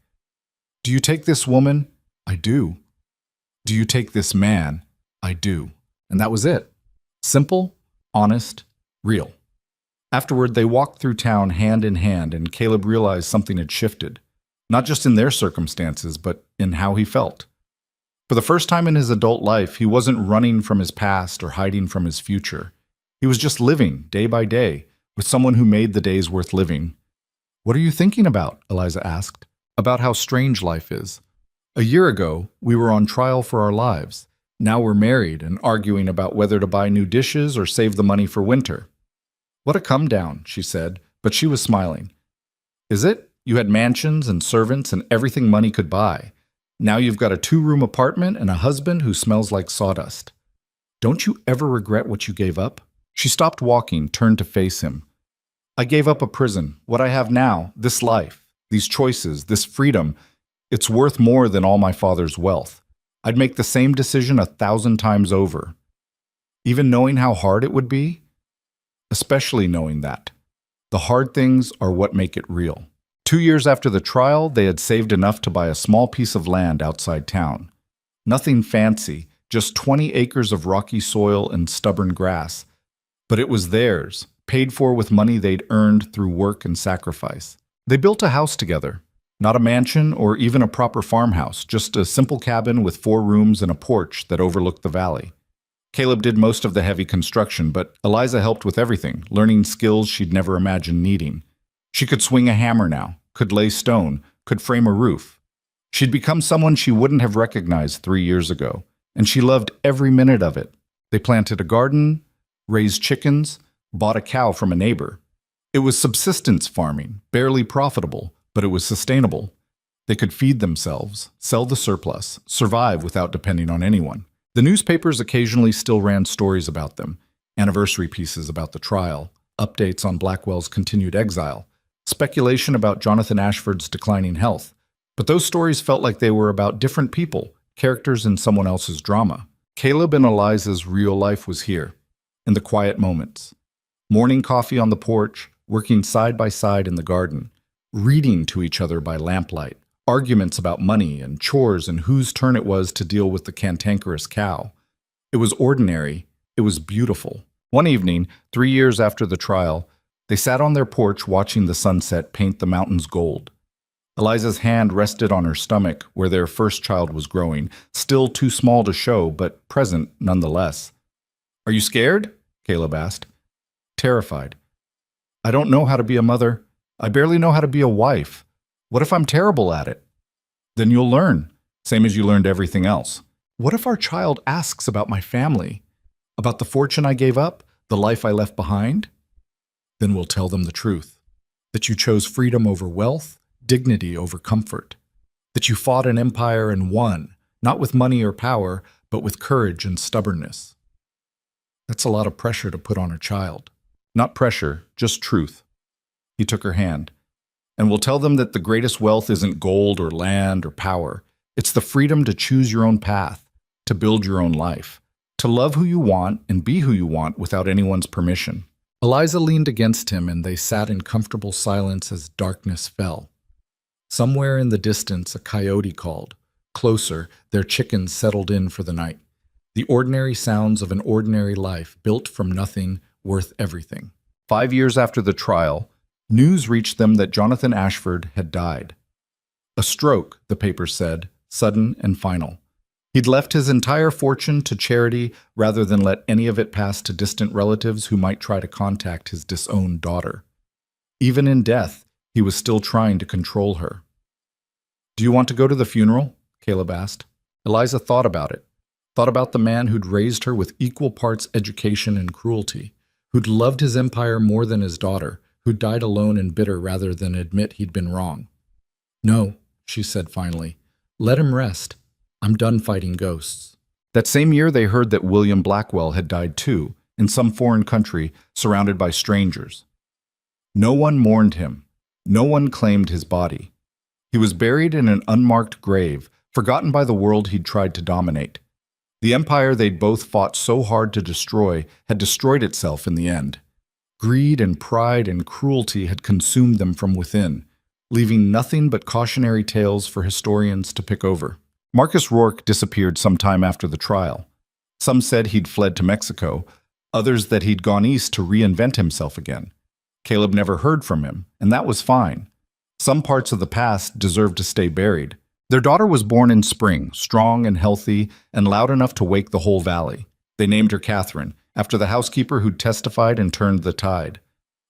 "Do you take this woman?" "I do." "Do you take this man?" "I do." And that was it. Simple, honest, real. Afterward, they walked through town hand in hand, and Caleb realized something had shifted, not just in their circumstances, but in how he felt. For the first time in his adult life, he wasn't running from his past or hiding from his future. He was just living, day by day, with someone who made the days worth living. "What are you thinking about?" Eliza asked. "About how strange life is. A year ago, we were on trial for our lives. Now we're married and arguing about whether to buy new dishes or save the money for winter." "What a come down," she said, but she was smiling. "Is it? You had mansions and servants and everything money could buy. Now you've got a 2-room apartment and a husband who smells like sawdust. Don't you ever regret what you gave up? She stopped walking, turned to face him. I gave up a prison. What I have now, this life, these choices, this freedom, it's worth more than all my father's wealth. I'd make the same decision 1,000 times over. Even knowing how hard it would be? Especially knowing that. The hard things are what make it real. 2 years after the trial, they had saved enough to buy a small piece of land outside town. Nothing fancy, just 20 acres of rocky soil and stubborn grass. But it was theirs, paid for with money they'd earned through work and sacrifice. They built a house together. Not a mansion or even a proper farmhouse, just a simple cabin with 4 rooms and a porch that overlooked the valley. Caleb did most of the heavy construction, but Eliza helped with everything, learning skills she'd never imagined needing. She could swing a hammer now, could lay stone, could frame a roof. She'd become someone she wouldn't have recognized 3 years ago, and she loved every minute of it. They planted a garden, raised chickens, bought a cow from a neighbor. It was subsistence farming, barely profitable, but it was sustainable. They could feed themselves, sell the surplus, survive without depending on anyone. The newspapers occasionally still ran stories about them, anniversary pieces about the trial, updates on Blackwell's continued exile, speculation about Jonathan Ashford's declining health. But those stories felt like they were about different people, characters in someone else's drama. Caleb and Eliza's real life was here, in the quiet moments. Morning coffee on the porch, working side by side in the garden, reading to each other by lamplight, arguments about money and chores and whose turn it was to deal with the cantankerous cow. It was ordinary. It was beautiful. One evening, 3 years after the trial, they sat on their porch watching the sunset paint the mountains gold. Eliza's hand rested on her stomach where their first child was growing, still too small to show, but present nonetheless. "Are you scared?" Caleb asked. "Terrified. I don't know how to be a mother. I barely know how to be a wife. What if I'm terrible at it?" "Then you'll learn, same as you learned everything else." "What if our child asks about my family? About the fortune I gave up? The life I left behind?" "Then we'll tell them the truth. That you chose freedom over wealth, dignity over comfort. That you fought an empire and won, not with money or power, but with courage and stubbornness." That's a lot of pressure to put on a child. "Not pressure, just truth." He took her hand. "And we'll tell them that the greatest wealth isn't gold or land or power. It's the freedom to choose your own path, to build your own life, to love who you want and be who you want without anyone's permission." Eliza leaned against him and they sat in comfortable silence as darkness fell. Somewhere in the distance, a coyote called. Closer, their chickens settled in for the night. The ordinary sounds of an ordinary life built from nothing, worth everything. 5 years after the trial, news reached them that Jonathan Ashford had died. A stroke, the paper said, sudden and final. He'd left his entire fortune to charity rather than let any of it pass to distant relatives who might try to contact his disowned daughter. Even in death, he was still trying to control her. "Do you want to go to the funeral?" Caleb asked. Eliza thought about it. Thought about the man who'd raised her with equal parts education and cruelty, who'd loved his empire more than his daughter, who died alone and bitter rather than admit he'd been wrong. "No," she said finally. "Let him rest. I'm done fighting ghosts." That same year they heard that William Blackwell had died too, in some foreign country, surrounded by strangers. No one mourned him. No one claimed his body. He was buried in an unmarked grave, forgotten by the world he'd tried to dominate. The empire they'd both fought so hard to destroy had destroyed itself in the end. Greed and pride and cruelty had consumed them from within, leaving nothing but cautionary tales for historians to pick over. Marcus Rourke disappeared sometime after the trial. Some said he'd fled to Mexico, others that he'd gone east to reinvent himself again. Caleb never heard from him, and that was fine. Some parts of the past deserved to stay buried. Their daughter was born in spring, strong and healthy, and loud enough to wake the whole valley. They named her Catherine, after the housekeeper who'd testified and turned the tide.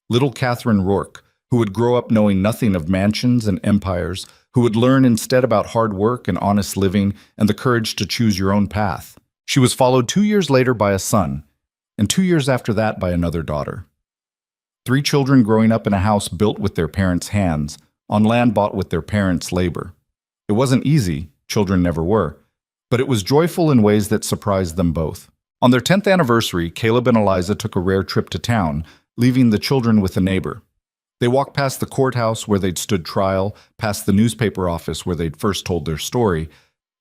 Little Catherine Rourke, who would grow up knowing nothing of mansions and empires, who would learn instead about hard work and honest living and the courage to choose your own path. She was followed 2 years later by a son, and 2 years after that by another daughter. 3 children growing up in a house built with their parents' hands, on land bought with their parents' labor. It wasn't easy, Children never were. But it was joyful in ways that surprised them both. On their 10th anniversary, Caleb and Eliza took a rare trip to town, leaving the children with a neighbor. They walked past the courthouse where they'd stood trial, past the newspaper office where they'd first told their story,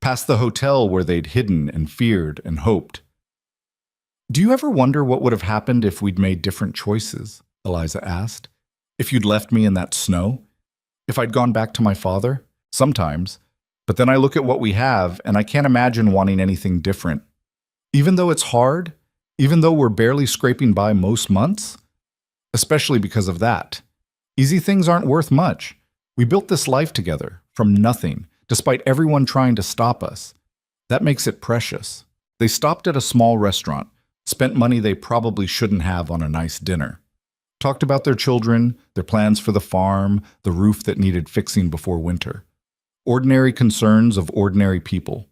past the hotel where they'd hidden and feared and hoped. "Do you ever wonder what would have happened if we'd made different choices?" Eliza asked. "If you'd left me in that snow? If I'd gone back to my father?" "Sometimes. But then I look at what we have, and I can't imagine wanting anything different. Even though it's hard, even though we're barely scraping by most months, especially because of that. Easy things aren't worth much. We built this life together, from nothing, despite everyone trying to stop us. That makes it precious." They stopped at a small restaurant, spent money they probably shouldn't have on a nice dinner, talked about their children, their plans for the farm, the roof that needed fixing before winter. Ordinary concerns of ordinary people.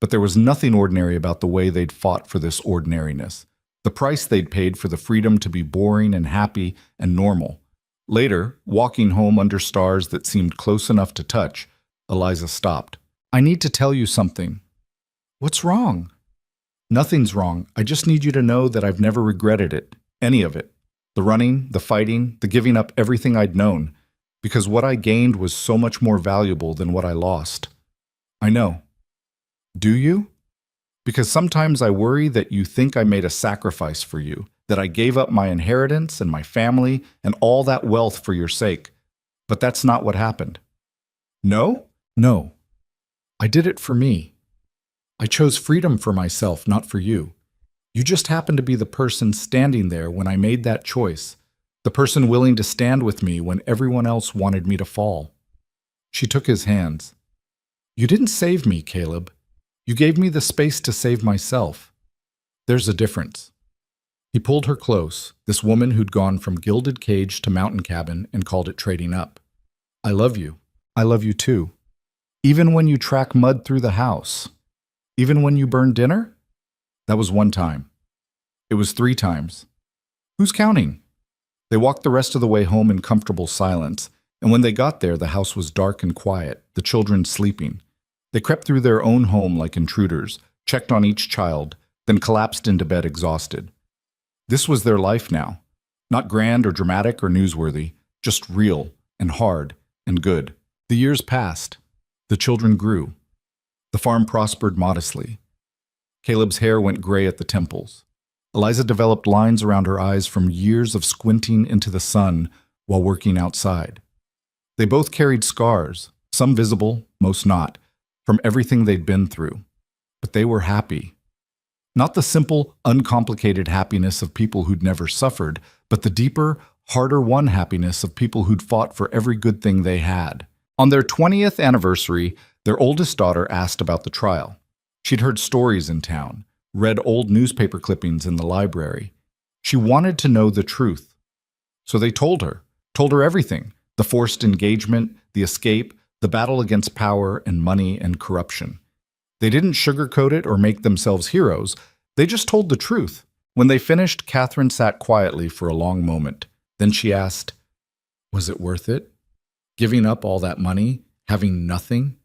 But there was nothing ordinary about the way they'd fought for this ordinariness, the price they'd paid for the freedom to be boring and happy and normal. Later, walking home under stars that seemed close enough to touch, Eliza stopped. "I need to tell you something." "What's wrong?" "Nothing's wrong. I just need you to know that I've never regretted it, any of it. The running, the fighting, the giving up everything I'd known, because what I gained was so much more valuable than what I lost." "I know." "Do you?" "Because sometimes I worry that you think I made a sacrifice for you, that I gave up my inheritance and my family and all that wealth for your sake. But that's not what happened." "No?" "No. I did it for me. I chose freedom for myself, not for you. You just happened to be the person standing there when I made that choice, the person willing to stand with me when everyone else wanted me to fall." She took his hands. "You didn't save me, Caleb. You gave me the space to save myself. There's a difference." He pulled her close, this woman who'd gone from gilded cage to mountain cabin and called it trading up. "I love you. I love you too. Even when you track mud through the house. Even when you burn dinner?" "That was one time. It was 3 times. Who's counting?" They walked the rest of the way home in comfortable silence, and when they got there, the house was dark and quiet, the children sleeping. They crept through their own home like intruders, checked on each child, then collapsed into bed exhausted. This was their life now. Not grand or dramatic or newsworthy, just real and hard and good. The years passed. The children grew. The farm prospered modestly. Caleb's hair went gray at the temples. Eliza developed lines around her eyes from years of squinting into the sun while working outside. They both carried scars, some visible, most not, from everything they'd been through. But they were happy. Not the simple, uncomplicated happiness of people who'd never suffered, but the deeper, harder-won happiness of people who'd fought for every good thing they had. On their 20th anniversary, their oldest daughter asked about the trial. She'd heard stories in town, read old newspaper clippings in the library. She wanted to know the truth. So they told her everything, the forced engagement, the escape, the battle against power and money and corruption. They didn't sugarcoat it or make themselves heroes. They just told the truth. When they finished, Catherine sat quietly for a long moment. Then she asked, "Was it worth it? Giving up all that money, having nothing?"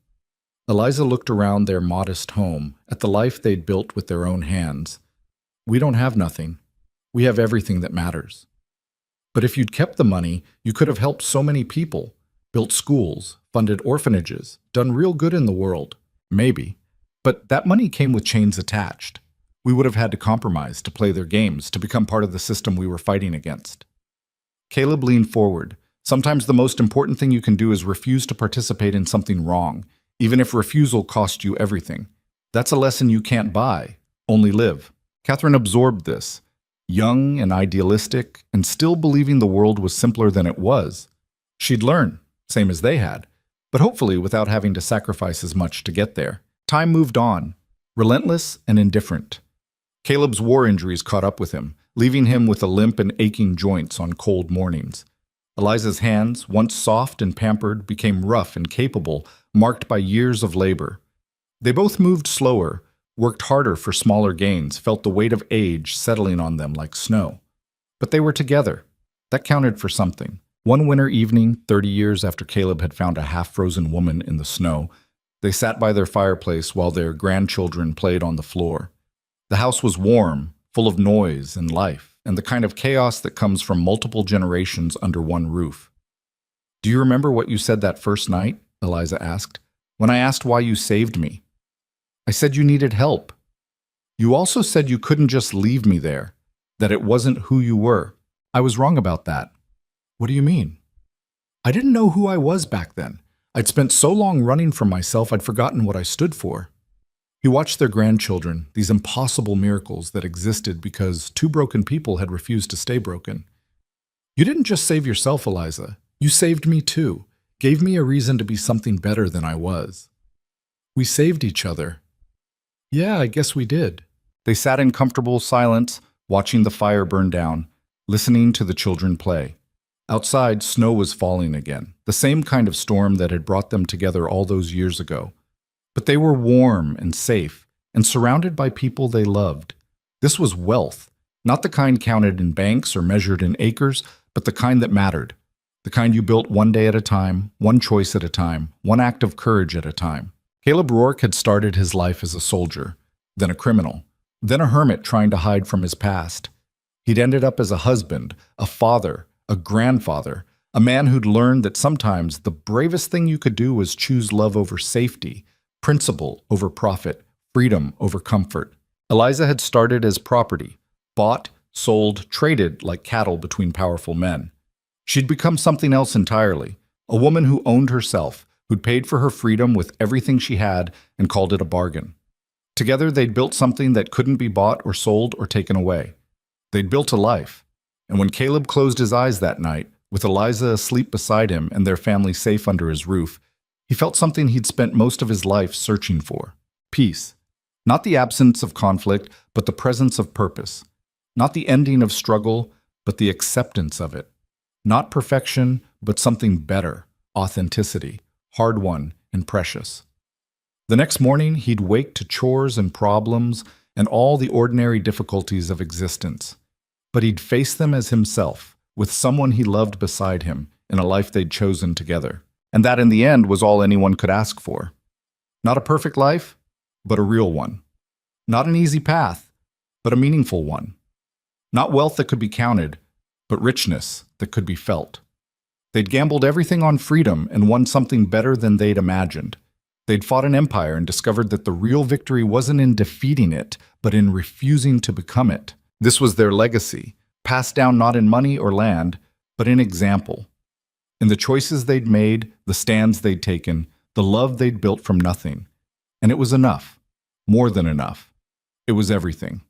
Eliza looked around their modest home, at the life they'd built with their own hands. "We don't have nothing. We have everything that matters. But if you'd kept the money, you could have helped so many people, built schools, funded orphanages, done real good in the world. Maybe. But that money came with chains attached. We would have had to compromise, to play their games, to become part of the system we were fighting against." Caleb leaned forward. Sometimes the most important thing you can do is refuse to participate in something wrong, even if refusal cost you everything. That's a lesson you can't buy, only live. Catherine absorbed this, young and idealistic, and still believing the world was simpler than it was. She'd learn, same as they had, but hopefully without having to sacrifice as much to get there. Time moved on, relentless and indifferent. Caleb's war injuries caught up with him, leaving him with a limp and aching joints on cold mornings. Eliza's hands, once soft and pampered, became rough and capable, marked by years of labor. They both moved slower, worked harder for smaller gains, felt the weight of age settling on them like snow. But they were together. That counted for something. One winter evening, 30 years after Caleb had found a half-frozen woman in the snow, They sat by their fireplace while their grandchildren played on the floor. The house was warm, full of noise and life, and the kind of chaos that comes from multiple generations under one roof. "Do you remember what you said that first night?" Eliza asked. "When I asked why you saved me." "I said you needed help." "You also said you couldn't just leave me there, that it wasn't who you were." "I was wrong about that." "What do you mean?" "I didn't know who I was back then. I'd spent so long running from myself I'd forgotten what I stood for." He watched their grandchildren, these impossible miracles that existed because two broken people had refused to stay broken. "You didn't just save yourself, Eliza. You saved me too, gave me a reason to be something better than I was." "We saved each other." "Yeah, I guess we did." They sat in comfortable silence, watching the fire burn down, listening to the children play. Outside, snow was falling again, the same kind of storm that had brought them together all those years ago. But they were warm and safe, and surrounded by people they loved. This was wealth, not the kind counted in banks or measured in acres, but the kind that mattered. The kind you built one day at a time, one choice at a time, one act of courage at a time. Caleb Rourke had started his life as a soldier, then a criminal, then a hermit trying to hide from his past. He'd ended up as a husband, a father, a grandfather, a man who'd learned that sometimes the bravest thing you could do was choose love over safety, principle over profit, freedom over comfort. Eliza had started as property, bought, sold, traded like cattle between powerful men. She'd become something else entirely, a woman who owned herself, who'd paid for her freedom with everything she had and called it a bargain. Together they'd built something that couldn't be bought or sold or taken away. They'd built a life. And when Caleb closed his eyes that night, with Eliza asleep beside him and their family safe under his roof, he felt something he'd spent most of his life searching for: peace. Not the absence of conflict, but the presence of purpose. Not the ending of struggle, but the acceptance of it. Not perfection, but something better: authenticity, hard-won and precious. The next morning, he'd wake to chores and problems and all the ordinary difficulties of existence. But he'd face them as himself, with someone he loved beside him, in a life they'd chosen together. And that, in the end, was all anyone could ask for. Not a perfect life, but a real one. Not an easy path, but a meaningful one. Not wealth that could be counted, but richness that could be felt. They'd gambled everything on freedom and won something better than they'd imagined. They'd fought an empire and discovered that the real victory wasn't in defeating it, but in refusing to become it. This was their legacy, passed down not in money or land, but in example. In the choices they'd made, the stands they'd taken, the love they'd built from nothing. And it was enough. More than enough. It was everything.